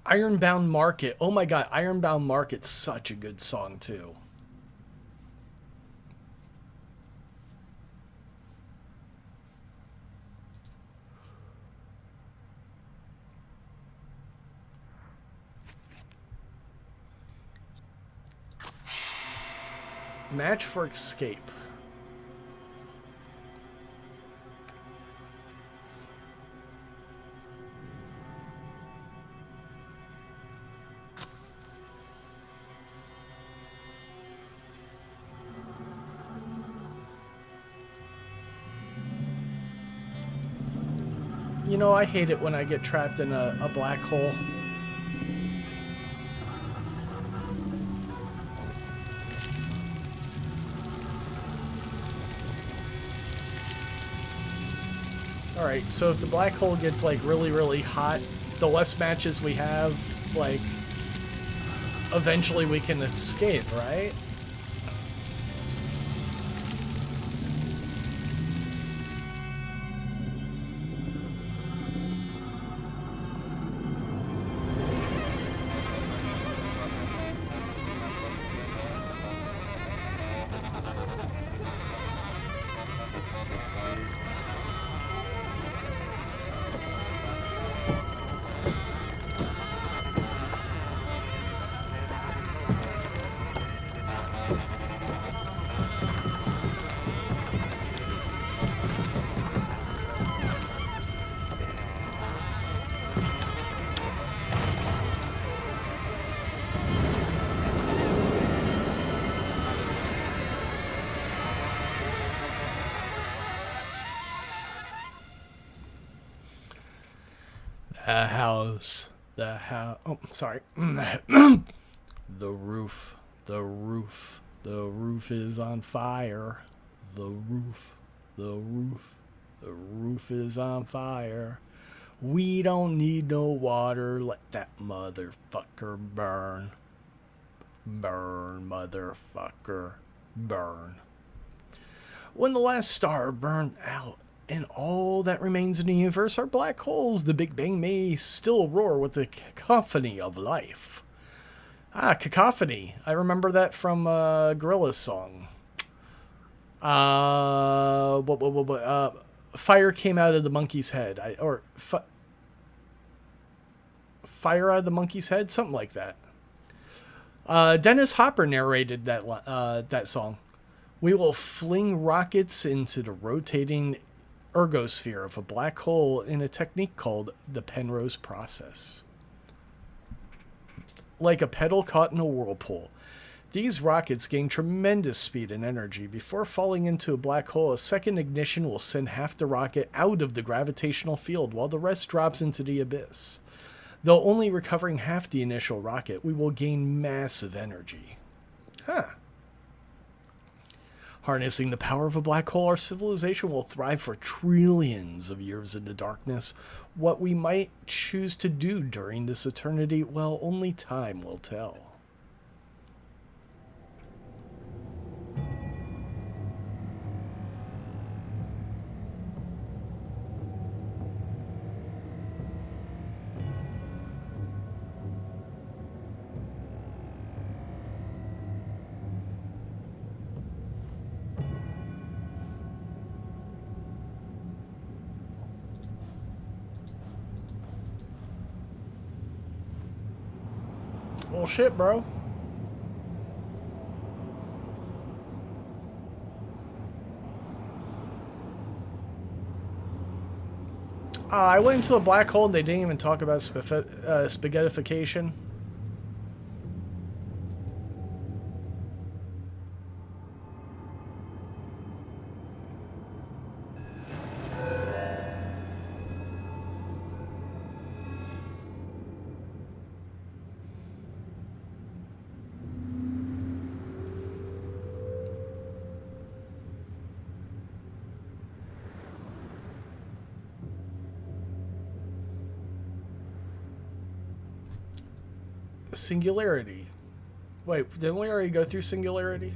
Speaker 1: Ironbound Market. Oh my god, Ironbound Market's such a good song too. Match for Escape. You know, I hate it when I get trapped in a black hole. Alright, so if the black hole gets, like, really, really hot, the less matches we have, like, eventually we can escape, right? The house. Oh, sorry. The roof. The roof. The roof is on fire. The roof. The roof. The roof is on fire. We don't need no water. Let that motherfucker burn. Burn, motherfucker. Burn. When the last star burned out and all that remains in the universe are black holes, the Big Bang may still roar with the cacophony of life. Ah, cacophony. I remember that from Gorilla's song. Fire came out of the monkey's head. Fire out of the monkey's head? Something like that. Dennis Hopper narrated that song. We will fling rockets into the rotating ergosphere of a black hole in a technique called the Penrose process. Like a pedal caught in a whirlpool, these rockets gain tremendous speed and energy. Before falling into a black hole, a second ignition will send half the rocket out of the gravitational field while the rest drops into the abyss. Though only recovering half the initial rocket, we will gain massive energy. Huh. Harnessing the power of a black hole, our civilization will thrive for trillions of years in the darkness. What we might choose to do during this eternity, well, only time will tell. Well, shit, bro. I went into a black hole and they didn't even talk about spaghettification. Singularity. Wait, didn't we already go through singularity?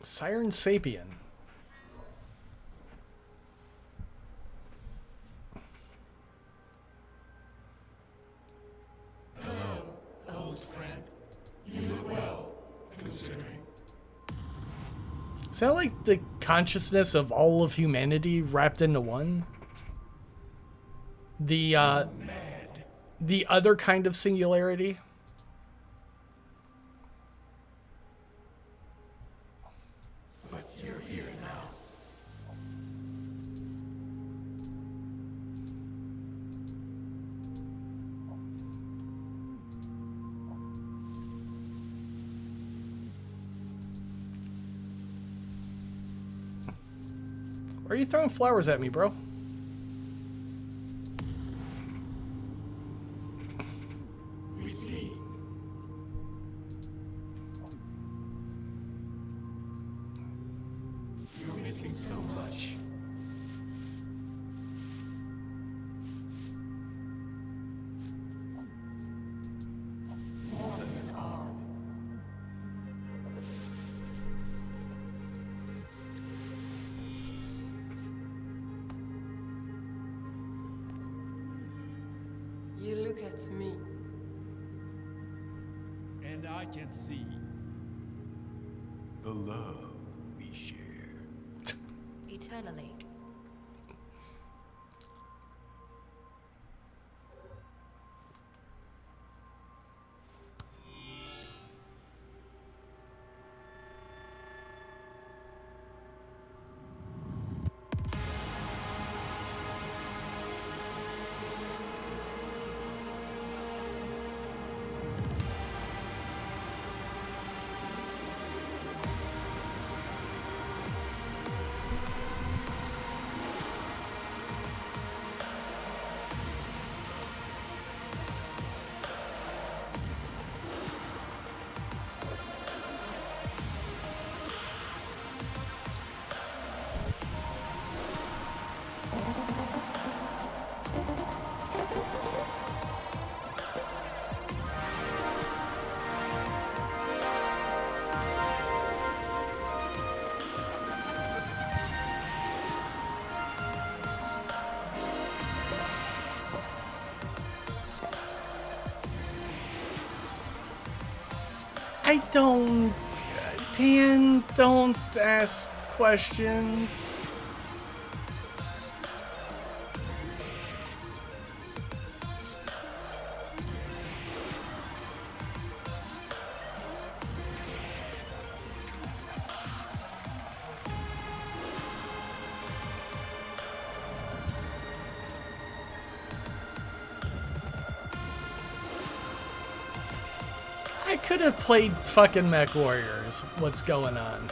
Speaker 1: Siren Sapien.
Speaker 3: Hello, old friend. You look well, considering.
Speaker 1: Is that like the consciousness of all of humanity wrapped into one? The other kind of singularity?
Speaker 3: But you're here now.
Speaker 1: Why are you throwing flowers at me, bro?
Speaker 3: We see. You're missing so much. More than an arm.
Speaker 4: You look at me.
Speaker 3: I can see.
Speaker 5: The love we share.
Speaker 2: Eternally.
Speaker 1: I don't... Dan, don't ask questions. I could have played fucking Mech Warriors. What's going on?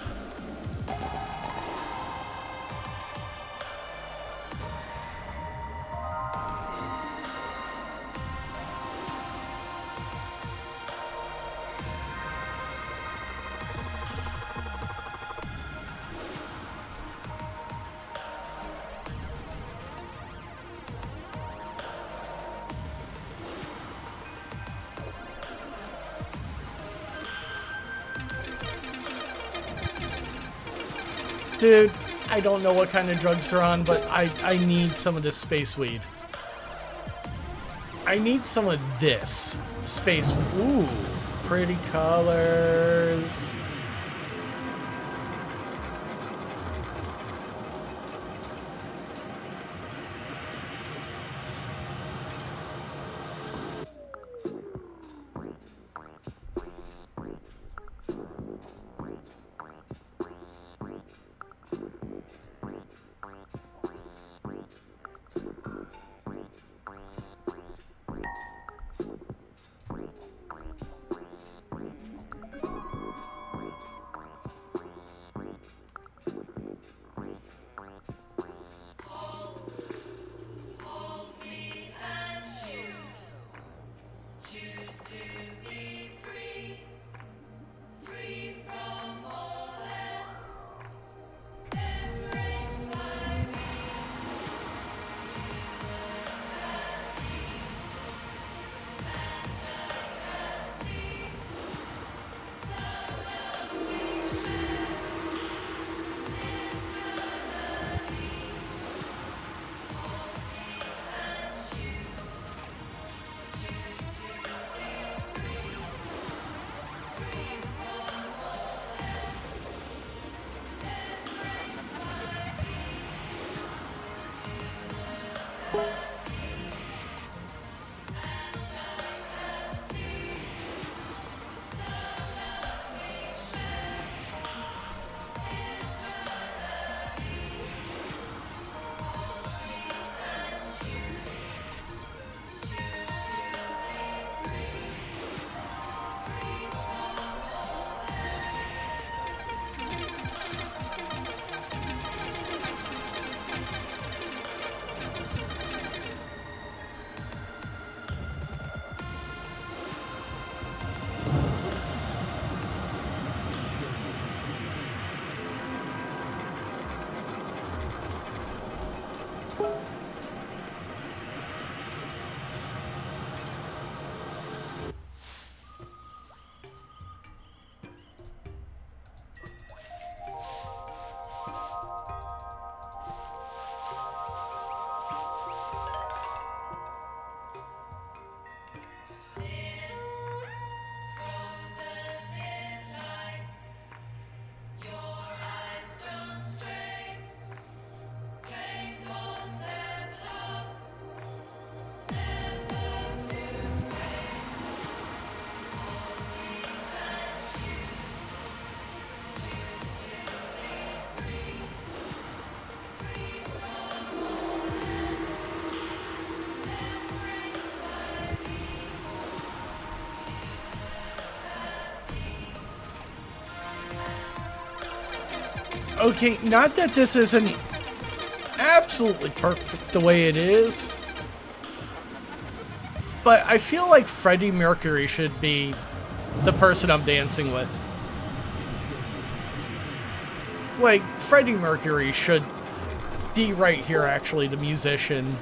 Speaker 1: Dude, I don't know what kind of drugs they're on, but I need some of this space weed. I need some of this space. Ooh, pretty colors. Okay, not that this isn't absolutely perfect the way it is, but I feel like Freddie Mercury should be the person I'm dancing with. Like, Freddie Mercury should be right here, actually, the musician.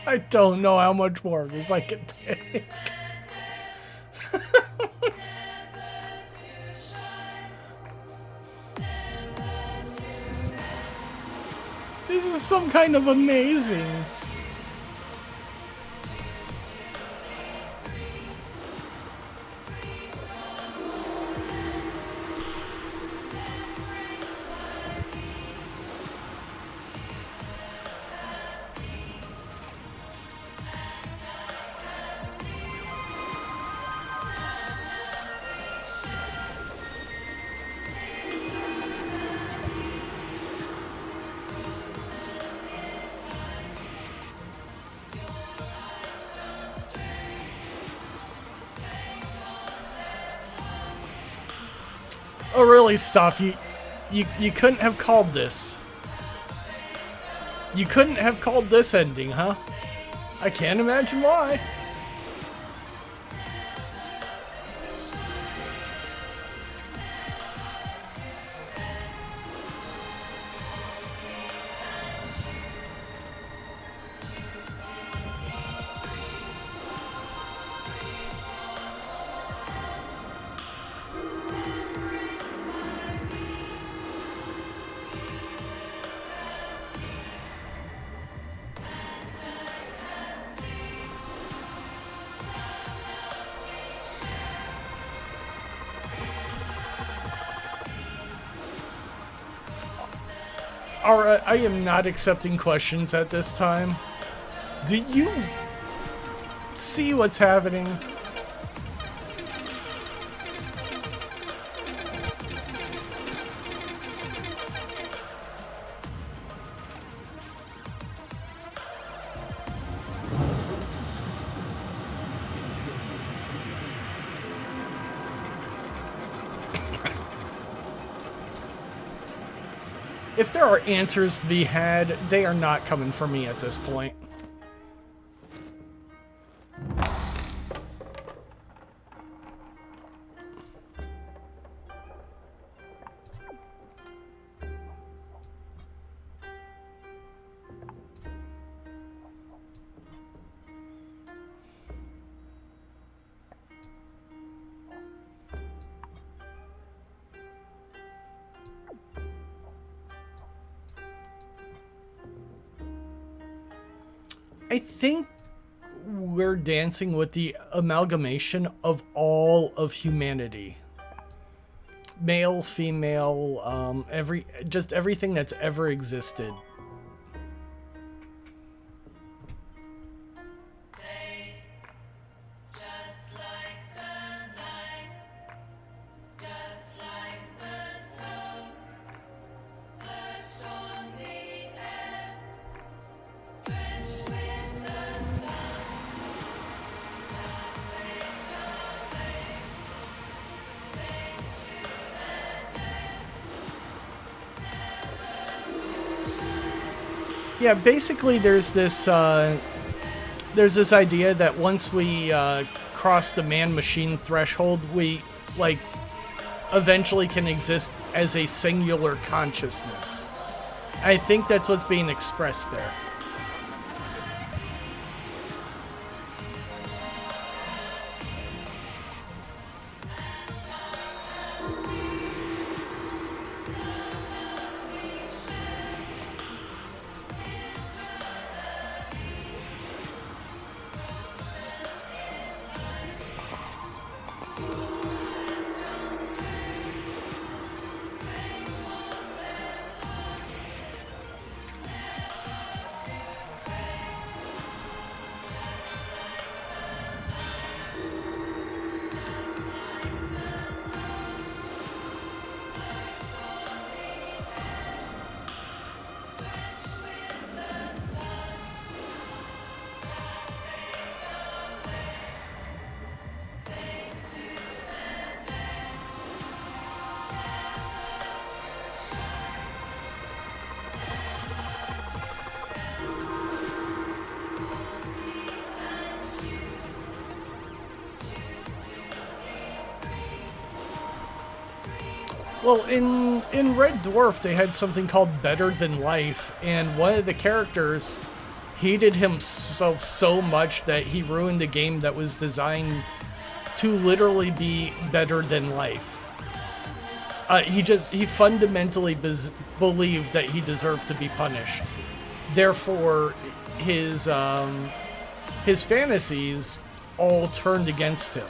Speaker 1: I don't know how much more of this I can take. This is some kind of amazing. Oh, really, Stuff? You couldn't have called this. You couldn't have called this ending, huh? I can't imagine why. Alright, I am not accepting questions at this time. Do you see what's happening? If there are answers to be had, they are not coming from me at this point. I think we're dancing with the amalgamation of all of humanity. Male, female, just everything that's ever existed. Yeah, basically there's this idea that once we cross the man-machine threshold, we, like, eventually can exist as a singular consciousness. I think that's what's being expressed there. Well, in Red Dwarf, they had something called Better Than Life, and one of the characters hated himself so much that he ruined a game that was designed to literally be better than life. He fundamentally believed that he deserved to be punished. Therefore, his fantasies all turned against him.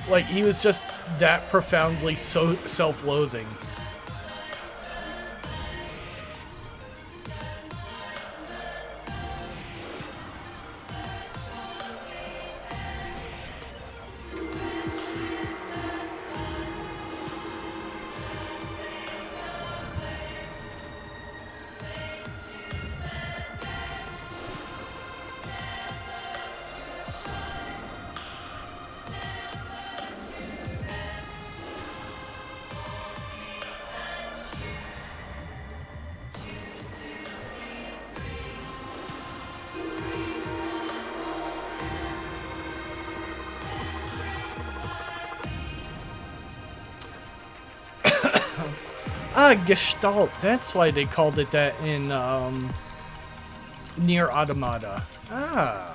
Speaker 1: Like, he was just that profoundly so self-loathing. Ah, Gestalt. That's why they called it that in Nier Automata. Ah.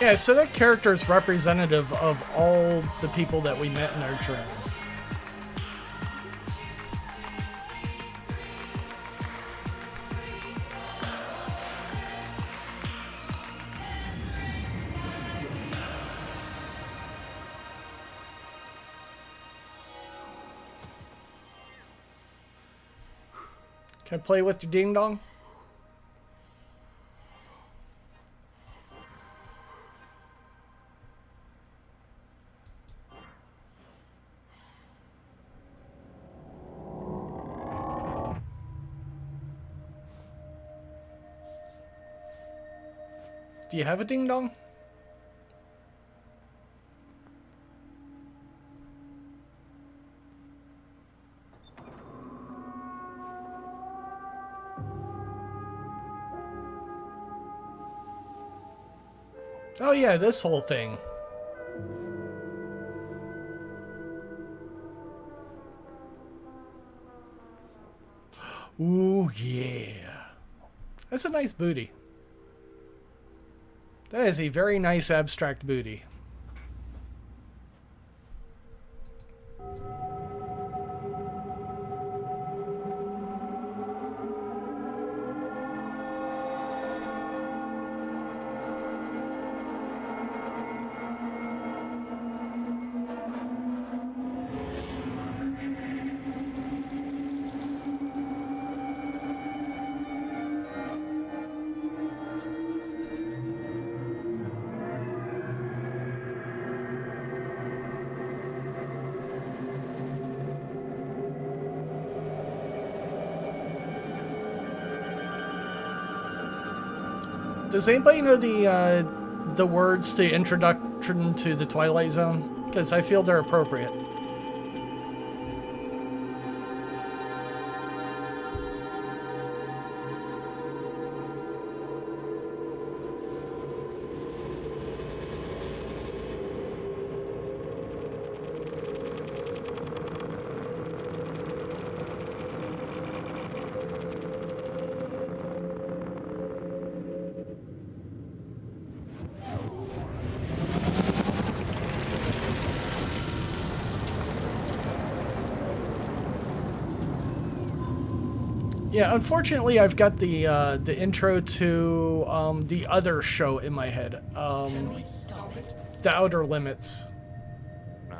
Speaker 1: Yeah, so that character is representative of all the people that we met in our journey. Can I play with your ding dong? Do you have a ding dong? Oh yeah, this whole thing. Ooh yeah. That's a nice booty. That is a very nice abstract booty. Does anybody know the words to Introduction to the Twilight Zone? Because I feel they're appropriate. Yeah, unfortunately, I've got the intro to the other show in my head.
Speaker 3: Can we stop it?
Speaker 1: The Outer Limits.
Speaker 6: No.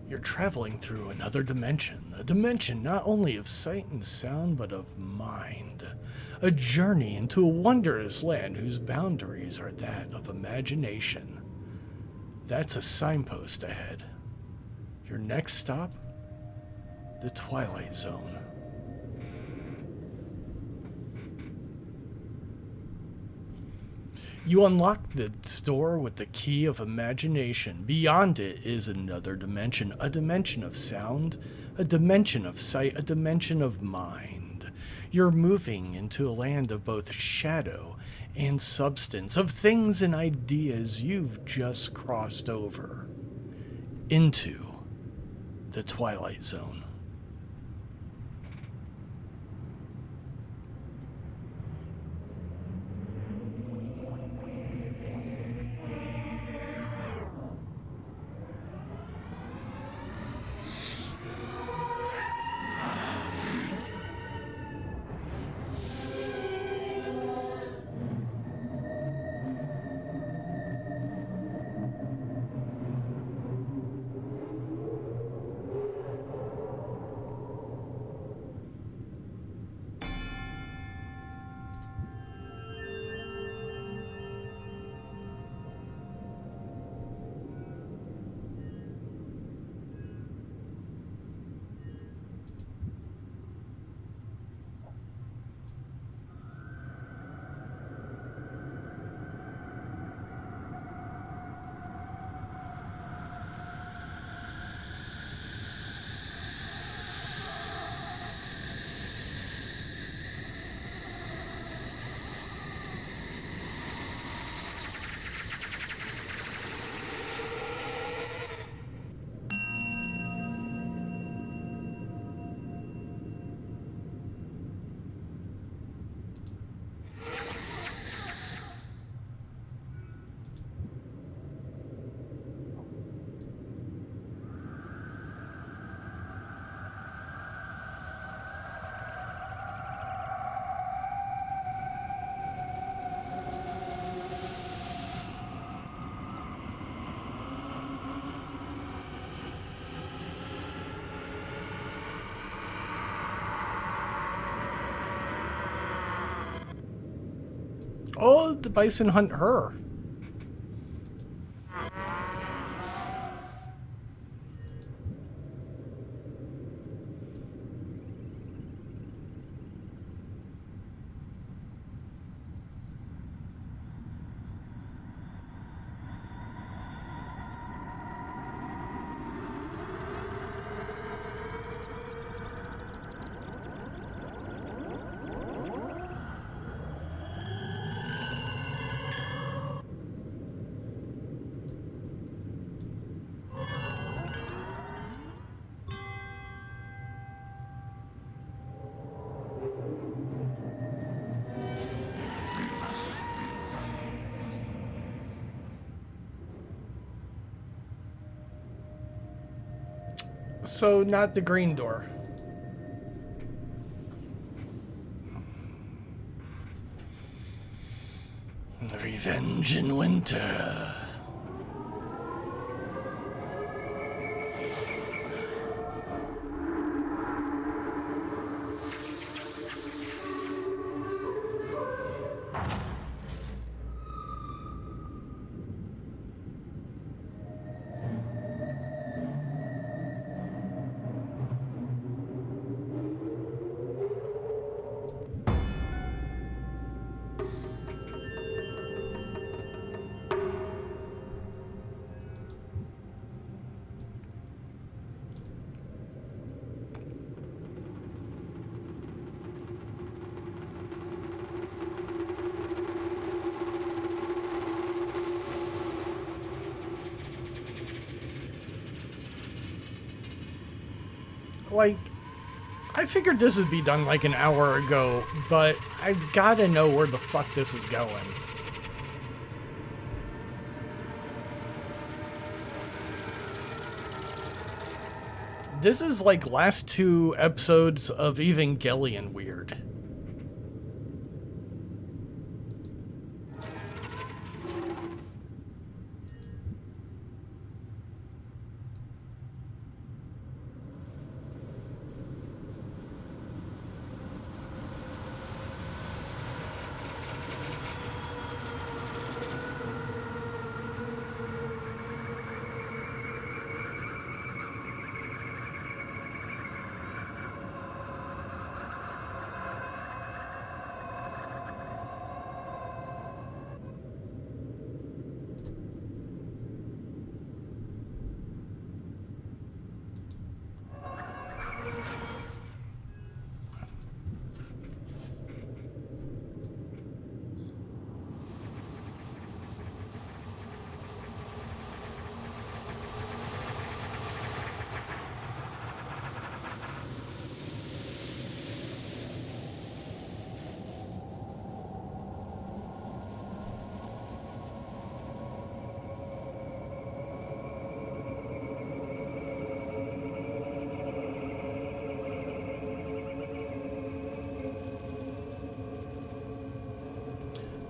Speaker 1: You're traveling through another dimension, a dimension not only of sight and sound, but of mind. A journey into a wondrous land whose boundaries are that of imagination. That's a signpost ahead. Your next stop? The Twilight Zone. You unlock the door with the key of imagination. Beyond it is another dimension, a dimension of sound, a dimension of sight, a dimension of mind. You're moving into a land of both shadow and substance, of things and ideas you've just crossed over into the Twilight Zone. Oh, the bison hunt her. So, not the green door. Revenge in winter. like, I figured this would be done like an hour ago, but I've got to know where the fuck this is going. This is like last 2 episodes of Evangelion weird.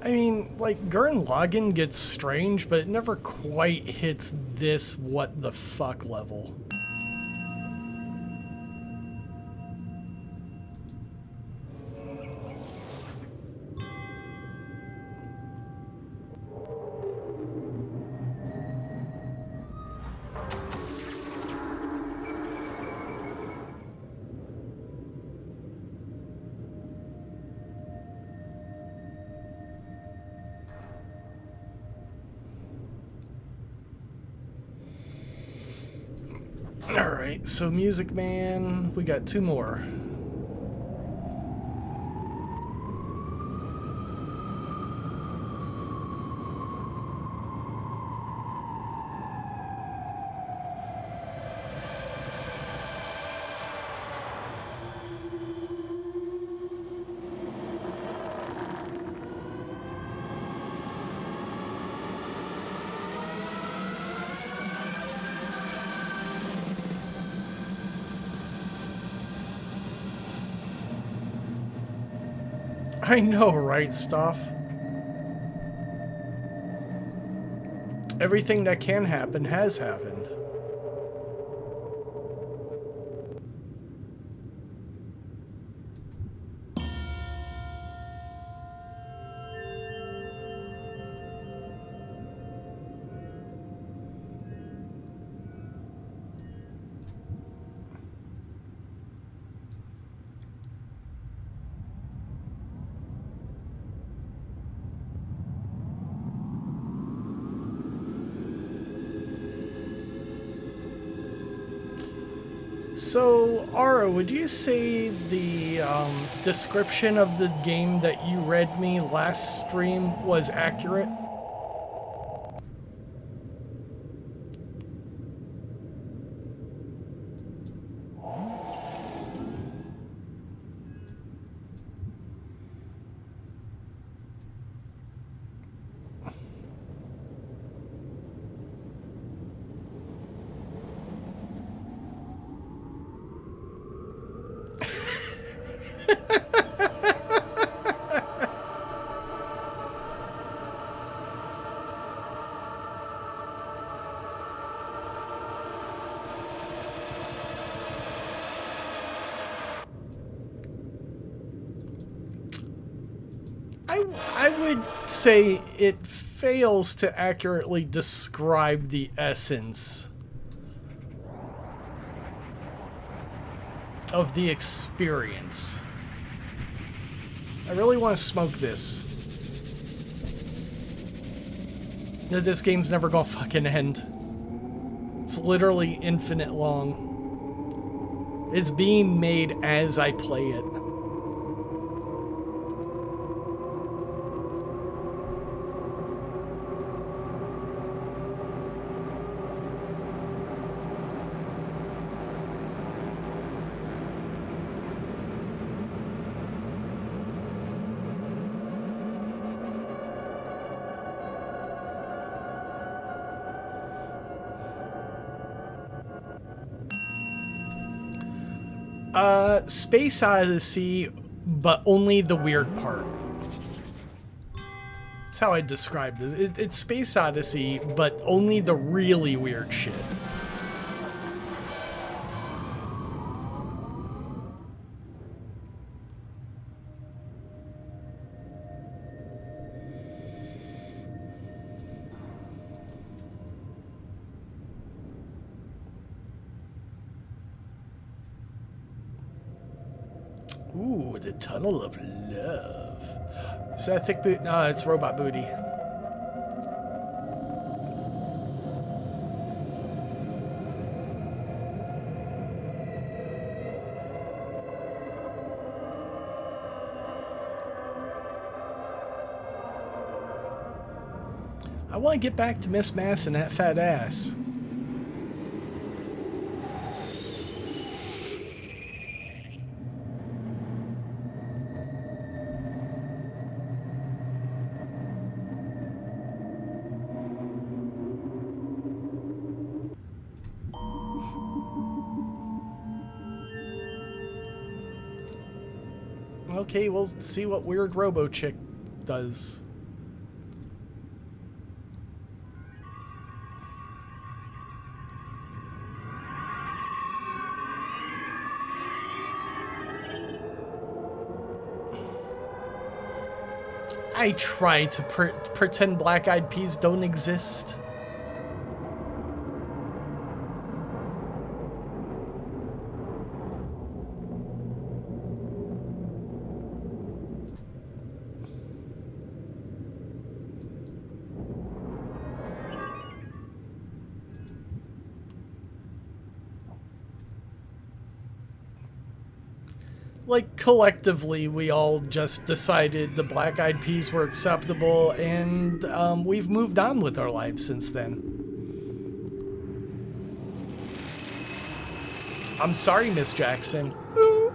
Speaker 1: I mean, like, Gurren Lagann gets strange, but it never quite hits this what the fuck level. Alright, so Music Man, we got 2 more. I know, right, Stuff? Everything that can happen has happened. So, Ara, would you say the description of the game that you read me last stream was accurate? I would say it fails to accurately describe the essence of the experience. I really want to smoke this. No, this game's never gonna fucking end. It's literally infinite long. It's being made as I play it. Space Odyssey, but only the weird part. That's how I described it. It's Space Odyssey, but only the really weird shit. Ooh, the Tunnel of Love. Is that thick boot? No, it's robot booty. I want to get back to Miss Mass and that fat ass. Okay, we'll see what weird robo chick does. I try to pretend Black Eyed Peas don't exist. Like, collectively, we all just decided the Black Eyed Peas were acceptable, and we've moved on with our lives since then. I'm sorry, Miss Jackson. Ooh.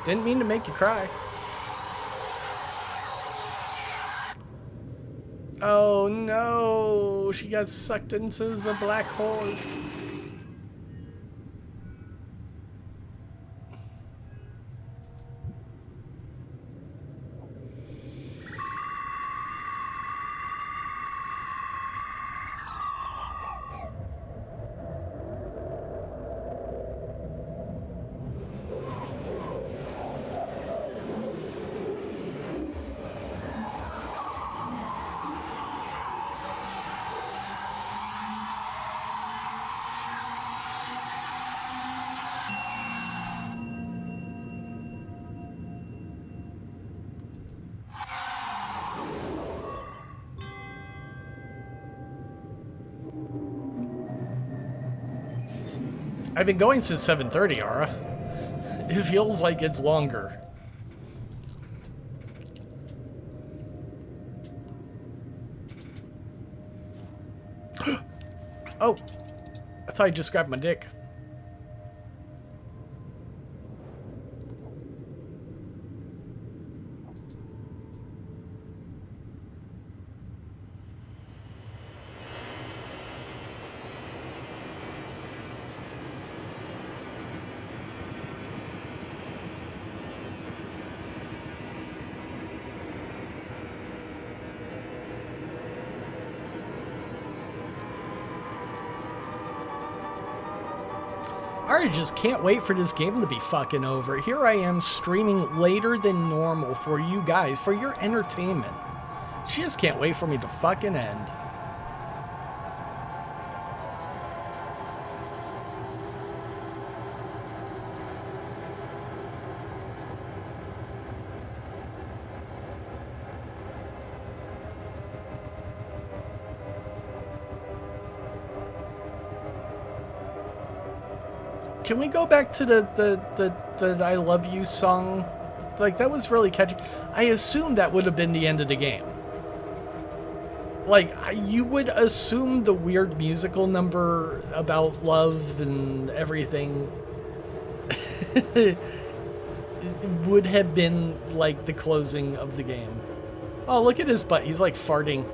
Speaker 1: Didn't mean to make you cry. Oh no, she got sucked into the black hole. I've been going since 7:30, Ara. It feels like it's longer. Oh, I thought I just grabbed my dick. I just can't wait for this game to be fucking over. Here I am streaming later than normal for you guys, for your entertainment. She just can't wait for me to fucking end. Can we go back to the I Love You song? Like, that was really catchy. I assumed that would have been the end of the game. Like, you would assume the weird musical number about love and everything would have been, like, the closing of the game. Oh, look at his butt. He's, like, farting.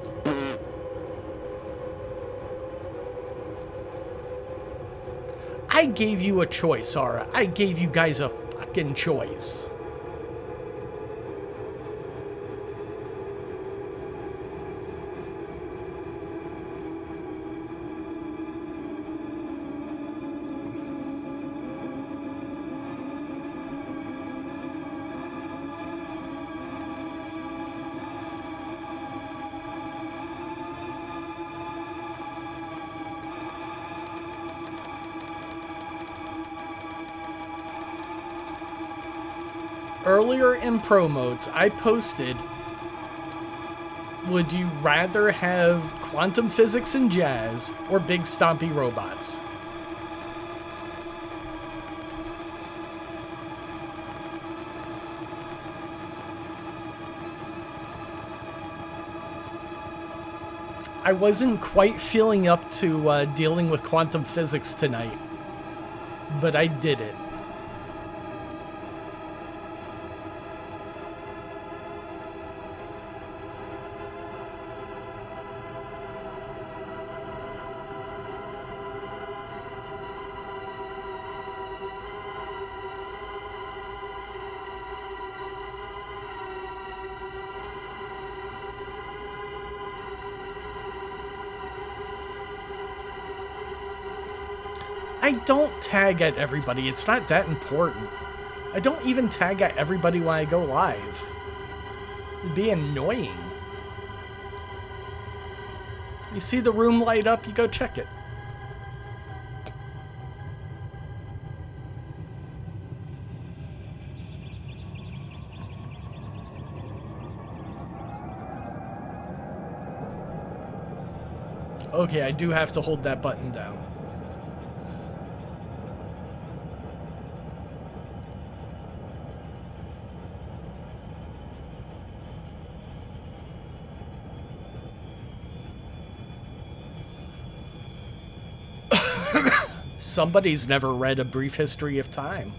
Speaker 1: I gave you a choice, Sarah. I gave you guys a fucking choice. Earlier in pro modes, I posted, would you rather have quantum physics and jazz or big stompy robots? I wasn't quite feeling up to dealing with quantum physics tonight, but I did it. I don't tag at everybody. It's not that important. I don't even tag at everybody when I go live. It'd be annoying. You see the room light up, you go check it. Okay, I do have to hold that button down. Somebody's never read A Brief History of Time.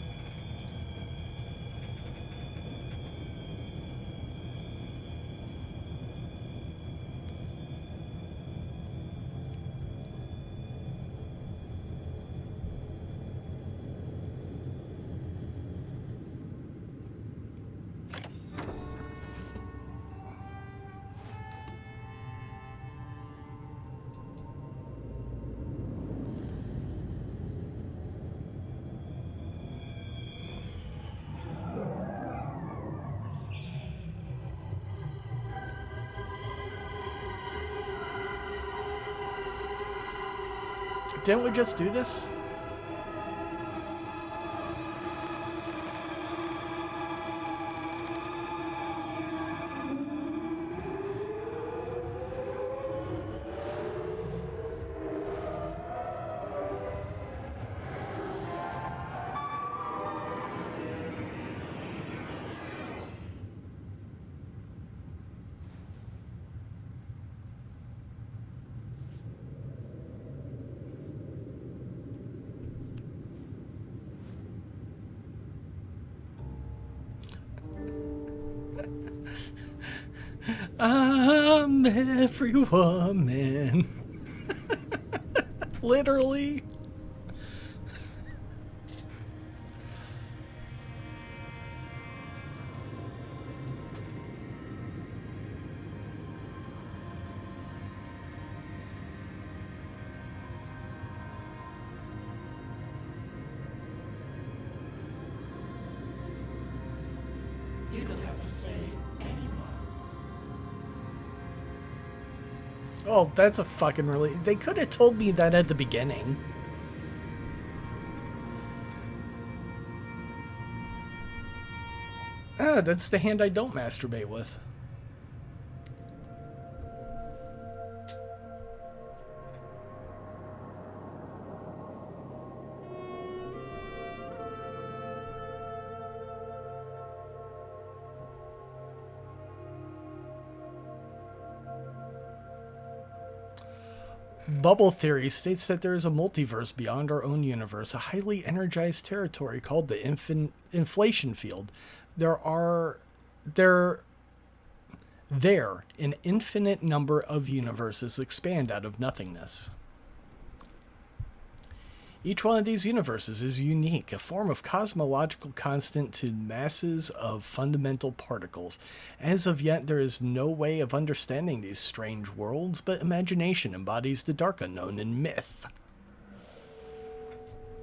Speaker 1: Didn't we just do this? I'm every woman. Literally.
Speaker 3: You don't have to save anyone.
Speaker 1: Oh, that's a fucking really... They could have told me that at the beginning. Ah, that's the hand I don't masturbate with. Bubble theory states that there is a multiverse beyond our own universe, a highly energized territory called the inflation field. There an infinite number of universes expand out of nothingness. Each one of these universes is unique, a form of cosmological constant to masses of fundamental particles. As of yet, there is no way of understanding these strange worlds, but imagination embodies the dark unknown in myth.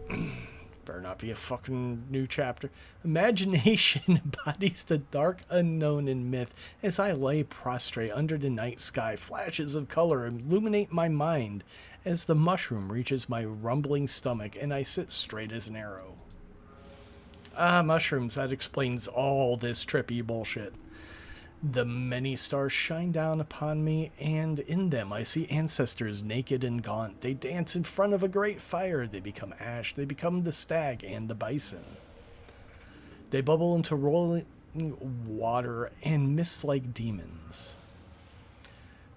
Speaker 1: Better not be a fucking new chapter. Imagination embodies the dark unknown in myth. As I lay prostrate under the night sky, flashes of color illuminate my mind as the mushroom reaches my rumbling stomach and I sit straight as an arrow. Ah, mushrooms, that explains all this trippy bullshit. The many stars shine down upon me, and in them I see ancestors naked and gaunt. They dance in front of a great fire. They become ash. They become the stag and the bison. They bubble into rolling water and mist like demons.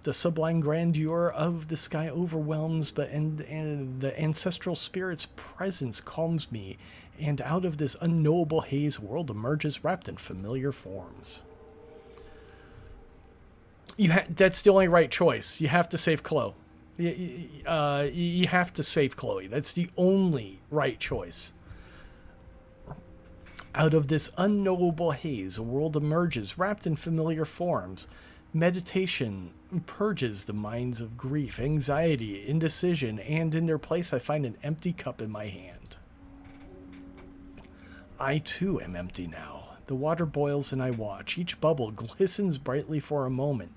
Speaker 1: The sublime grandeur of the sky overwhelms, and the ancestral spirit's presence calms me, and out of this unknowable haze, a world emerges wrapped in familiar forms. That's the only right choice. You have to save Chloe. You have to save Chloe. That's the only right choice. Out of this unknowable haze, a world emerges wrapped in familiar forms. Meditation purges the minds of grief, anxiety, indecision, and in their place I find an empty cup in my hand. I too am empty now. The water boils and I watch. Each bubble glistens brightly for a moment.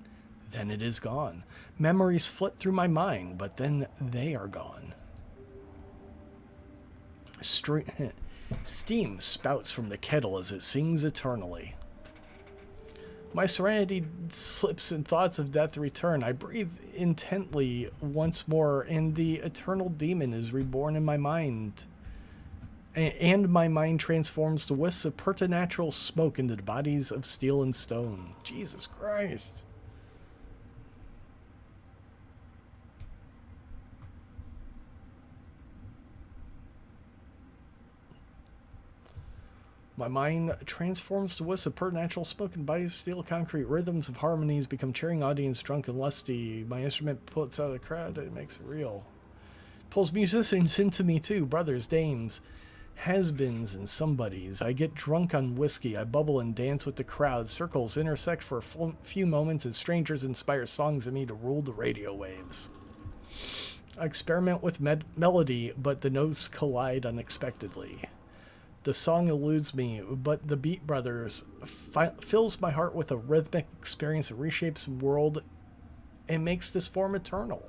Speaker 1: Then it is gone. Memories flit through my mind, but then they are gone. Steam spouts from the kettle as it sings eternally. My serenity slips and thoughts of death return. I breathe intently once more, and the eternal demon is reborn in my mind. And my mind transforms to wisps of preternatural smoke into the bodies of steel and stone. Jesus Christ. My mind transforms to wisps of preternatural smoke and bodies of steel, concrete. Rhythms of harmonies become cheering audience, drunk and lusty. My instrument puts out a crowd, it makes it real. Pulls musicians into me too, brothers, dames, has-beens, and somebodies. I get drunk on whiskey, I bubble and dance with the crowd. Circles intersect for a few moments, and strangers inspire songs in me to rule the radio waves. I experiment with melody, but the notes collide unexpectedly. The song eludes me, but the Beat Brothers fills my heart with a rhythmic experience that reshapes the world and makes this form eternal.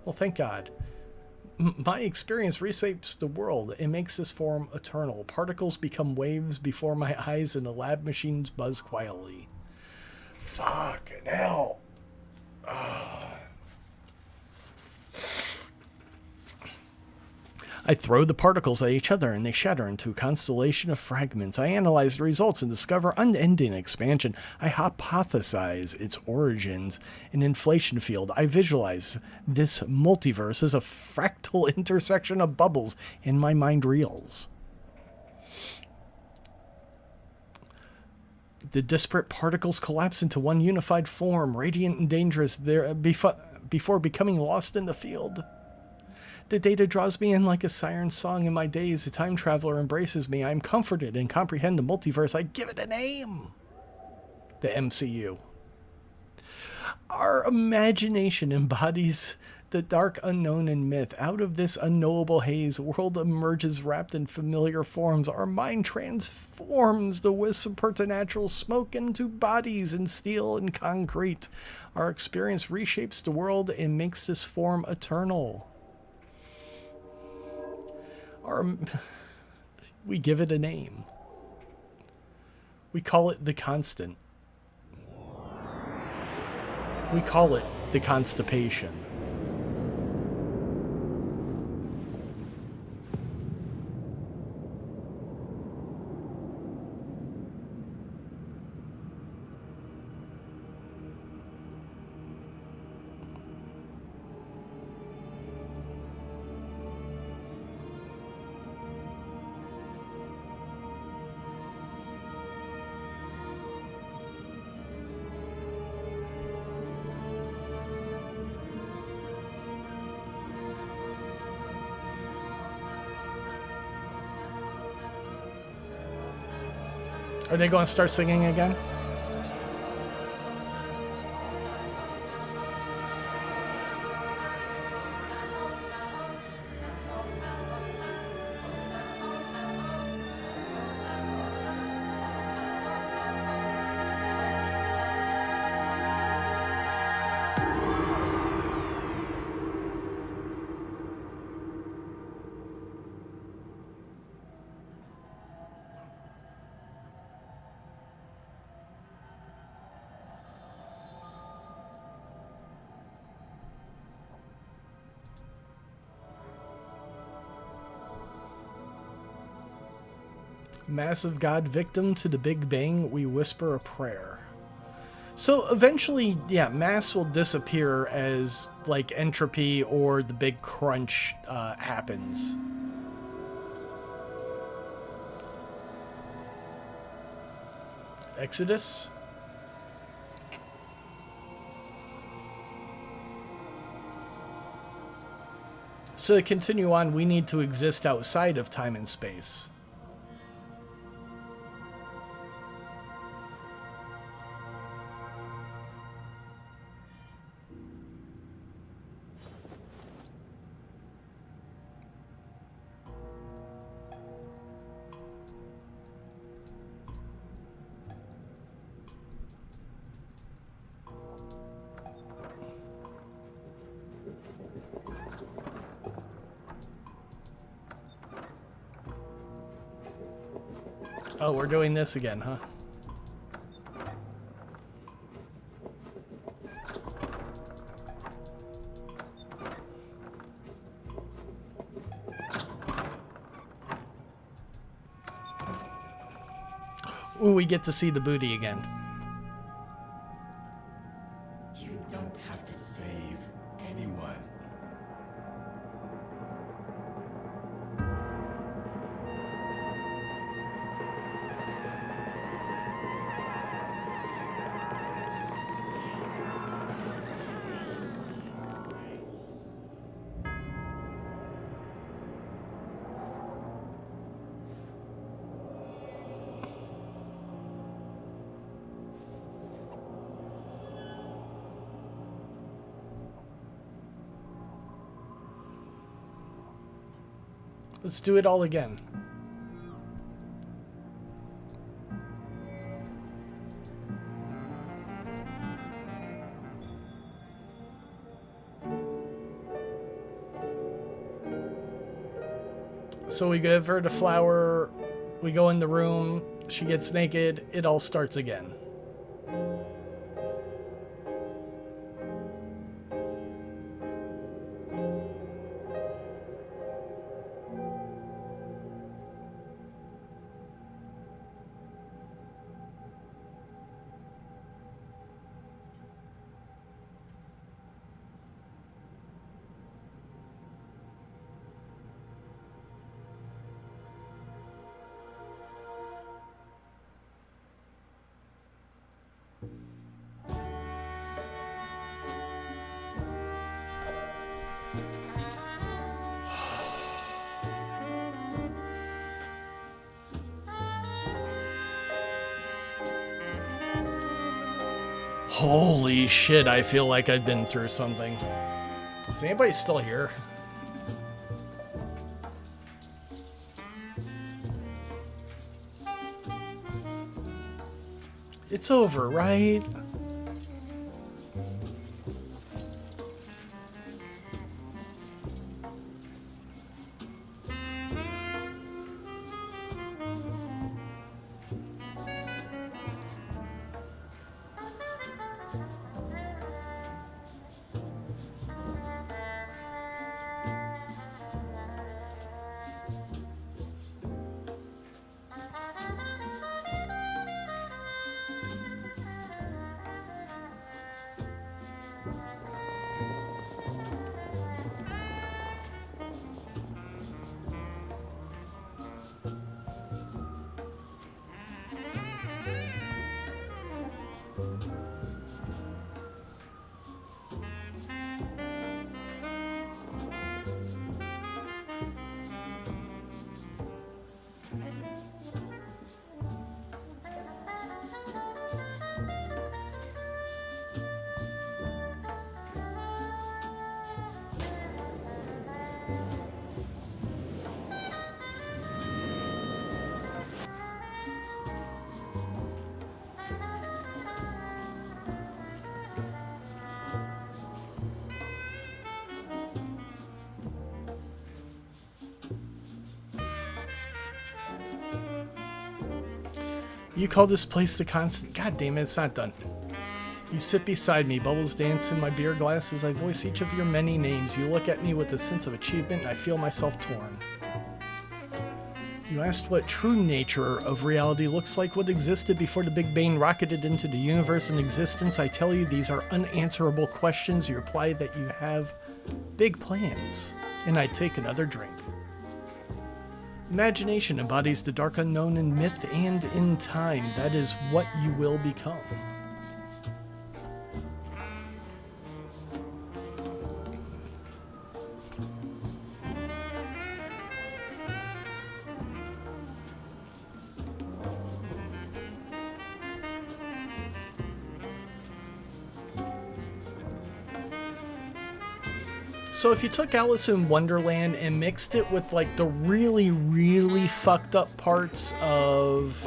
Speaker 1: Well, thank God. My experience reshapes the world and makes this form eternal. Particles become waves before my eyes and the lab machines buzz quietly. Fucking hell. I throw the particles at each other and they shatter into a constellation of fragments. I analyze the results and discover unending expansion. I hypothesize its origins, an inflation field. I visualize this multiverse as a fractal intersection of bubbles, and my mind reels. The disparate particles collapse into one unified form, radiant and dangerous there before becoming lost in the field. The data draws me in like a siren song in my days. The time traveler embraces me. I am comforted and comprehend the multiverse. I give it a name. The MCU. Our imagination embodies the dark unknown in myth. Out of this unknowable haze, a world emerges wrapped in familiar forms. Our mind transforms the wisps of preternatural smoke into bodies in steel and concrete. Our experience reshapes the world and makes this form eternal. We give it a name. We call it the constant. We call it the constipation. Are they going to start singing again? Massive God victim to the Big Bang, we whisper a prayer. So eventually, yeah, mass will disappear as like entropy or the big crunch happens. Exodus? So to continue on, we need to exist outside of time and space. Oh, we're doing this again, huh? Ooh, we get to see the booty again.
Speaker 3: You don't have to save anyone.
Speaker 1: Let's do it all again. So we give her the flower, we go in the room, she gets naked, it all starts again. Holy shit, I feel like I've been through something. Is anybody still here? It's over, right? You call this place the constant? God damn it, it's not done. You sit beside me, bubbles dance in my beer glass as I voice each of your many names. You look at me with a sense of achievement, and I feel myself torn. You asked what true nature of reality looks like, what existed before the Big Bang rocketed into the universe and existence. I tell you, these are unanswerable questions. You reply that you have big plans, and I take another drink. Imagination embodies the dark unknown in myth and in time. That is what you will become. So if you took Alice in Wonderland and mixed it with like the really, really fucked up parts of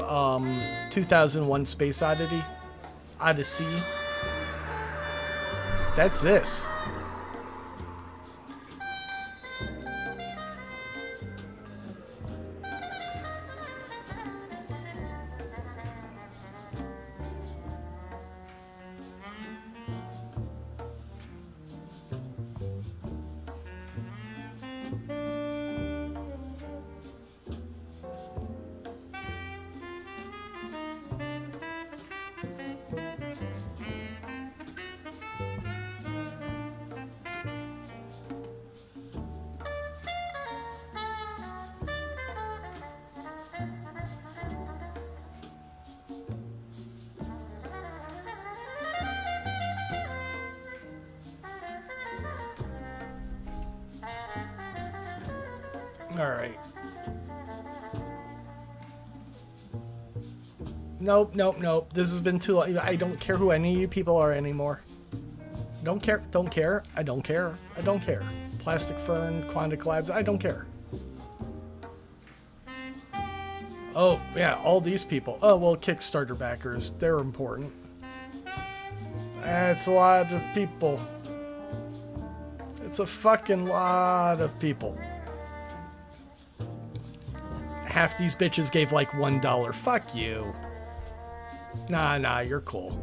Speaker 1: 2001 Space Oddity, Odyssey, that's this. All right. Nope, nope, nope. This has been too long. I don't care who any of you people are anymore. Don't care. Don't care. I don't care. I don't care. Plastic Fern, Quantic Labs. I don't care. Oh, yeah. All these people. Oh, well, Kickstarter backers. They're important. That's a lot of people. It's a fucking lot of people. Half these bitches gave like $1. Fuck you. Nah, you're cool.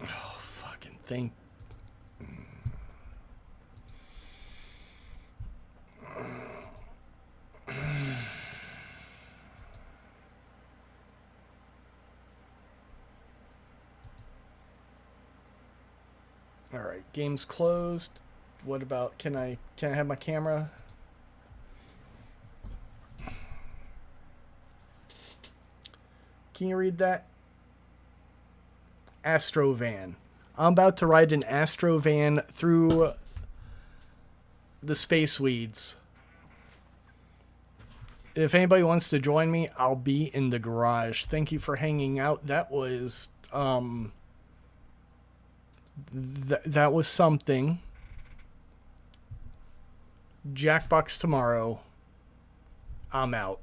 Speaker 1: Oh, fucking thing. All right, game's closed. What about, can I have my camera? Can you read that? Astrovan. I'm about to ride an Astrovan through the space weeds. If anybody wants to join me, I'll be in the garage. Thank you for hanging out. That was that was something. Jackbox tomorrow. I'm out.